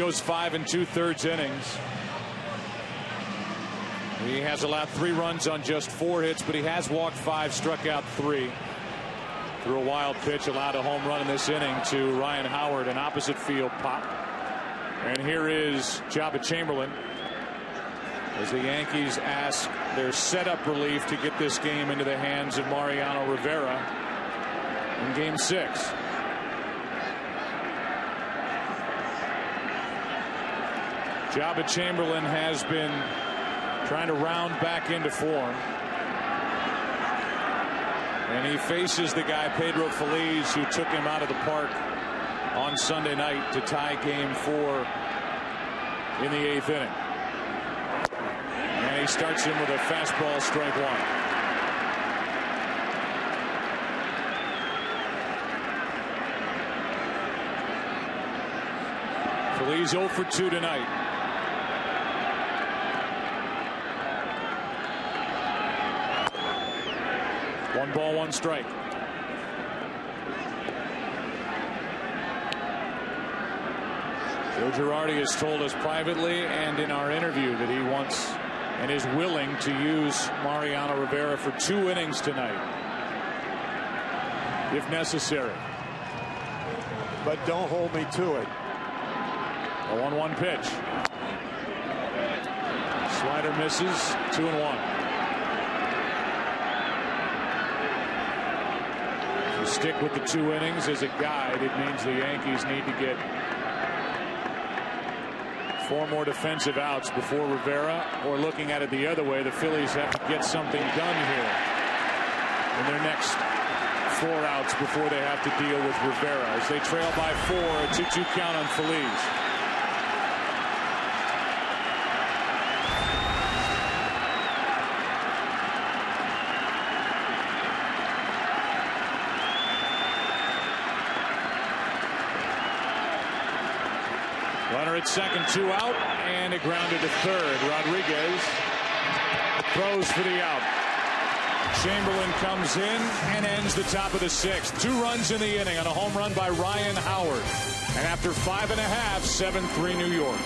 goes 5 2/3 innings. He has allowed 3 runs on just 4 hits, but he has walked 5, struck out 3. Threw a wild pitch, allowed a home run in this inning to Ryan Howard, an opposite field pop. And here is Jabba Chamberlain as the Yankees ask their setup relief to get this game into the hands of Mariano Rivera in Game 6. Jabba Chamberlain has been trying to round back into form. And he faces the guy Pedro Feliz, who took him out of the park on Sunday night to tie Game 4 in the 8th inning. And he starts him with a fastball, strike 1. Feliz 0 for 2 tonight. One ball, 1 strike. Joe Girardi has told us privately and in our interview that he wants and is willing to use Mariano Rivera for 2 innings tonight, if necessary. But don't hold me to it. A 1-1 pitch. Slider misses. 2-1. If you stick with the 2 innings as a guide, it means the Yankees need to get 4 more defensive outs before Rivera, or looking at it the other way, the Phillies have to get something done here in their next 4 outs before they have to deal with Rivera as they trail by 4. A 2-2 count on Feliz. Runner at second, 2 out, and it grounded to third. Rodriguez throws for the out. Chamberlain comes in and ends the top of the 6th. 2 runs in the inning on a home run by Ryan Howard. And after 5.5, 7-3 New York.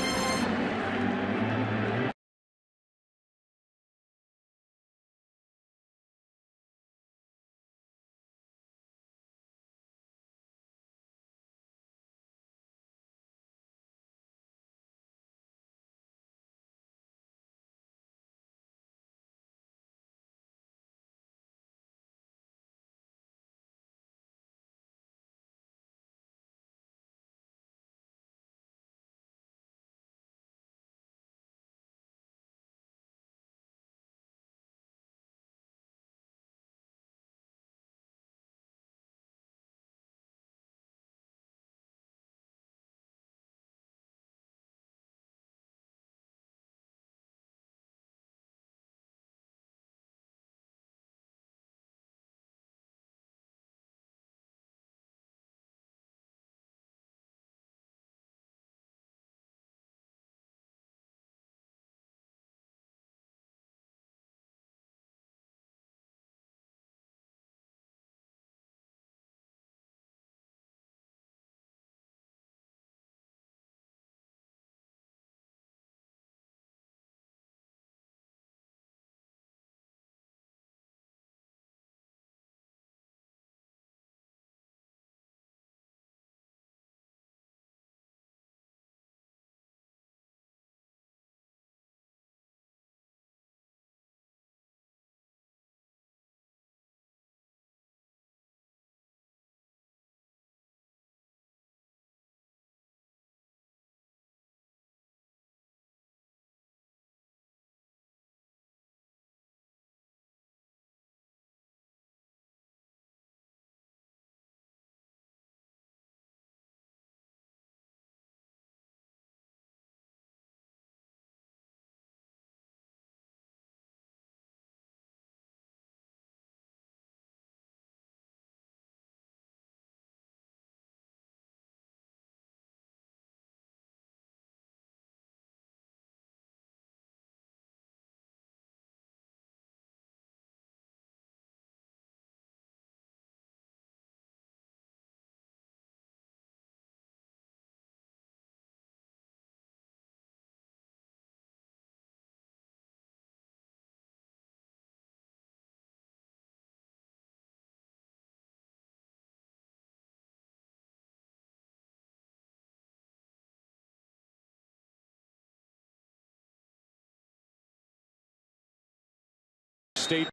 State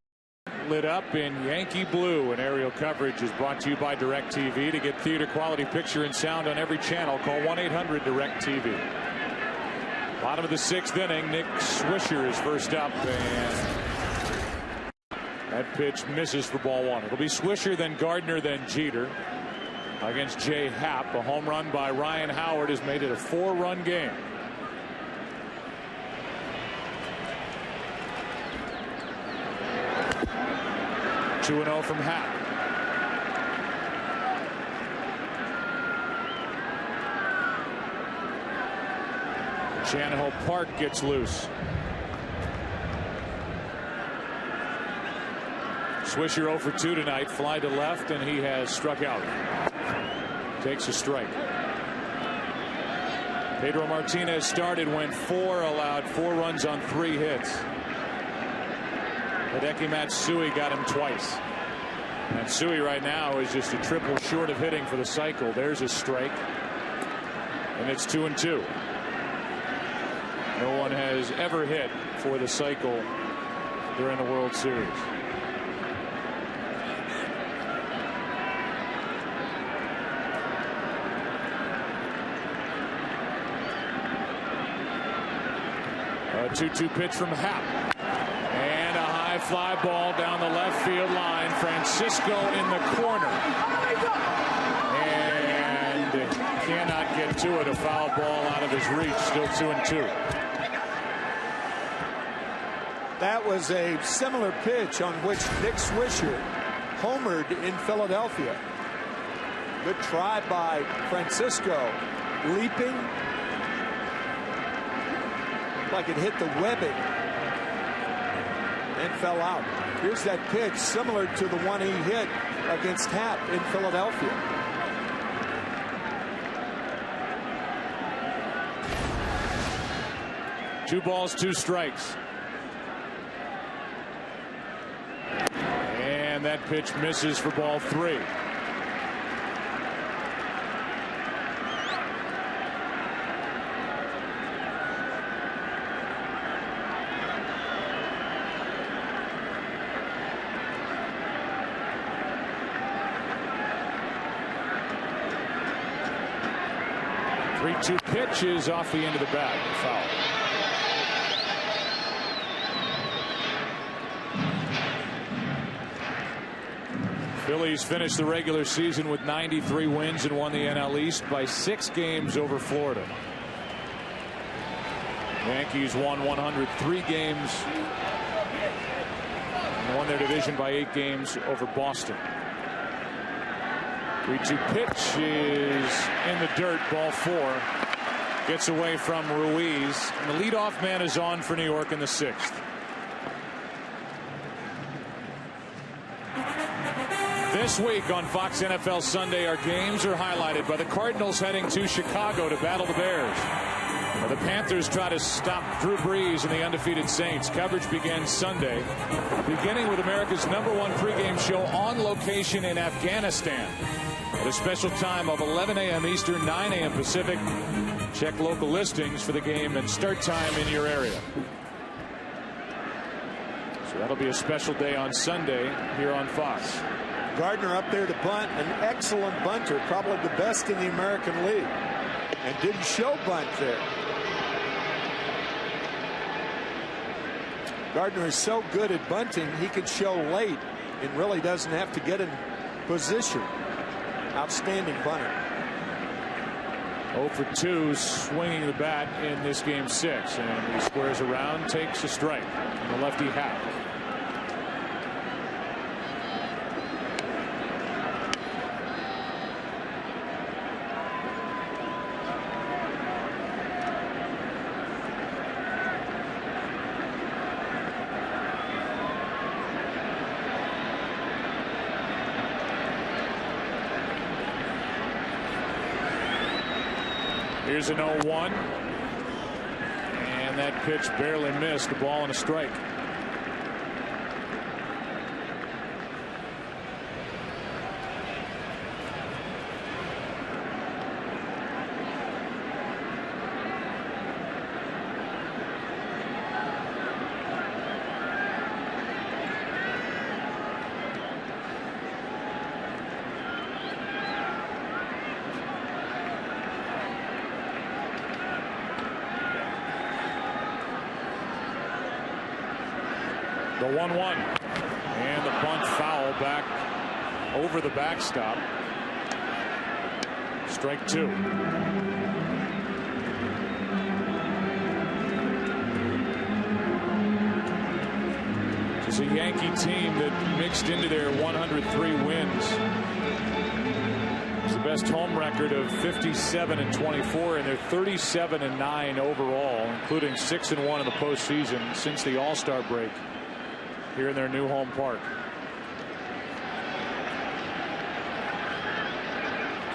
lit up in Yankee blue, and aerial coverage is brought to you by DirecTV. To get theater quality picture and sound on every channel, call 1-800-DirecTV. Bottom of the 6th inning, Nick Swisher is first up, and that pitch misses for ball 1. It'll be Swisher, then Gardner, then Jeter against Jay Happ. A home run by Ryan Howard has made it a 4-run game. Two 2-0 from Happ. Channel Park gets loose. Swisher 0 for 2 tonight. Fly to left, and he has struck out. Takes a strike. Pedro Martinez started, went 4, allowed 4 runs on 3 hits. Hideki Matsui got him twice. Matsui right now is just a triple short of hitting for the cycle. There's a strike, and it's 2-2. No one has ever hit for the cycle during the World Series. A 2-2 pitch from Happ. And a high fly ball down the left field line. Francisco in the corner. And cannot get to it. A foul ball out of his reach. Still 2-2. That was a similar pitch on which Nick Swisher homered in Philadelphia. Good try by Francisco. Leaping. Like it hit the webbing and fell out. Here's that pitch similar to the one he hit against Happ in Philadelphia. Two balls, 2 strikes. And that pitch misses for ball 3. Two pitches off the end of the bat. Foul. Phillies finished the regular season with 93 wins and won the NL East by 6 games over Florida. Yankees won 103 games and won their division by 8 games over Boston. 3-2 pitch is in the dirt. Ball 4 gets away from Ruiz, and the leadoff man is on for New York in the 6th. This week on Fox NFL Sunday, our games are highlighted by the Cardinals heading to Chicago to battle the Bears. The Panthers try to stop Drew Brees and the undefeated Saints. Coverage begins Sunday, beginning with America's #1 pregame show on location in Afghanistan at a special time of 11 a.m. Eastern, 9 a.m. Pacific. Check local listings for the game and start time in your area. So that'll be a special day on Sunday here on Fox. Gardner up there to bunt, an excellent bunter, probably the best in the American League, and didn't show bunt there. Gardner is so good at bunting, he could show late and really doesn't have to get in position. Outstanding bunter. 0 for 2 swinging the bat in this game 6, and he squares around, takes a strike. The lefty Happ. Here's an 0-1, and that pitch barely missed. A ball and a strike. The 1-1. And the bunt foul back over the backstop. Strike 2. It's a Yankee team that mixed into their 103 wins. It's the best home record of 57-24, and they're 37-9 overall, including 6-1 in the postseason since the All-Star break here in their new home park.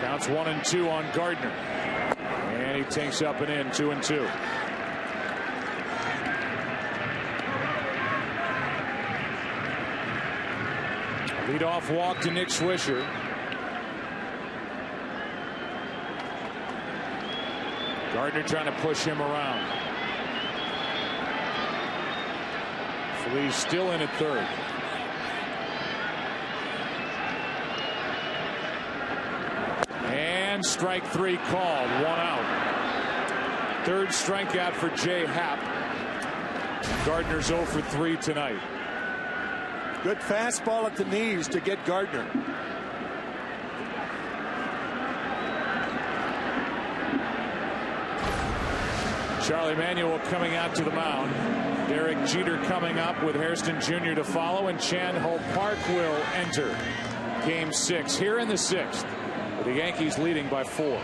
Counts 1-2 on Gardner, and he takes up and in, 2-2. Leadoff walk to Nick Swisher. Gardner trying to push him around. Feliz still in at third. And strike 3 called. 1 out. Third strikeout for Happ. Gardner's 0 for 3 tonight. Good fastball at the knees to get Gardner. Charlie Manuel coming out to the mound. Derek Jeter coming up with Hairston Jr. to follow, and Chan Ho Park will enter Game 6 here in the 6th, with the Yankees leading by 4.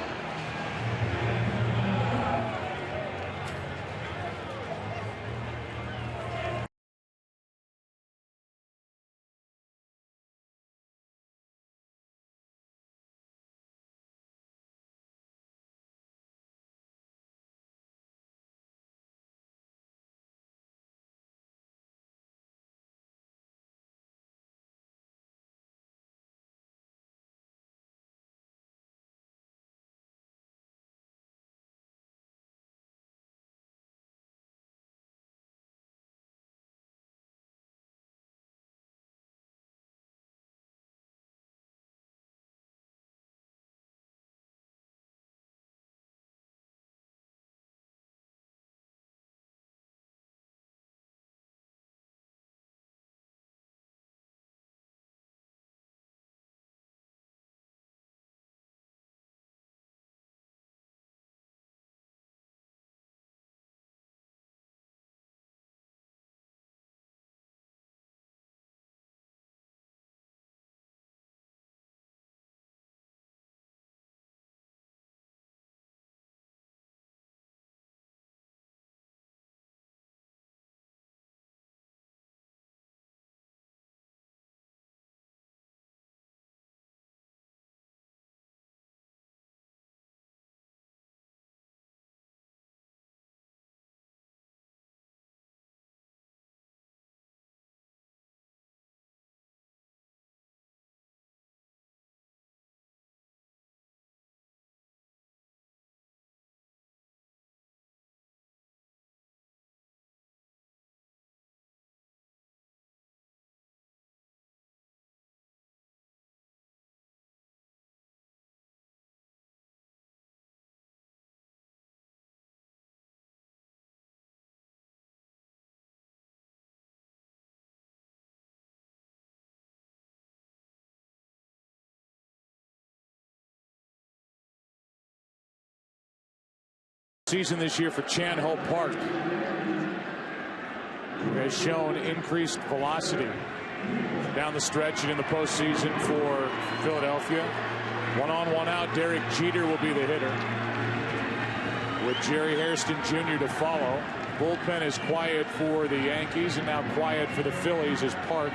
Season this year for Chan Ho Park, who has shown increased velocity down the stretch and in the postseason for Philadelphia. 1 on, 1 out. Derek Jeter will be the hitter, with Jerry Hairston Jr. to follow. Bullpen is quiet for the Yankees, and now quiet for the Phillies, as Park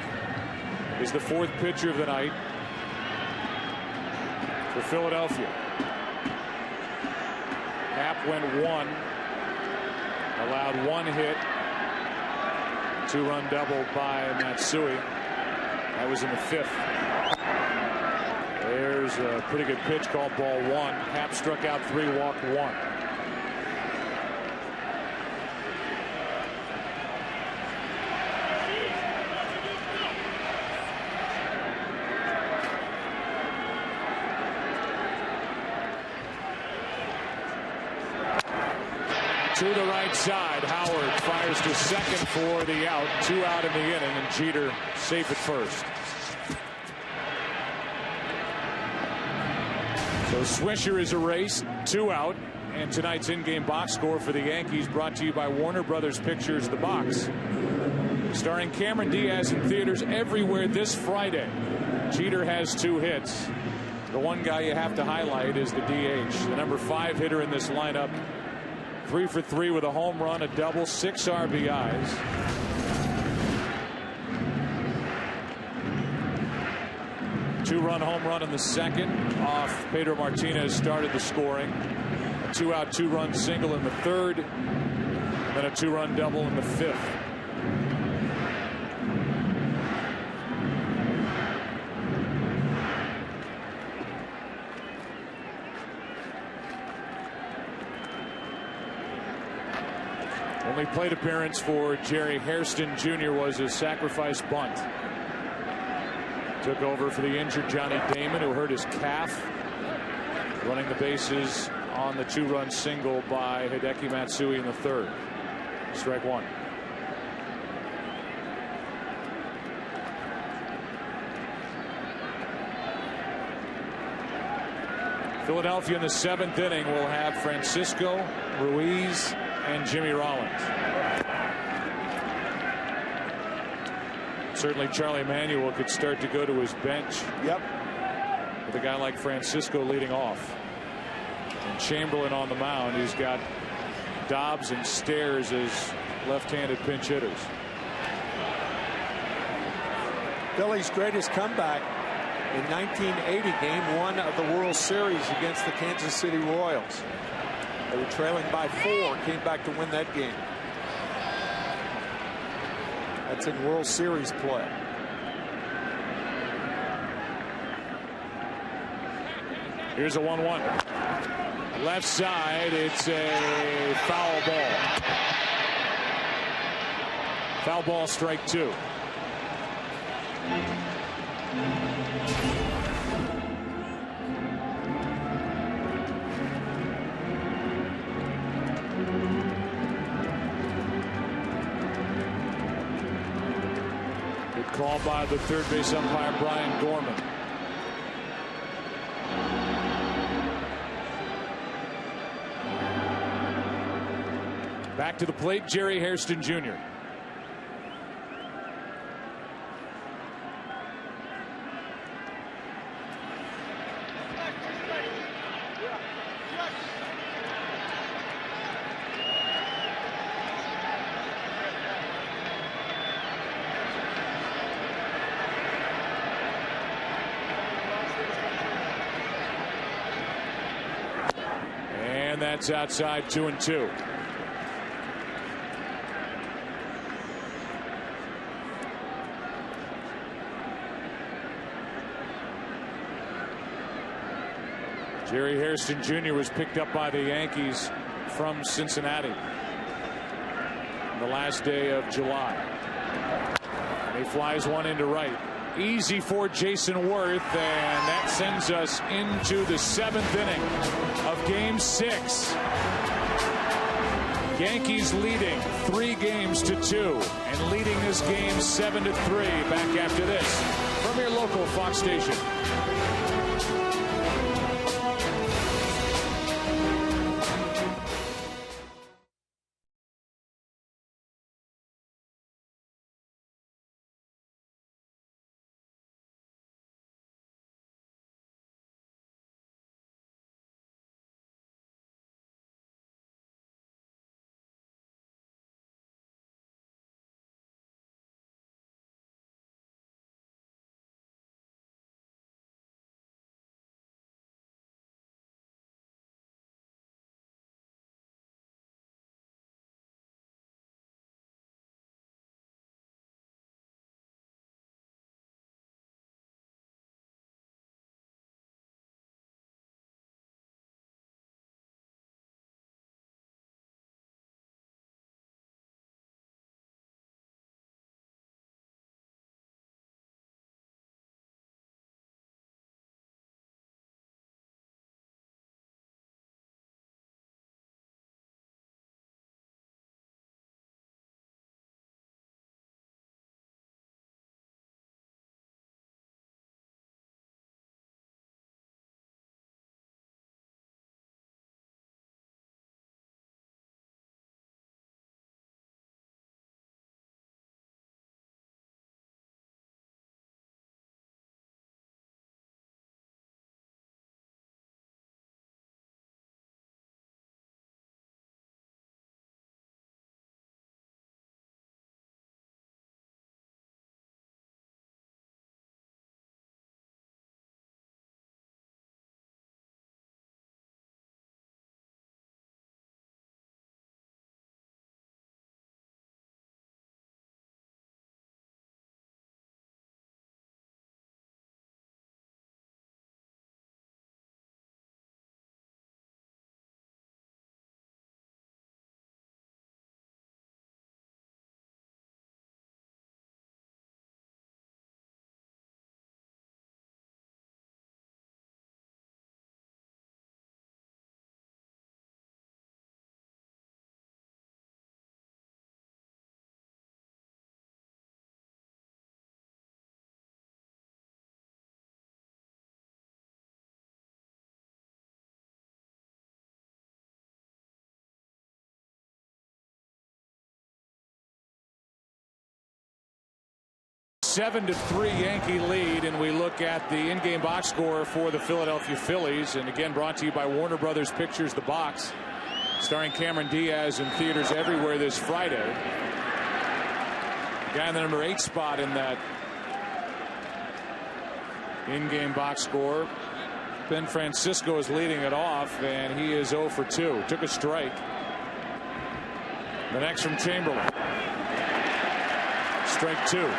is the 4th pitcher of the night for Philadelphia. Happ went 1, allowed 1 hit, 2-run double by Matsui. That was in the 5th. There's a pretty good pitch called ball 1. Happ struck out 3, walked 1. To the right side, Howard fires to second for the out. 2 out in the inning, and Jeter safe at first. So Swisher is erased, 2 out. And tonight's in-game box score for the Yankees brought to you by Warner Brothers Pictures The Box. Starring Cameron Diaz in theaters everywhere this Friday. Jeter has 2 hits. The one guy you have to highlight is the DH, the number 5 hitter in this lineup. 3 for 3 with a home run, a double, 6 RBIs. Two-run home run in the second off Pedro Martinez started the scoring. A 2-out 2-run single in the third, then a 2-run double in the fifth. Only plate appearance for Jerry Hairston Jr. was a sacrifice bunt. Took over for the injured Johnny Damon, who hurt his calf. Running the bases on the 2-run single by Hideki Matsui in the third. Strike 1. Philadelphia in the 7th inning will have Francisco, Ruiz, and Jimmy Rollins. Certainly Charlie Manuel could start to go to his bench. Yep. With a guy like Francisco leading off. And Chamberlain on the mound. He's got Dobbs and Stairs as left-handed pinch hitters. Philly's greatest comeback in 1980, Game 1 of the World Series against the Kansas City Royals. They were trailing by 4, came back to win that game. That's in World Series play. Here's a 1-1. Left side, it's a foul ball. Foul ball, strike 2. Good call by the third base umpire, Brian Gorman. Back to the plate, Jerry Hairston Jr. And that's outside, 2-2. Jerry Hairston Jr. was picked up by the Yankees from Cincinnati on the last day of July. And he flies one into right. Easy for Jayson Werth, and that sends us into the 7th inning of Game 6. Yankees leading 3-2 and leading this game 7-3. Back after this from your local Fox station. 7-3 Yankee lead, and we look at the in-game box score for the Philadelphia Phillies, and again brought to you by Warner Brothers Pictures The Box, starring Cameron Diaz in theaters everywhere this Friday. Guy in the number 8 spot in that in-game box score. Ben Francisco is leading it off, and he is 0 for 2. Took a strike. The next from Chamberlain. Strike 2.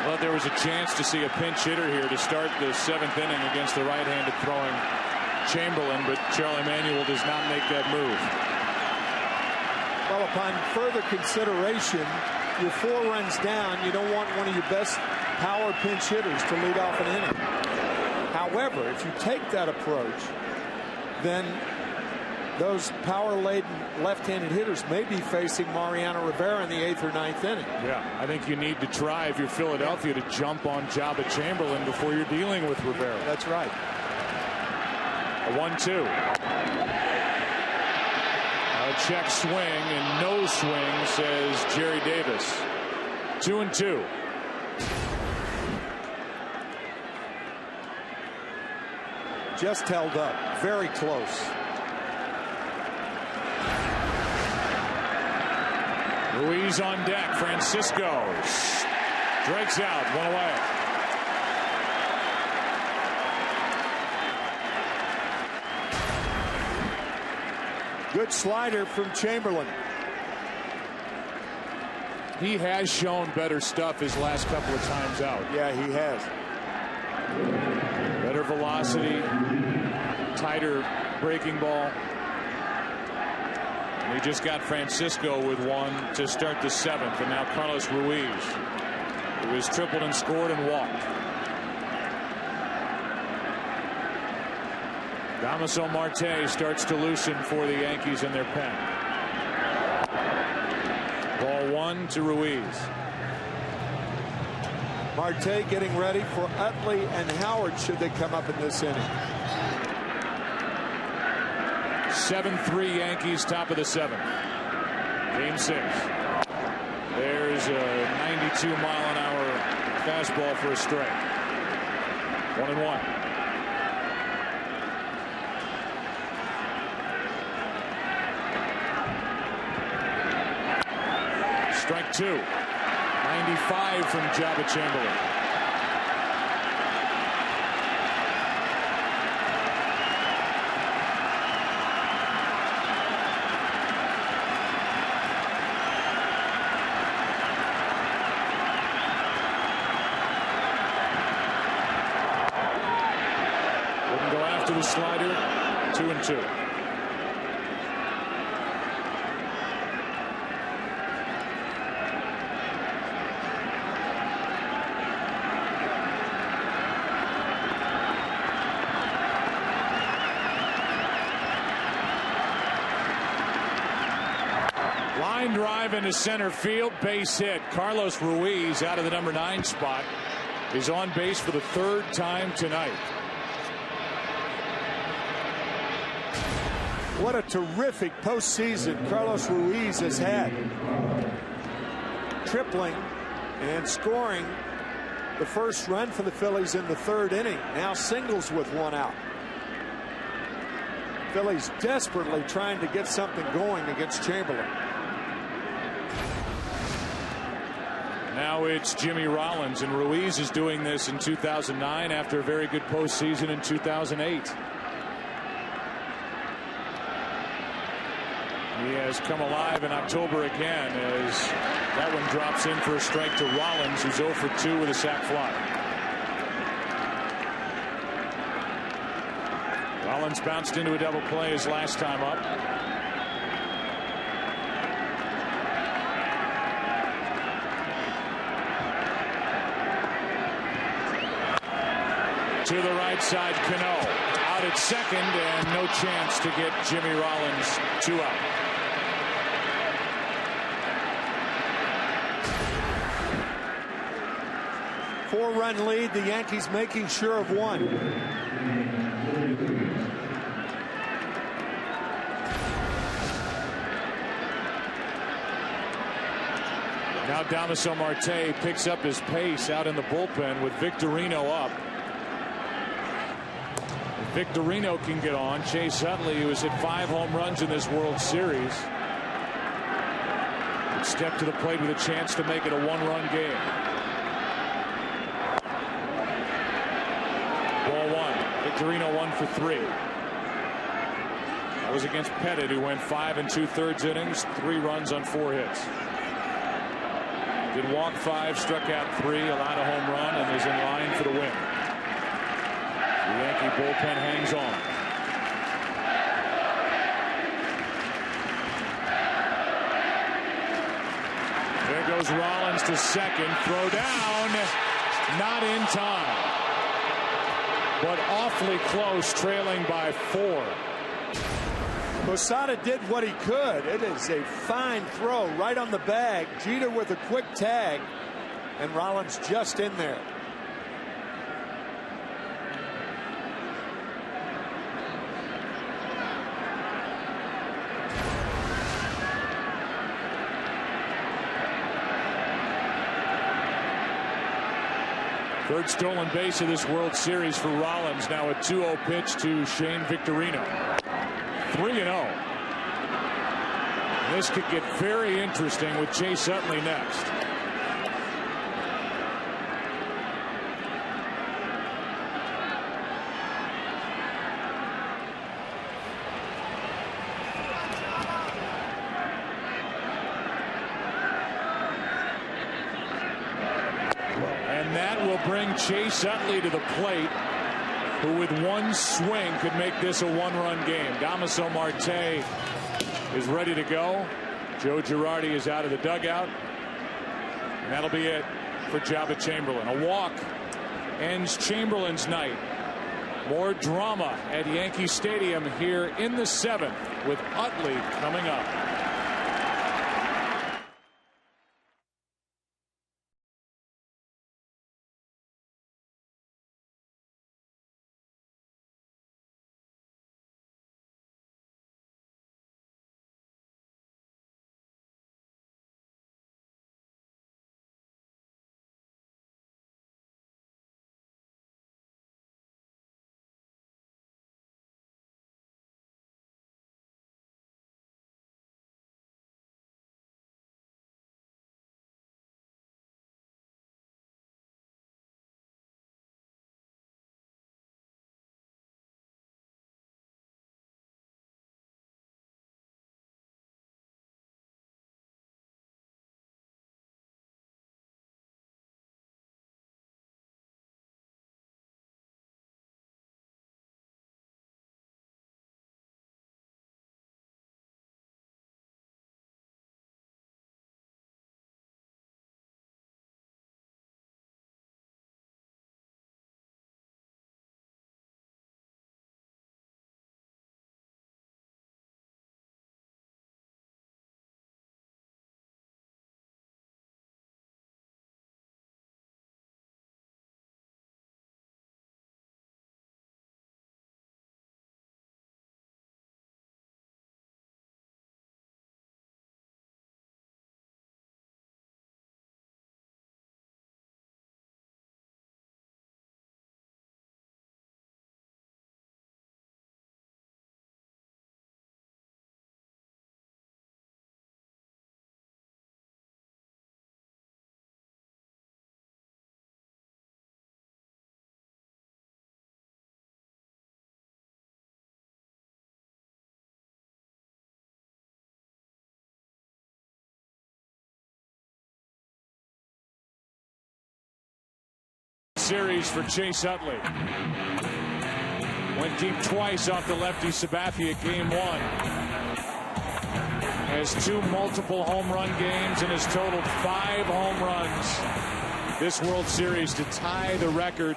Well, there was a chance to see a pinch hitter here to start the 7th inning against the right-handed throwing Chamberlain, but Charlie Manuel does not make that move. Well, upon further consideration, you're 4 runs down. You don't want one of your best power pinch hitters to lead off an inning. However, if you take that approach, then those power-laden left-handed hitters may be facing Mariano Rivera in the 8th or 9th inning. Yeah, I think you need to try, if you're Philadelphia, to jump on Jabba Chamberlain before you're dealing with Rivera. That's right. A 1-2. A check swing and no swing, says Jerry Davis. 2-2. Just held up. Very close. Ruiz on deck. Francisco strikes out. 1 away. Good slider from Chamberlain. He has shown better stuff his last couple of times out. Yeah, he has. Better velocity, tighter breaking ball. And we just got Francisco with one to start the 7th, and now Carlos Ruiz, who has tripled and scored and walked. Damaso Marte starts to loosen for the Yankees in their pen. Ball 1 to Ruiz. Marte getting ready for Utley and Howard should they come up in this inning. 7-3 Yankees, top of the 7th. Game 6. There's a 92-mile-an-hour fastball for a strike. 1-1. Strike 2. 95 from Jabba Chamberlain. Wouldn't go after the slider. 2-2. Line drive into center field, base hit. Carlos Ruiz, out of the number 9 spot, is on base for the 3rd time tonight. What a terrific postseason Carlos Ruiz has had. Tripling and scoring the first run for the Phillies in the 3rd inning. Now singles with 1 out. Phillies desperately trying to get something going against Chamberlain. Now it's Jimmy Rollins, and Ruiz is doing this in 2009 after a very good postseason in 2008. He has come alive in October again as that one drops in for a strike to Rollins, who's 0 for 2 with a sac fly. Rollins bounced into a double play his last time up. To the right side, Cano out at second, and no chance to get Jimmy Rollins 2 out. Four-run lead, the Yankees making sure of 1. Now Damaso Marte picks up his pace out in the bullpen with Victorino up. If Victorino can get on, Chase Utley, who has hit 5 home runs in this World Series, would step to the plate with a chance to make it a 1-run game. Ball 1. Victorino 1 for 3. That was against Berthed, who went 5 2/3 innings, 3 runs on 4 hits. Did walk 5, struck out 3, allowed a home run, and is in line for the win. The Yankee bullpen hangs on. There goes Rollins to second. Throw down. Not in time. But awfully close, trailing by 4. Posada did what he could. It is a fine throw right on the bag. Jeter with a quick tag, and Rollins just in there. Third stolen base of this World Series for Rollins. Now a 2-0 pitch to Shane Victorino. 3-0. This could get very interesting with Chase Utley next. And that will bring Chase Utley to the plate, who with one swing could make this a 1-run game. Damaso Marte is ready to go. Joe Girardi is out of the dugout. And that'll be it for Jabba Chamberlain. A walk ends Chamberlain's night. More drama at Yankee Stadium here in the 7th with Utley coming up. Series for Chase Utley. Went deep twice off the lefty Sabathia game 1. Has 2 multiple home run games and has totaled 5 home runs this World Series to tie the record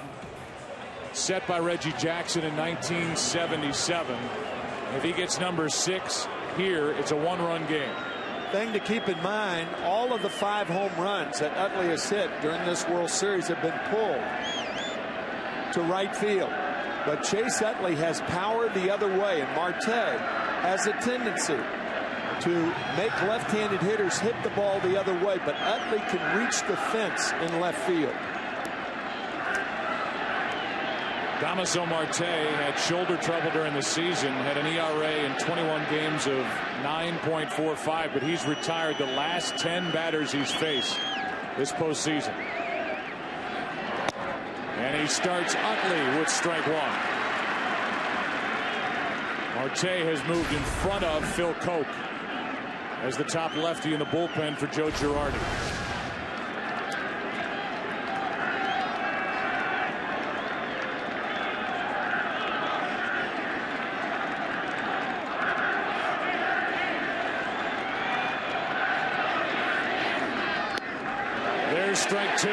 set by Reggie Jackson in 1977. If he gets number 6 here, it's a 1-run game. Thing to keep in mind, all of the 5 home runs that Utley has hit during this World Series have been pulled to right field. But Chase Utley has power the other way, and Marte has a tendency to make left-handed hitters hit the ball the other way, but Utley can reach the fence in left field. Damaso Marte had shoulder trouble during the season, had an ERA in 21 games of 9.45, but he's retired the last 10 batters he's faced this postseason. And he starts Utley with strike one. Marte has moved in front of Phil Koch as the top lefty in the bullpen for Joe Girardi. There's strike two.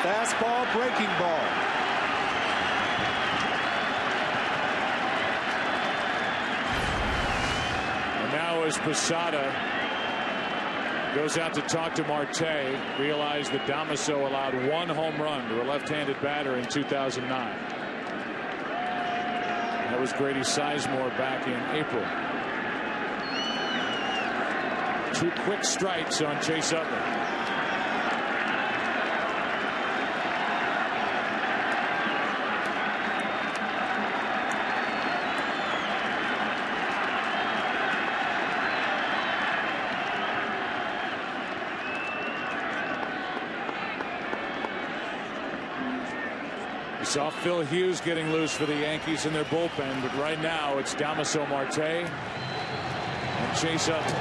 Fastball, breaking ball. And now as Posada goes out to talk to Marte, realize that Damaso allowed one home run to a left-handed batter in 2009. That was Grady Sizemore back in April. 2 quick strikes on Chase Utley. We saw Phil Hughes getting loose for the Yankees in their bullpen, but right now it's Damaso Marte and Chase Utley.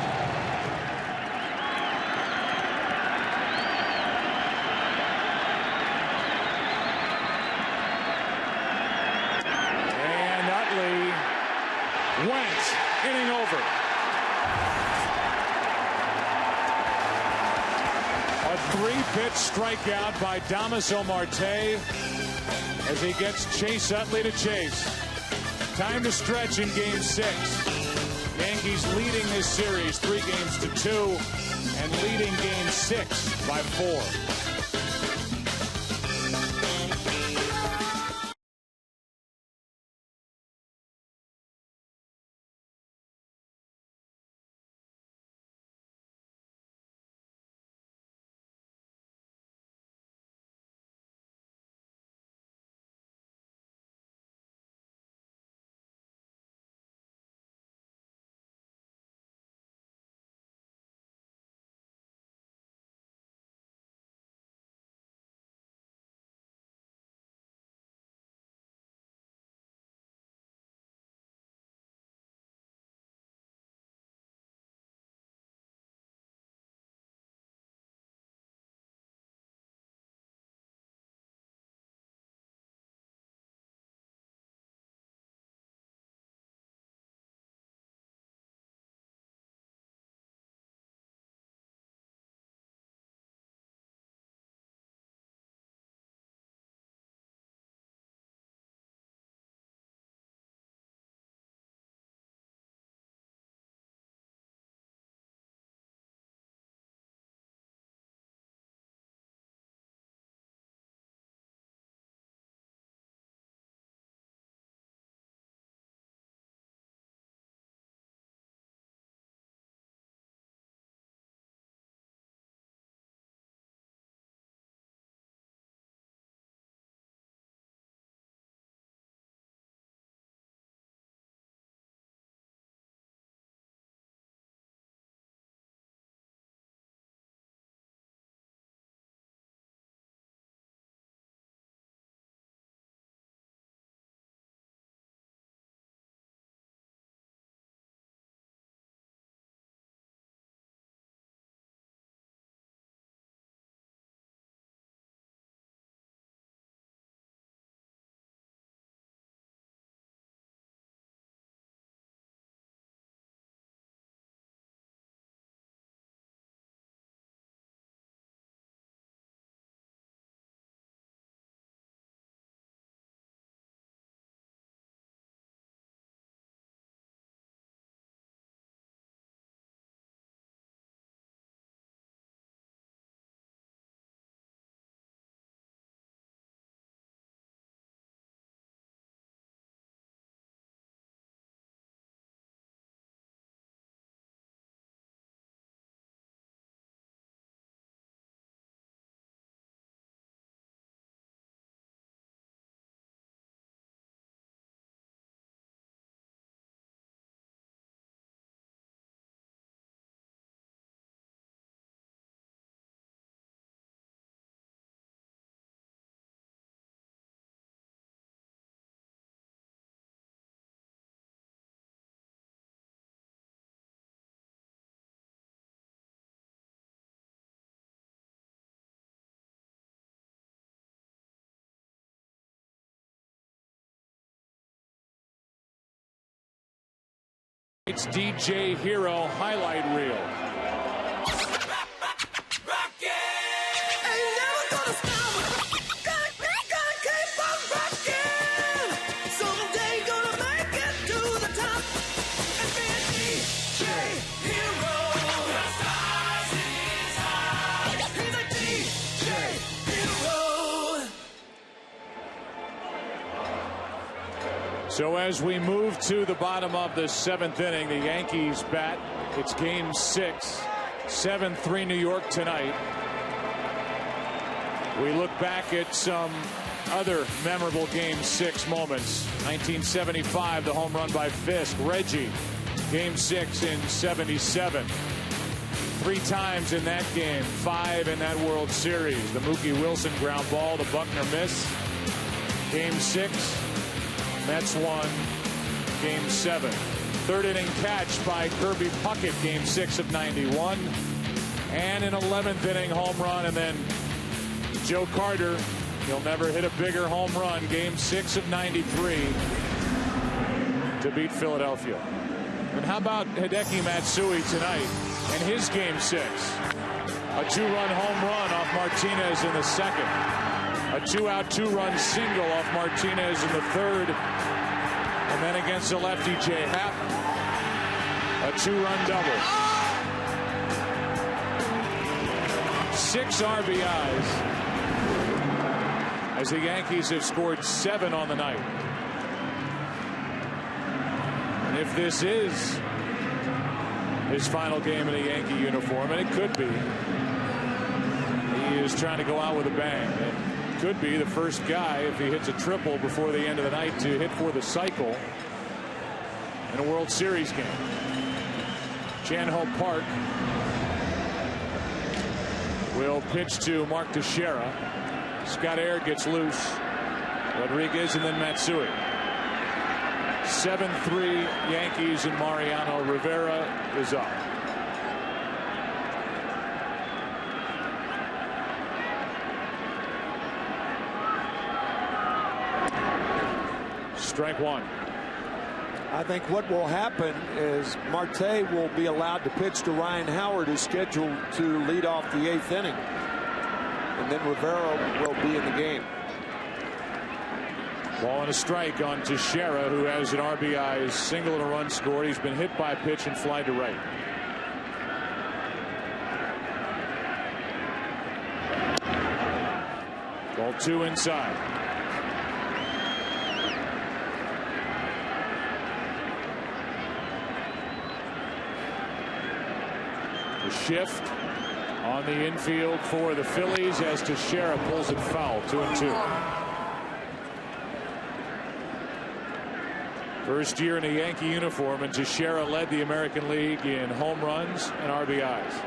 Went, inning over. A 3-pitch strikeout by Damaso Marte as he gets Chase Utley to chase. Time to stretch in Game 6. Yankees leading this series 3-2 and leading Game 6 by 4. It's DJ Hero highlight reel. So as we move to the bottom of the 7th inning, the Yankees bat. It's game 6, 7-3 New York tonight. We look back at some other memorable game 6 moments. 1975, the home run by Fisk. Reggie, game 6 in 77. 3 times in that game, 5 in that World Series. The Mookie Wilson ground ball, the Buckner miss. Game 6. Mets won game 7. 3rd inning catch by Kirby Puckett, game 6 of 91. And an 11th inning home run. And then Joe Carter, he'll never hit a bigger home run, game 6 of 93 to beat Philadelphia. And how about Hideki Matsui tonight and his game 6? A 2-run home run off Martinez in the 2nd. A 2-out, 2-run single off Martinez in the 3rd. And then against the lefty, Jay Happ, a 2-run double. 6 RBIs as the Yankees have scored 7 on the night. And if this is his final game in a Yankee uniform, and it could be, he is trying to go out with a bang. And could be the first guy, if he hits a triple before the end of the night, to hit for the cycle in a World Series game. Chan-Ho Park will pitch to Mark Teixeira. Scott Air gets loose. Rodriguez and then Matsui. 7-3 Yankees, and Mariano Rivera is up. Strike 1. I think what will happen is Marte will be allowed to pitch to Ryan Howard, who's scheduled to lead off the 8th inning. And then Rivera will be in the game. Ball and a strike on Teixeira, who has an RBI single and a run scored. He's been hit by a pitch and fly to right. Ball 2 inside. The shift on the infield for the Phillies as Teixeira pulls it foul. 2-2. First year in a Yankee uniform, and Teixeira led the American League in home runs and RBIs.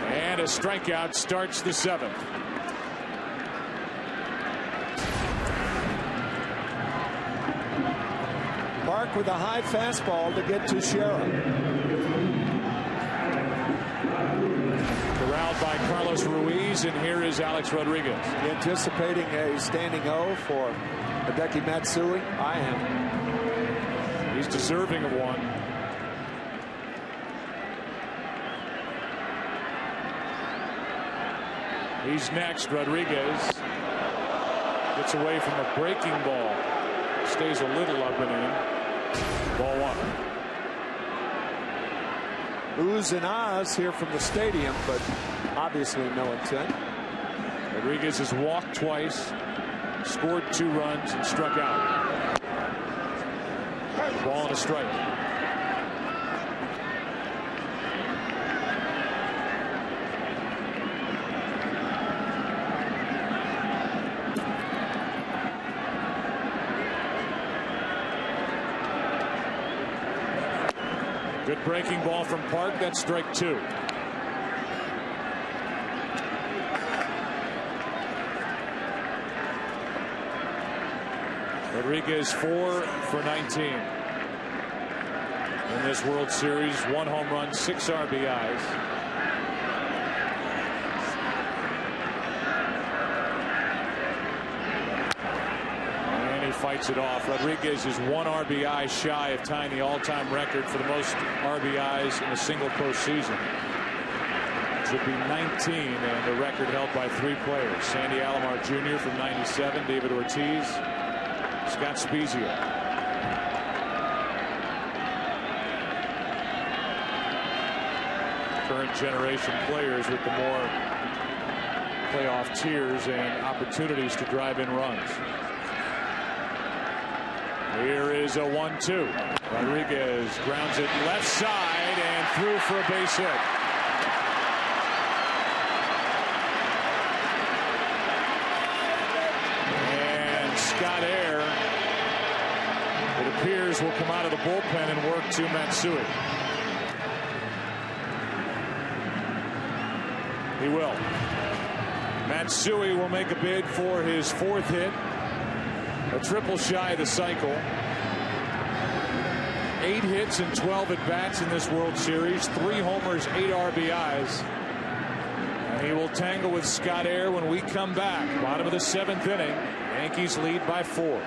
And a strikeout starts the 7th. Park with a high fastball to get Teixeira. Corralled by Carlos Ruiz, and here is Alex Rodriguez. Anticipating a standing O for Hideki Matsui. I am. He's deserving of one. He's next. Rodriguez gets away from a breaking ball. Stays a little up and in. Ball 1. Oohs and ahs here from the stadium, but obviously no intent. Rodriguez has walked twice, scored 2 runs, and struck out. Ball and a strike. Good breaking ball from Park. That's strike 2. Rodriguez 4 for 19. in this World Series. 1 home run, 6 RBIs. And he fights it off. Rodriguez is 1 RBI shy of tying the all-time record for the most RBIs in a single postseason. It would be 19, and the record held by 3 players. Sandy Alomar Jr. from 97, David Ortiz, Scott Spezia. Current generation players with the more playoff tiers and opportunities to drive in runs. Here is a 1-2. Rodriguez grounds it left side and through for a base hit. Scott Air, it appears, will come out of the bullpen and work to Matsui. He will. Matsui will make a bid for his 4th hit. A triple shy of the cycle. 8 hits and 12 at-bats in this World Series. 3 homers, 8 RBIs. And he will tangle with Scott Air when we come back. Bottom of the 7th inning. Yankees lead by 4.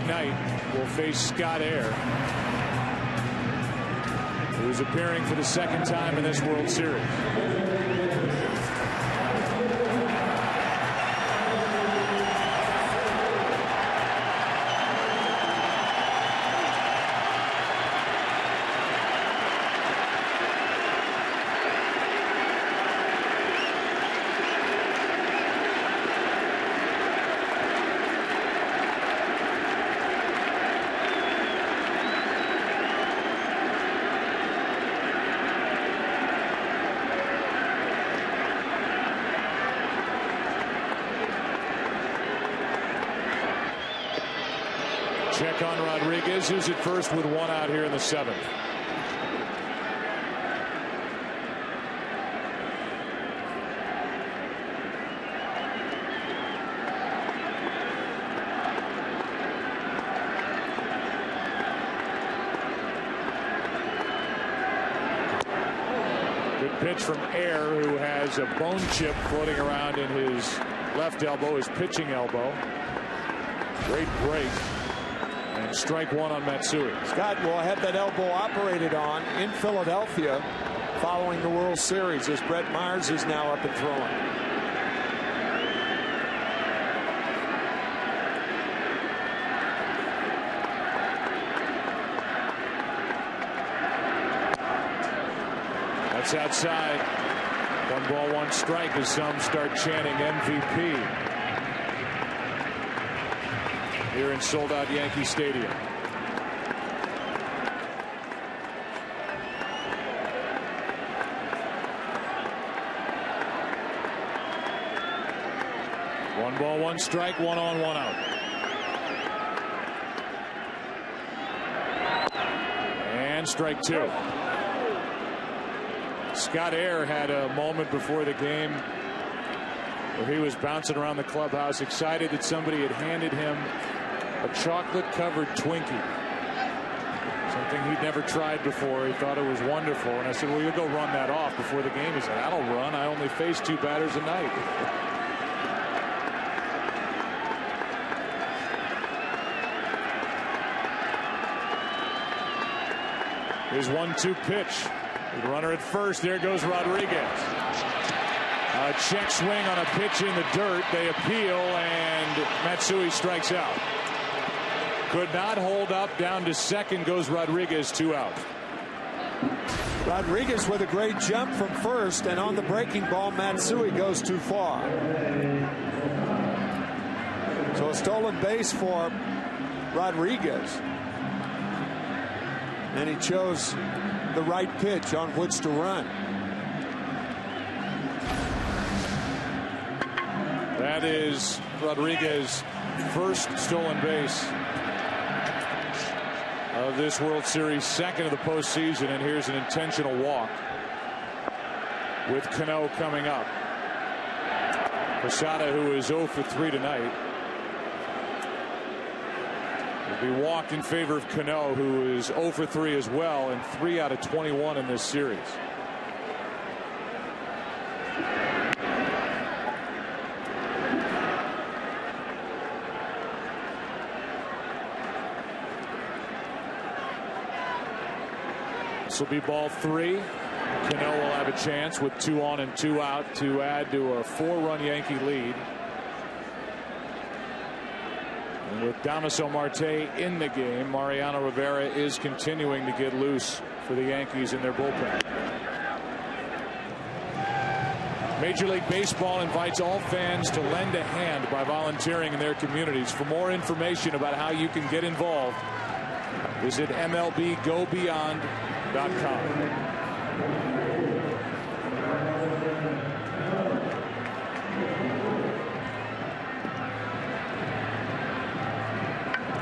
Knight will face Scott Air, who's appearing for the 2nd time in this World Series. Check on Rodriguez, who's at first with 1 out here in the 7th. Good pitch from Air, who has a bone chip floating around in his left elbow, his pitching elbow. Great break. And strike 1 on Matsui. Scott will have that elbow operated on in Philadelphia following the World Series, as Brett Myers is now up and throwing. That's outside. 1 ball, 1 strike as some start chanting MVP here in sold-out Yankee Stadium. One ball, 1 strike, 1 on, 1 out. And strike 2. Scott Air had a moment before the game where he was bouncing around the clubhouse, excited that somebody had handed him a chocolate-covered Twinkie. Something he'd never tried before. He thought it was wonderful. And I said, well, you'll go run that off before the game. He said, that'll run. I only face 2 batters a night. His 1-2 pitch. The runner at first. There goes Rodriguez. A check swing on a pitch in the dirt. They appeal, and Matsui strikes out. Could not hold up. Down to second goes Rodriguez. 2 out. Rodriguez with a great jump from first, and on the breaking ball, Matsui goes too far. So a stolen base for Rodriguez. And he chose the right pitch on which to run. That is Rodriguez's first stolen base of this World Series, second of the postseason, and here's an intentional walk with Cano coming up. Posada, who is 0 for 3 tonight, will be walked in favor of Cano, who is 0 for 3 as well, and 3 out of 21 in this series. This will be ball 3. Cano will have a chance with 2 on and 2 out to add to a 4-run Yankee lead. And with Damaso Marte in the game, Mariano Rivera is continuing to get loose for the Yankees in their bullpen. Major League Baseball invites all fans to lend a hand by volunteering in their communities. For more information about how you can get involved, visit MLBGoBeyond.com.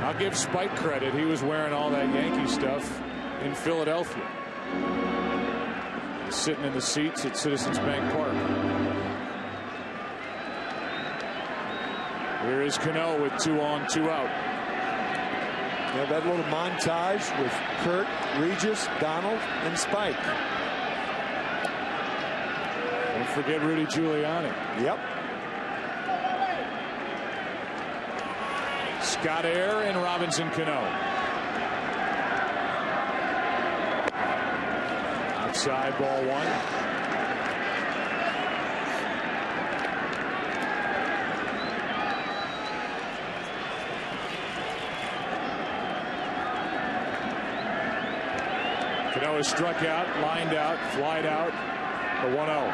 I'll give Spike credit. He was wearing all that Yankee stuff in Philadelphia, sitting in the seats at Citizens Bank Park. Here is Cano with 2 on, 2 out. Yeah, that little montage with Kirk, Regis, Donald, and Spike. Don't forget Rudy Giuliani. Yep. Scott Air and Robinson Cano. Outside, ball 1. Cano is struck out, lined out, flied out. The 1-0.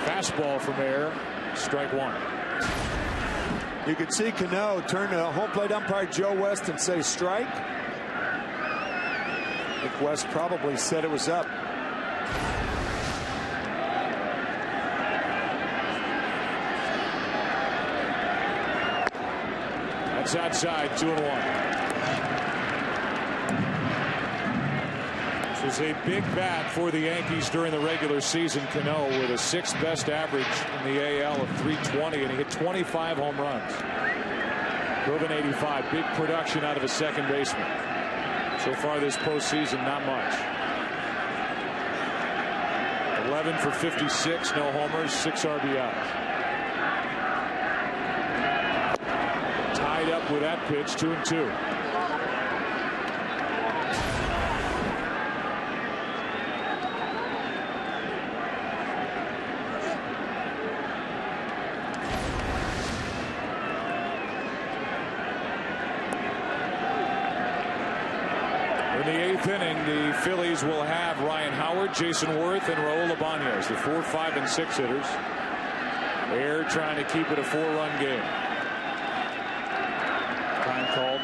Fastball from Air. Strike 1. You could see Cano turn to home plate umpire Joe West and say strike. I think West probably said it was up. That's outside, 2-1. This was a big bat for the Yankees during the regular season. Cano with a 6th best average in the AL of 320, and he hit 25 home runs. Drove an 85. Big production out of a second baseman. So far this postseason, not much. 11 for 56, no homers, 6 RBIs. Tied up with that pitch, 2-2. the Phillies will have Ryan Howard, Jayson Werth, and Raul Ibanez, the 4, 5, and 6 hitters. They're trying to keep it a 4-run game. Time called.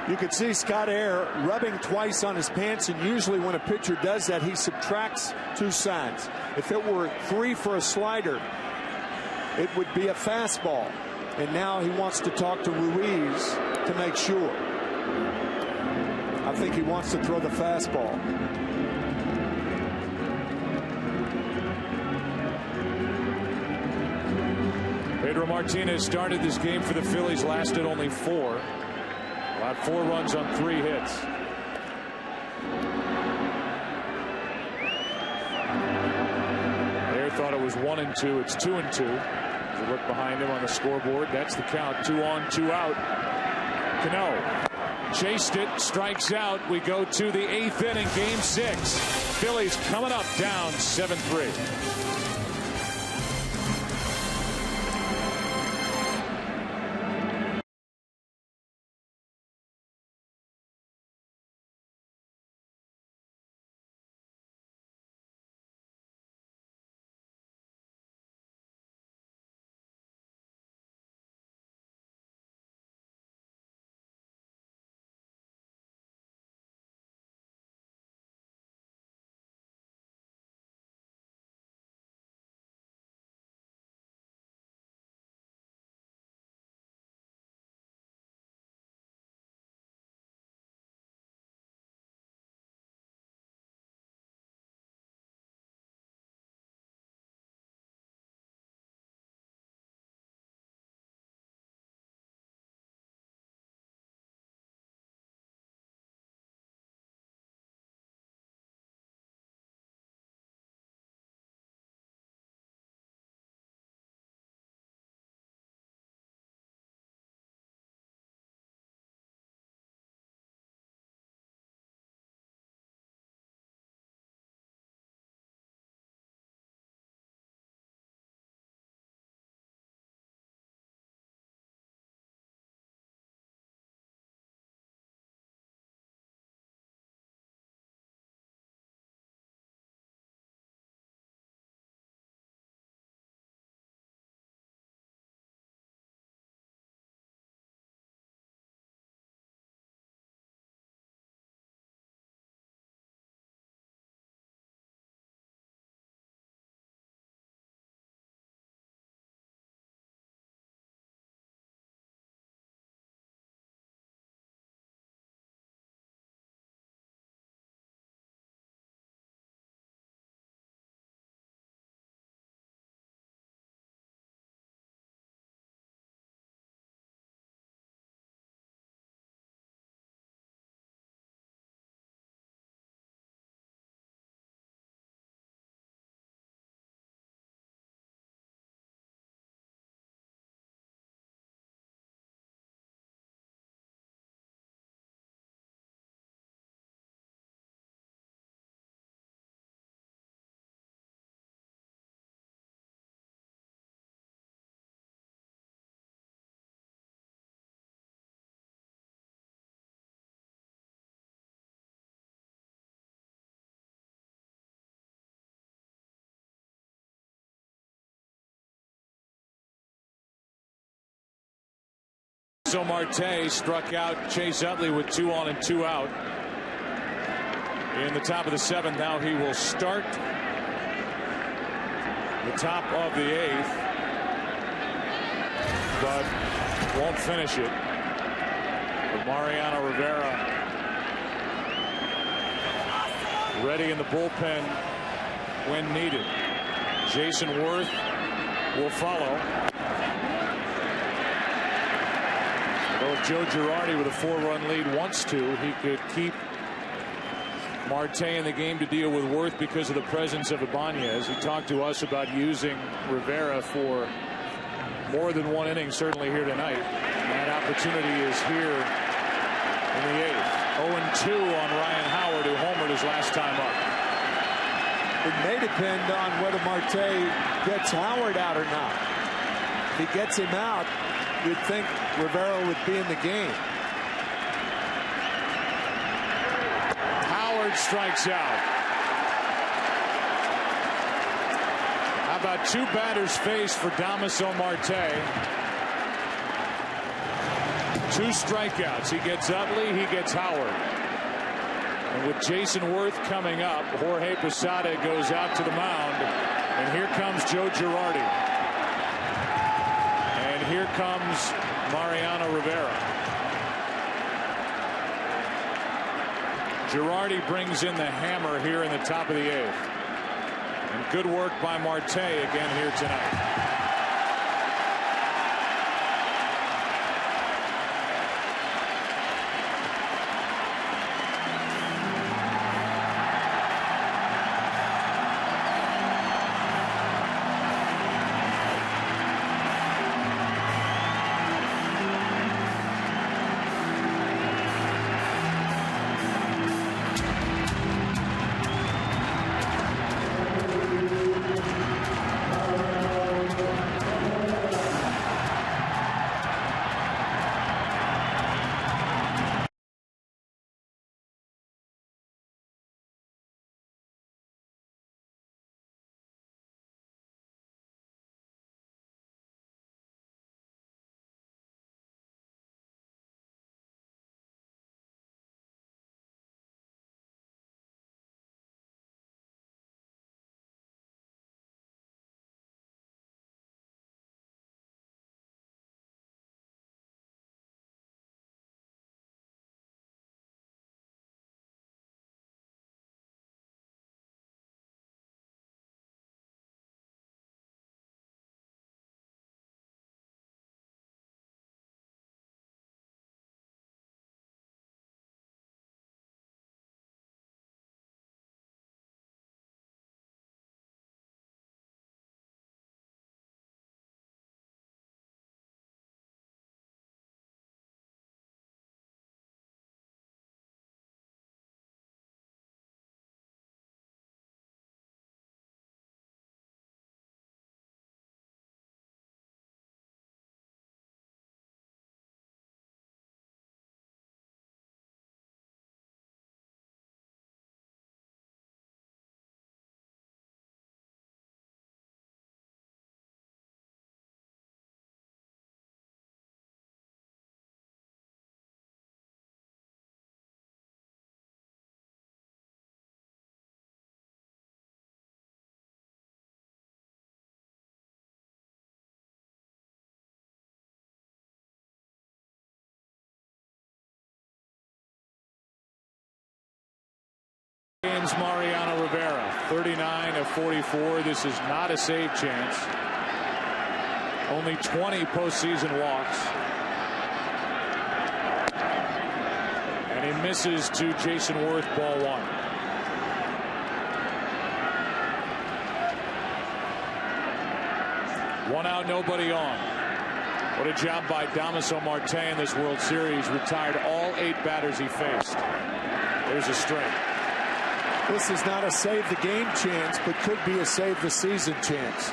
You could see Scott Air rubbing twice on his pants, and usually when a pitcher does that, he subtracts 2 signs. If it were 3 for a slider, it would be a fastball. And now he wants to talk to Ruiz to make sure. I think he wants to throw the fastball. Pedro Martinez started this game for the Phillies, lasted only 4. About 4 runs on 3 hits. Air thought it was 1-2. It's 2-2. As you look behind him on the scoreboard, that's the count. 2 on, 2 out. Cano chased it, strikes out. We go to the 8th inning, game 6. Phillies coming up down 7-3. So Marte struck out Chase Utley with 2 on and 2 out. In the top of the 7th, now he will start the top of the 8th, but won't finish it. But Mariano Rivera ready in the bullpen when needed. Jayson Werth will follow. Although if Joe Girardi with a 4-run lead wants to, he could keep Marte in the game to deal with Werth because of the presence of Ibanez. He talked to us about using Rivera for more than 1 inning, certainly here tonight. And that opportunity is here in the 8th. 0-2 on Ryan Howard, who homered his last time up. It may depend on whether Marte gets Howard out or not. If he gets him out, you'd think Rivera would be in the game. strikes out. How about 2 batters faced for Damaso Marte? 2 strikeouts. He gets Utley, he gets Howard. And with Jayson Werth coming up, Jorge Posada goes out to the mound. And here comes Joe Girardi. And here comes Mariano Rivera. Girardi brings in the hammer here in the top of the 8th. And good work by Marte again here tonight. Mariano Rivera, 39 of 44. This is not a save chance. Only 20 postseason walks. And he misses to Jayson Werth, ball 1. One out, nobody on. What a job by Damaso Marte in this World Series. Retired all 8 batters he faced. There's a strike. This is not a save the game chance, but could be a save the season chance.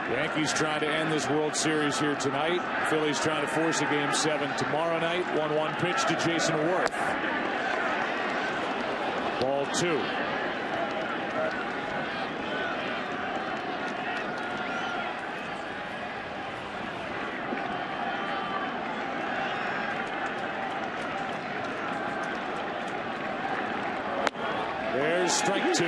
Yankees trying to end this World Series here tonight. Phillies trying to force a game 7 tomorrow night. 1-1 pitch to Jayson Werth. Ball 2. There's strike 2.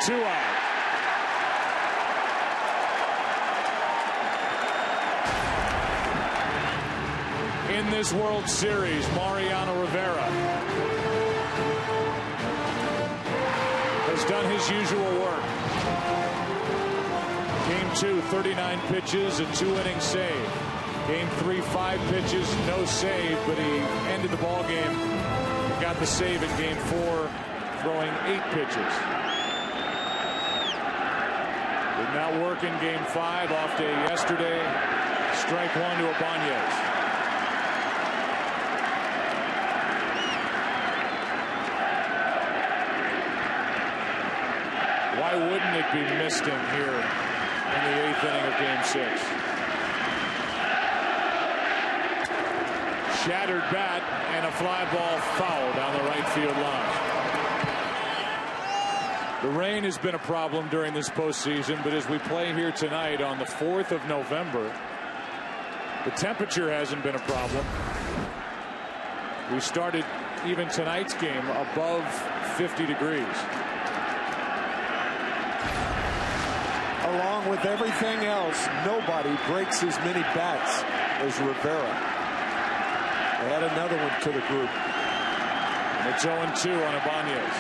Two out. In this World Series, Mariano Rivera has done his usual work. Game 2, 39 pitches, a 2-inning save. Game 3, 5 pitches, no save, but he ended the ball game. Got the save in Game 4, throwing 8 pitches. Did not work in Game 5. Off day yesterday. Strike one to Ibanez. Why wouldn't it be misting here in the 8th inning of Game 6? Shattered bat and a fly ball foul down the right field line. The rain has been a problem during this postseason, but as we play here tonight on the 4th of November, the temperature hasn't been a problem. We started even tonight's game above 50 degrees. Along with everything else, nobody breaks as many bats as Rivera. Add another one to the group. And it's 0-2 on Ibanez.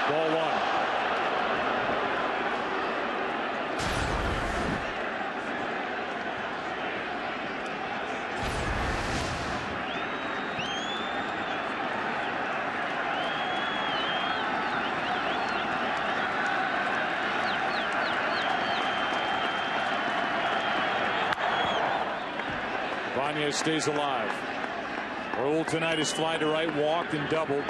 Ball one. Vanya stays alive. Rule tonight is fly to right, walked and doubled.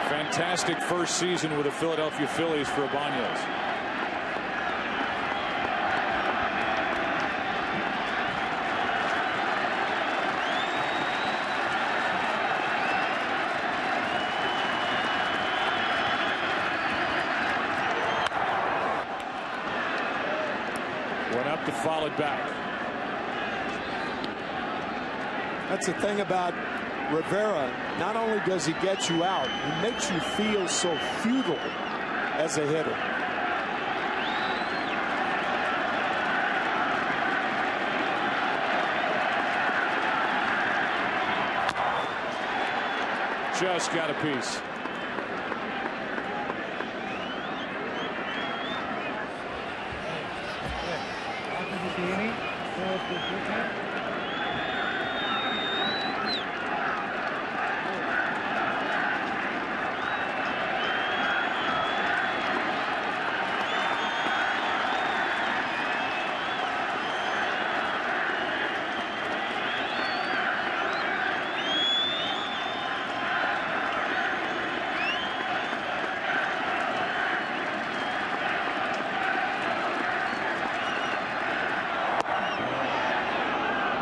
Fantastic first season with the Philadelphia Phillies for Ibanez. Went up to foul it back. That's the thing about Rivera. Not only does he get you out, he makes you feel so futile as a hitter. Just got a piece.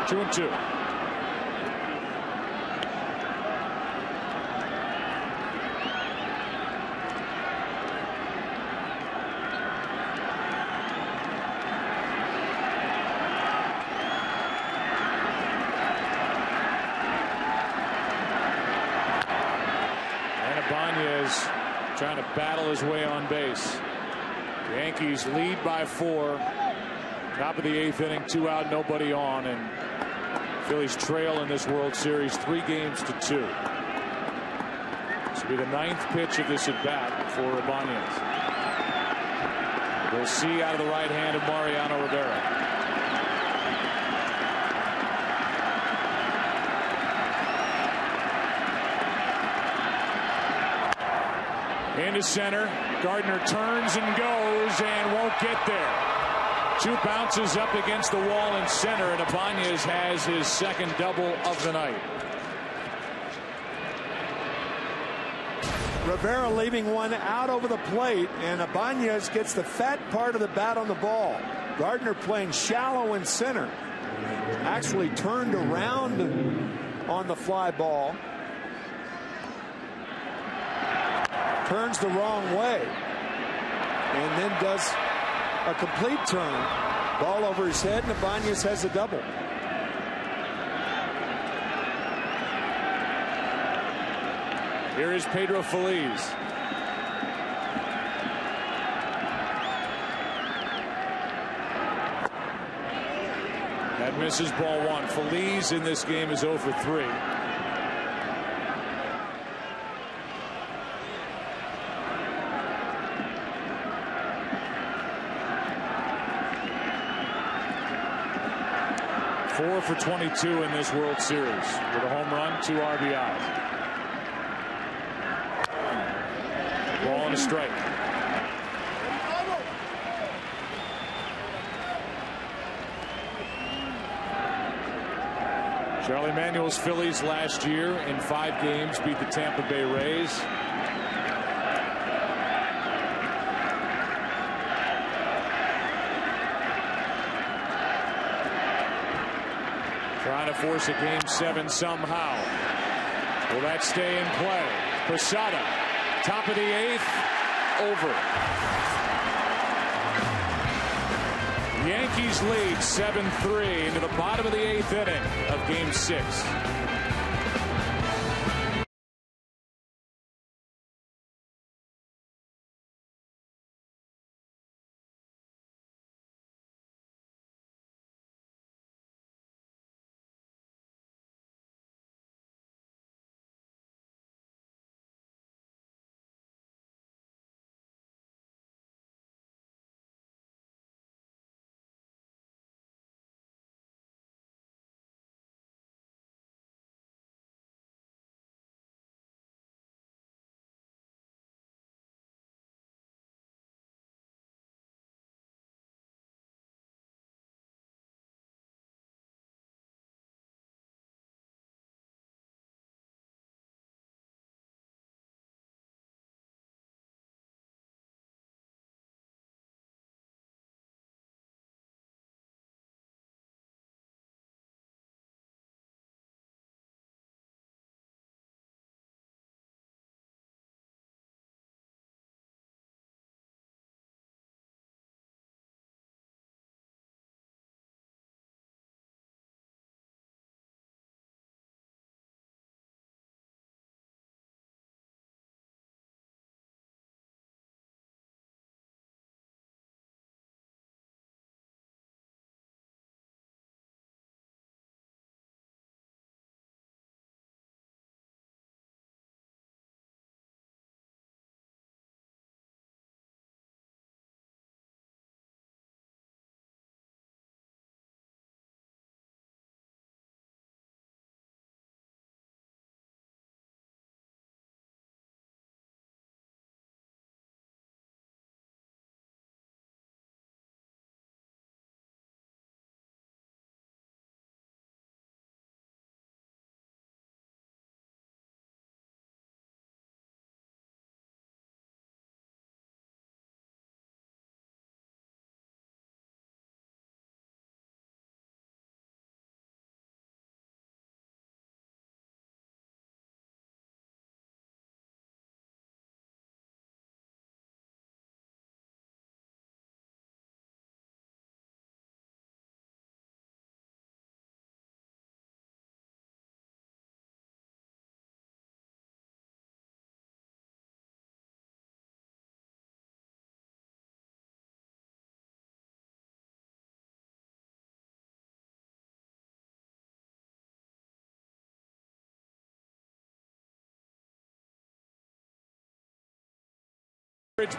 Two and two. Ibanez trying to battle his way on base. The Yankees lead by 4. Top of the 8th inning, 2 out, nobody on, and Phillies trail in this World Series 3-2. This will be the 9th pitch of this at bat for Ibanez. We'll see out of the right hand of Mariano Rivera. Into center. Gardner turns and goes and won't get there. 2 bounces up against the wall in center, and Ibanez has his second double of the night. Rivera leaving one out over the plate, and Ibanez gets the fat part of the bat on the ball. Gardner playing shallow in center. Actually turned around on the fly ball. Turns the wrong way. And then does a complete turn. Ball over his head, and Ibanez has a double. Here is Pedro Feliz. That misses ball 1. Feliz in this game is 0 for 3. 4 for 22 in this World Series with a home run, 2 RBIs. Ball and a strike. Charlie Manuel's Phillies last year in 5 games beat the Tampa Bay Rays. Trying to force a game 7 somehow. Will that stay in play? Posada, top of the 8th, over. Yankees lead 7-3 into the bottom of the 8th inning of game 6.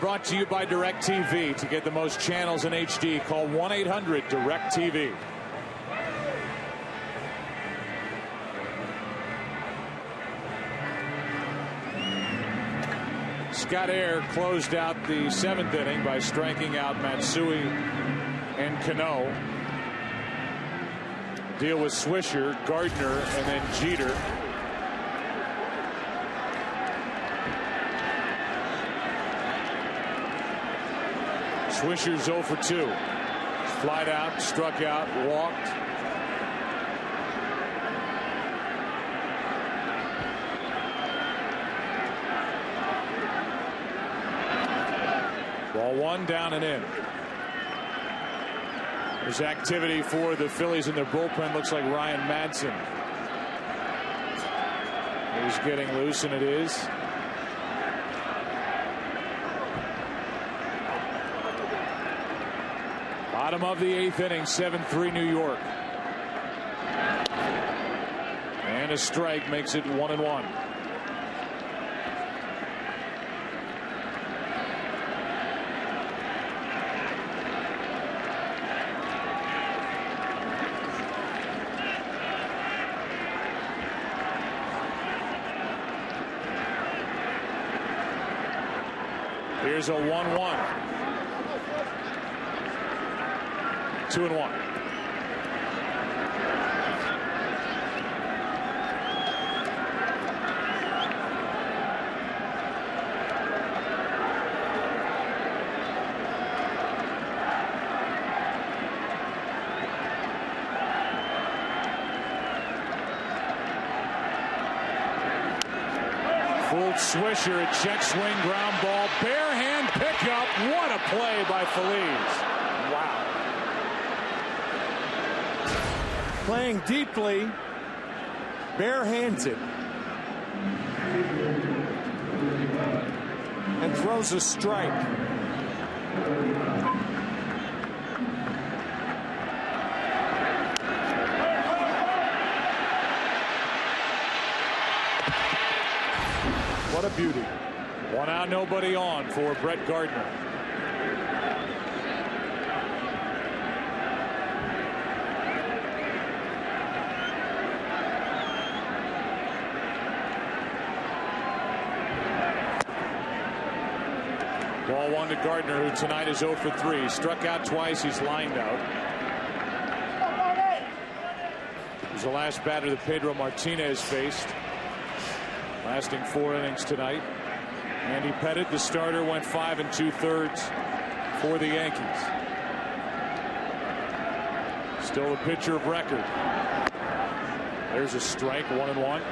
Brought to you by DirecTV. To get the most channels in HD, call 1-800-DirecTV. Scott Air closed out the 7th inning by striking out Matsui and Cano. Deal with Swisher, Gardner, and then Jeter. Swisher's 0 for 2. Flied out, struck out, walked. Ball 1, down and in. There's activity for the Phillies in their bullpen. Looks like Ryan Madsen is getting loose, and it is. Bottom of the 8th inning, 7-3 New York. And a strike makes it 1-1. Here's a 1-1. 2-1. Swisher, a check swing, ground ball, bare hand pickup. What a play by Feliz. Wow. Playing deeply, bare hands it. And throws a strike. What a beauty. 1 out, nobody on for Brett Gardner. Ball 1 to Gardner, who tonight is 0 for 3. Struck out twice. He's lined out. It was the last batter that Pedro Martinez faced. Lasting 4 innings tonight. Andy Pettit, the starter, went 5 2/3 for the Yankees. Still the pitcher of record. There's a strike, 1-1.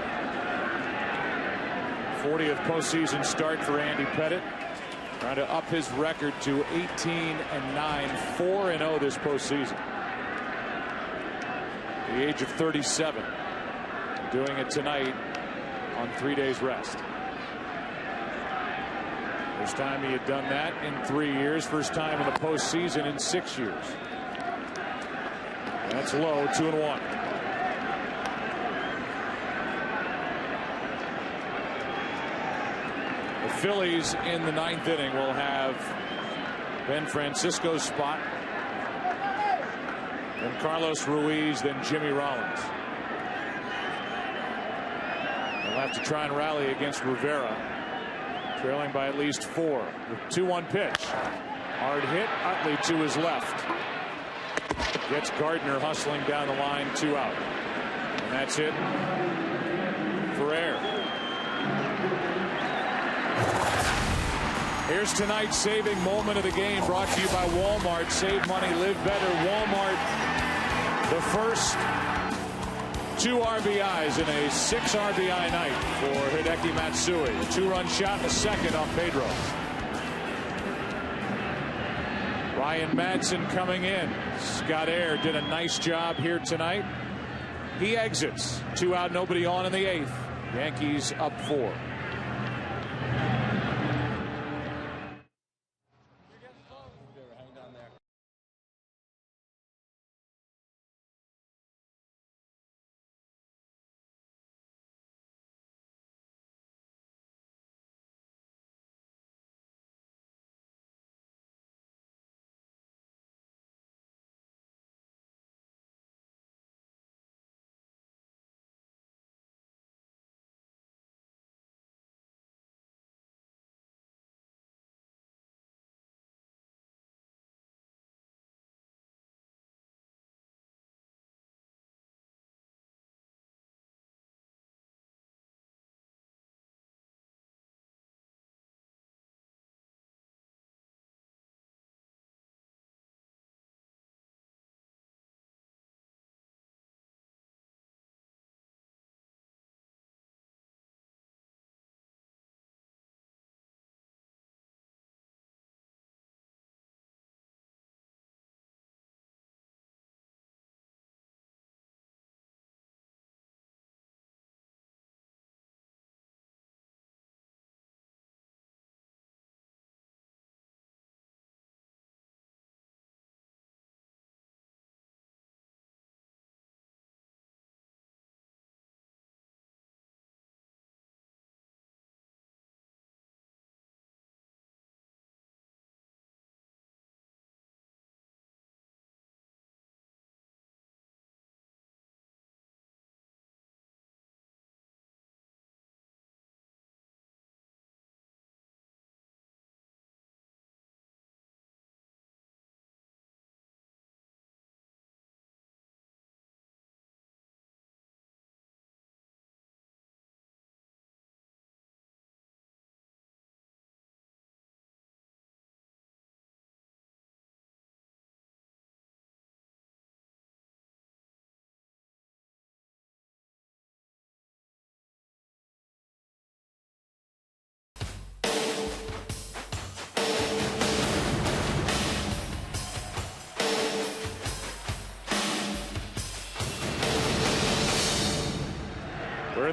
40th postseason start for Andy Pettit. Trying to up his record to 18-9, 4-0 this postseason. At the age of 37. Doing it tonight on 3 days rest. First time he had done that in 3 years. First time in the postseason in 6 years. That's low, 2-1. The Phillies in the 9th inning will have Ben Francisco's spot, then Carlos Ruiz, then Jimmy Rollins. They'll have to try and rally against Rivera, trailing by at least 4. The 2-1 pitch. Hard hit. Utley to his left. Gets Gardner hustling down the line, 2 out. And that's it for air. Here's tonight's saving moment of the game, brought to you by Walmart. Save money, live better. Walmart, the first 2 RBIs in a 6 RBI night for Hideki Matsui. A 2-run shot in the second off Pedro. Ryan Madsen coming in. Scott Air did a nice job here tonight. He exits. 2 out, nobody on in the 8th. Yankees up 4.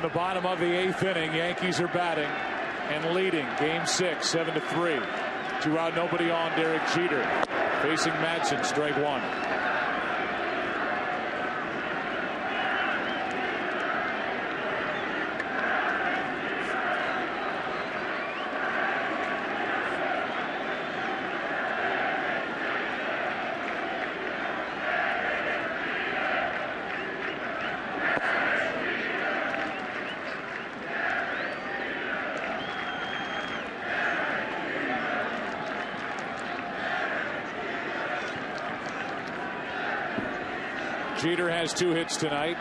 the bottom of the 8th inning. Yankees are batting and leading game 6, 7-3. 2 out, nobody on. Derek Jeter facing Madsen, strike 1. Jeter has 2 hits tonight.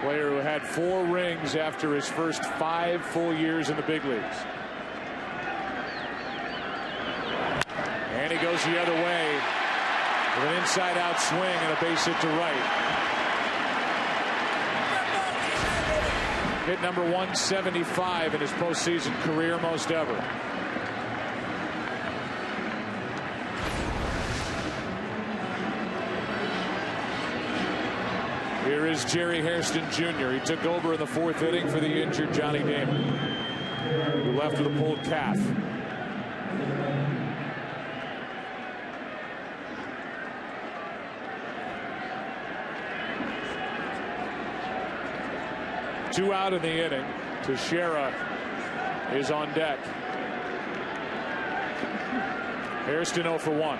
Player who had 4 rings after his first 5 full years in the big leagues. And he goes the other way with an inside-out swing and a base hit to right. Hit number 175 in his postseason career, most ever. Here is Jerry Hairston Jr. He took over in the 4th inning for the injured Johnny Damon, who left with a pulled calf. Two out in the inning. Teixeira is on deck. Hairston 0 for 1.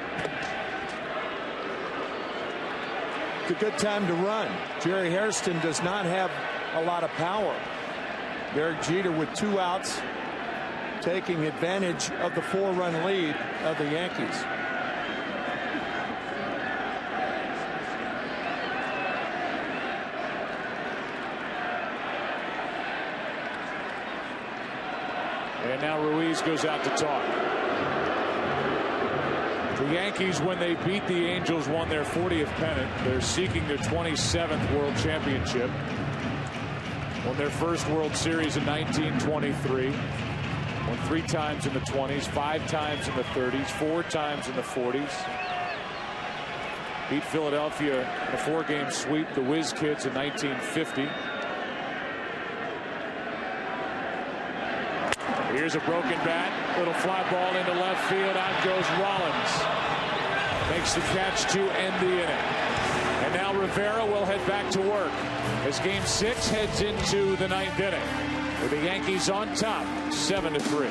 It's a good time to run. Jerry Hairston does not have a lot of power. Derek Jeter with 2 outs, taking advantage of the 4-run lead of the Yankees. And now Ruiz goes out to talk. The Yankees, when they beat the Angels, won their 40th pennant. They're seeking their 27th World Championship. Won their first World Series in 1923. Won 3 times in the 20s, 5 times in the 30s, 4 times in the 40s. Beat Philadelphia in a 4-game sweep, the Whiz Kids, in 1950. Here's a broken bat. Little fly ball into left field. Out goes Rollins. Makes the catch to end the inning. And now Rivera will head back to work as game 6 heads into the 9th inning, with the Yankees on top, 7-3.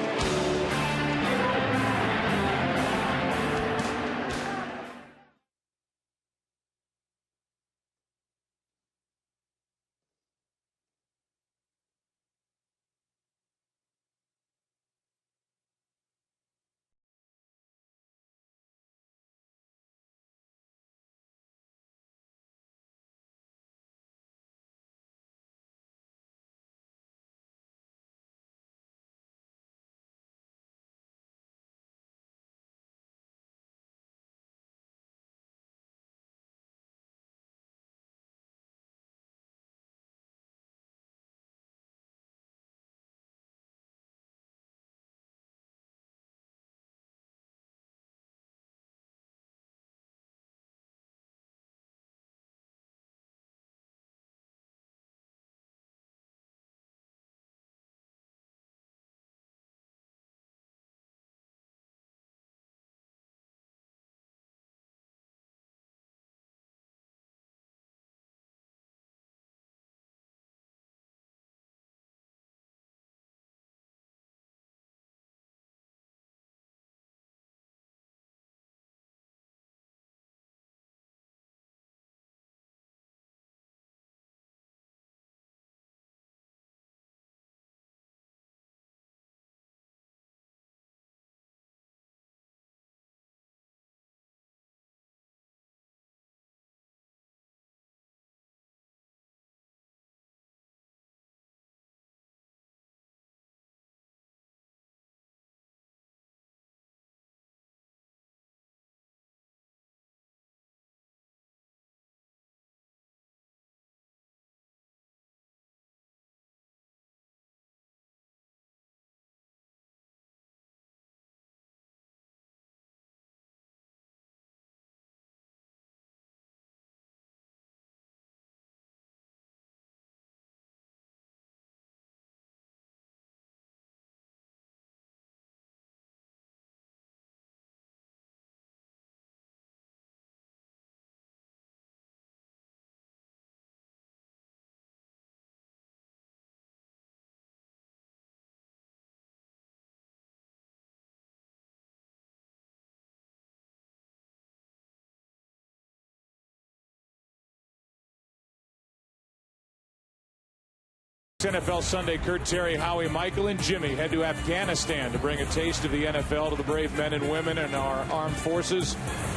NFL Sunday, Kurt, Terry, Howie, Michael, and Jimmy head to Afghanistan to bring a taste of the NFL to the brave men and women in our armed forces.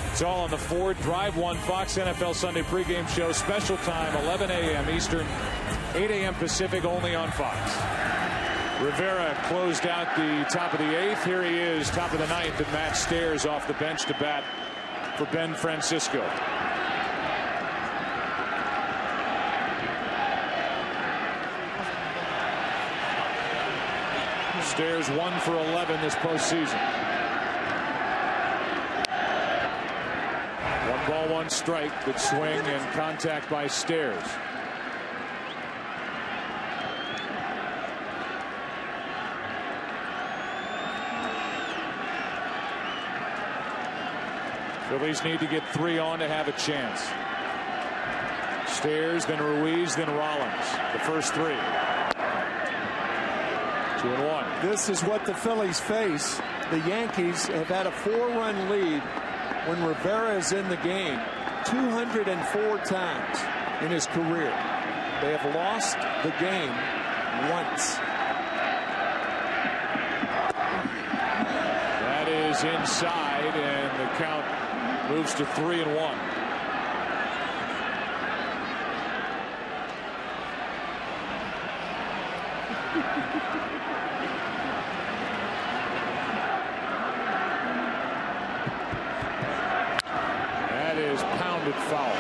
It's all on the Ford Drive One Fox NFL Sunday pregame show. Special time, 11 a.m. Eastern, 8 a.m. Pacific, only on Fox. Rivera closed out the top of the 8th. Here he is, top of the 9th, and Matt Stairs off the bench to bat for Ben Francisco. Stairs 1 for 11 this postseason. 1 ball, 1 strike. Good swing and contact by Stairs. Phillies need to get 3 on to have a chance. Stairs, then Ruiz, then Rollins. The first 3. 2-1. This is what the Phillies face. The Yankees have had a 4-run lead when Rivera is in the game 204 times in his career. They have lost the game once. That is inside, and the count moves to 3-1. That is pounded foul.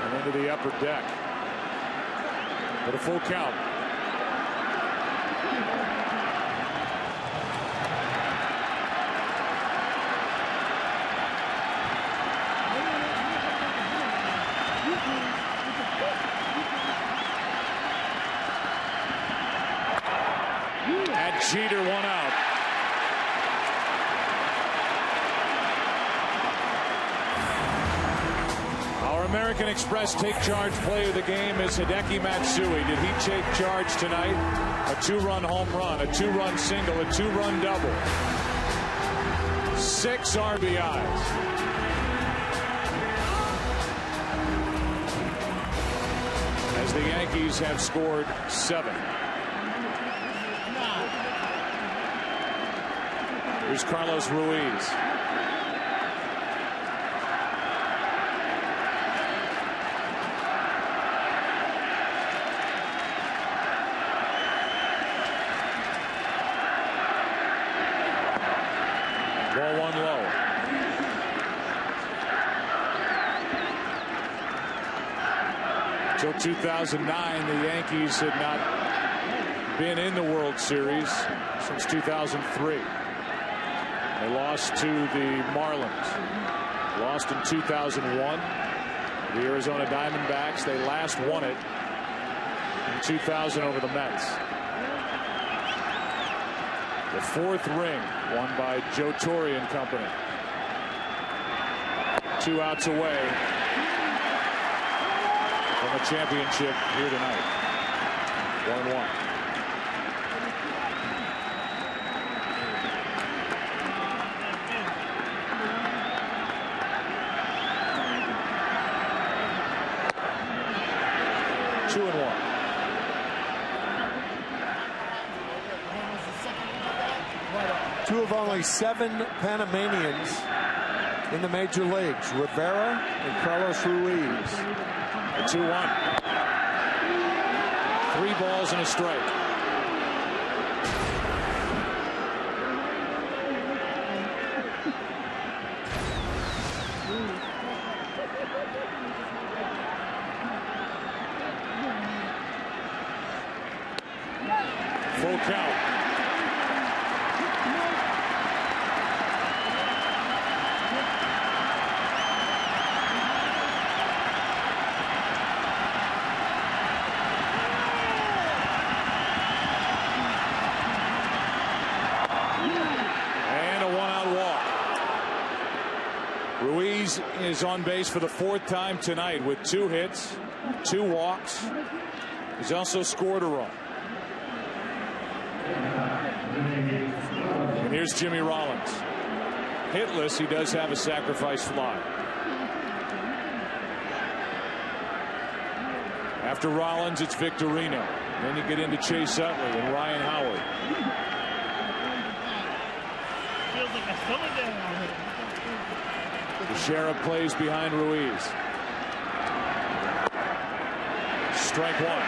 And into the upper deck. But a full count. Jeter 1 out. Our American Express take charge play of the game is Hideki Matsui. Did he take charge tonight? A 2-run home run, a 2-run single, a 2-run double. 6 RBIs. As the Yankees have scored 7. Here's Carlos Ruiz. Ball 1 low. Until 2009, the Yankees had not been in the World Series since 2003. They lost to the Marlins. Lost in 2001. The Arizona Diamondbacks. They last won it in 2000 over the Mets. The 4th ring won by Joe Torre and company. 2 outs away from a championship here tonight. 1-1. Two of only 7 Panamanians in the major leagues, Rivera and Carlos Ruiz. A 2-1. 3 balls and a strike. Full count. Is on base for the 4th time tonight with 2 hits, 2 walks. He's also scored a run. And here's Jimmy Rollins. Hitless, he does have a sacrifice fly. After Rollins, it's Victorino. Then you get into Chase Utley and Ryan Howard. The Sheriff plays behind Ruiz. Strike one.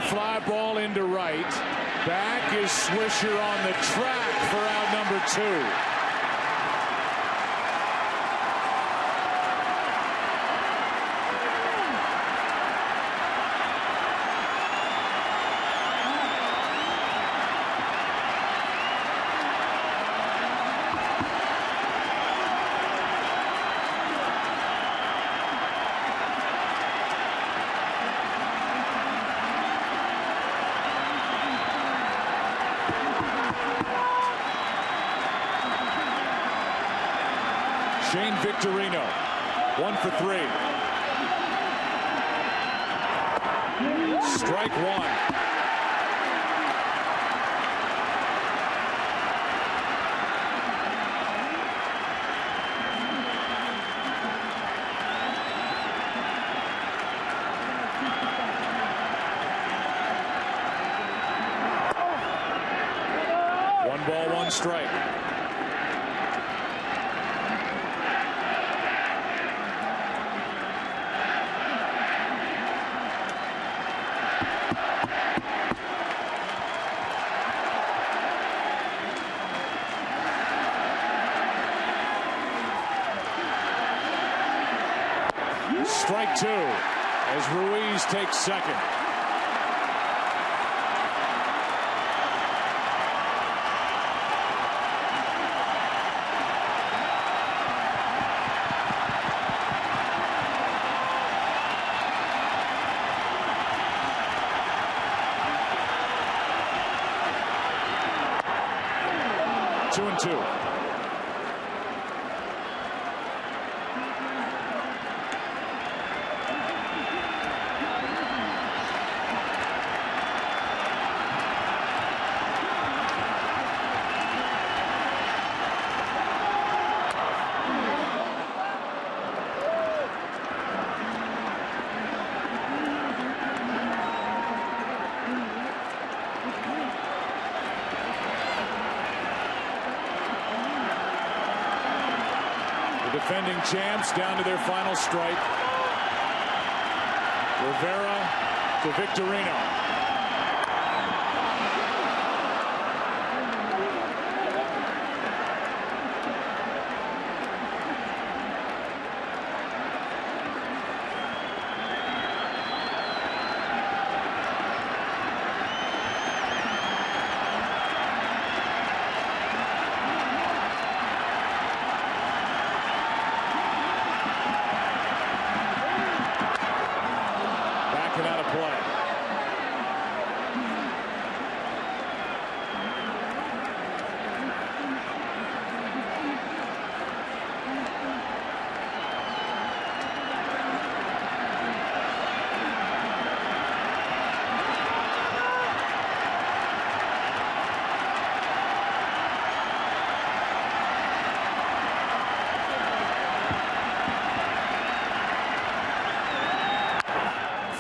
Fly ball into right. Back is Swisher on the track for out number 2. Victorino, 1 for 3. Strike one. One ball, one strike. Strike 2 as Ruiz takes second. Two and two. Defending champs down to their final strike. Rivera to Victorino.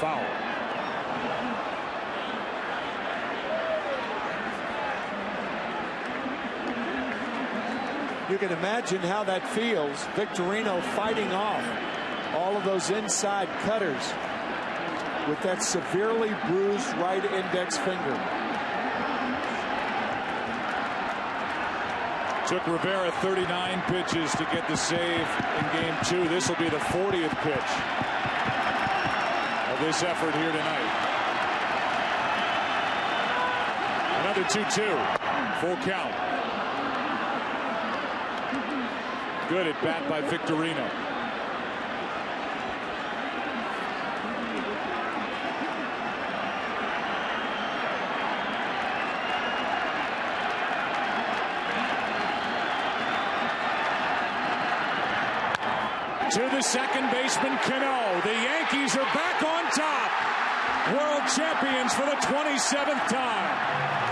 Foul. You can imagine how that feels. Victorino fighting off all of those inside cutters with that severely bruised right index finger. Took Rivera 39 pitches to get the save in game 2. This will be the 40th pitch of this effort here tonight. Another 2-2. Full count. Good at bat by Victorino. To the second baseman, Cano. The Yankees are back on top. world champions for the 27th time.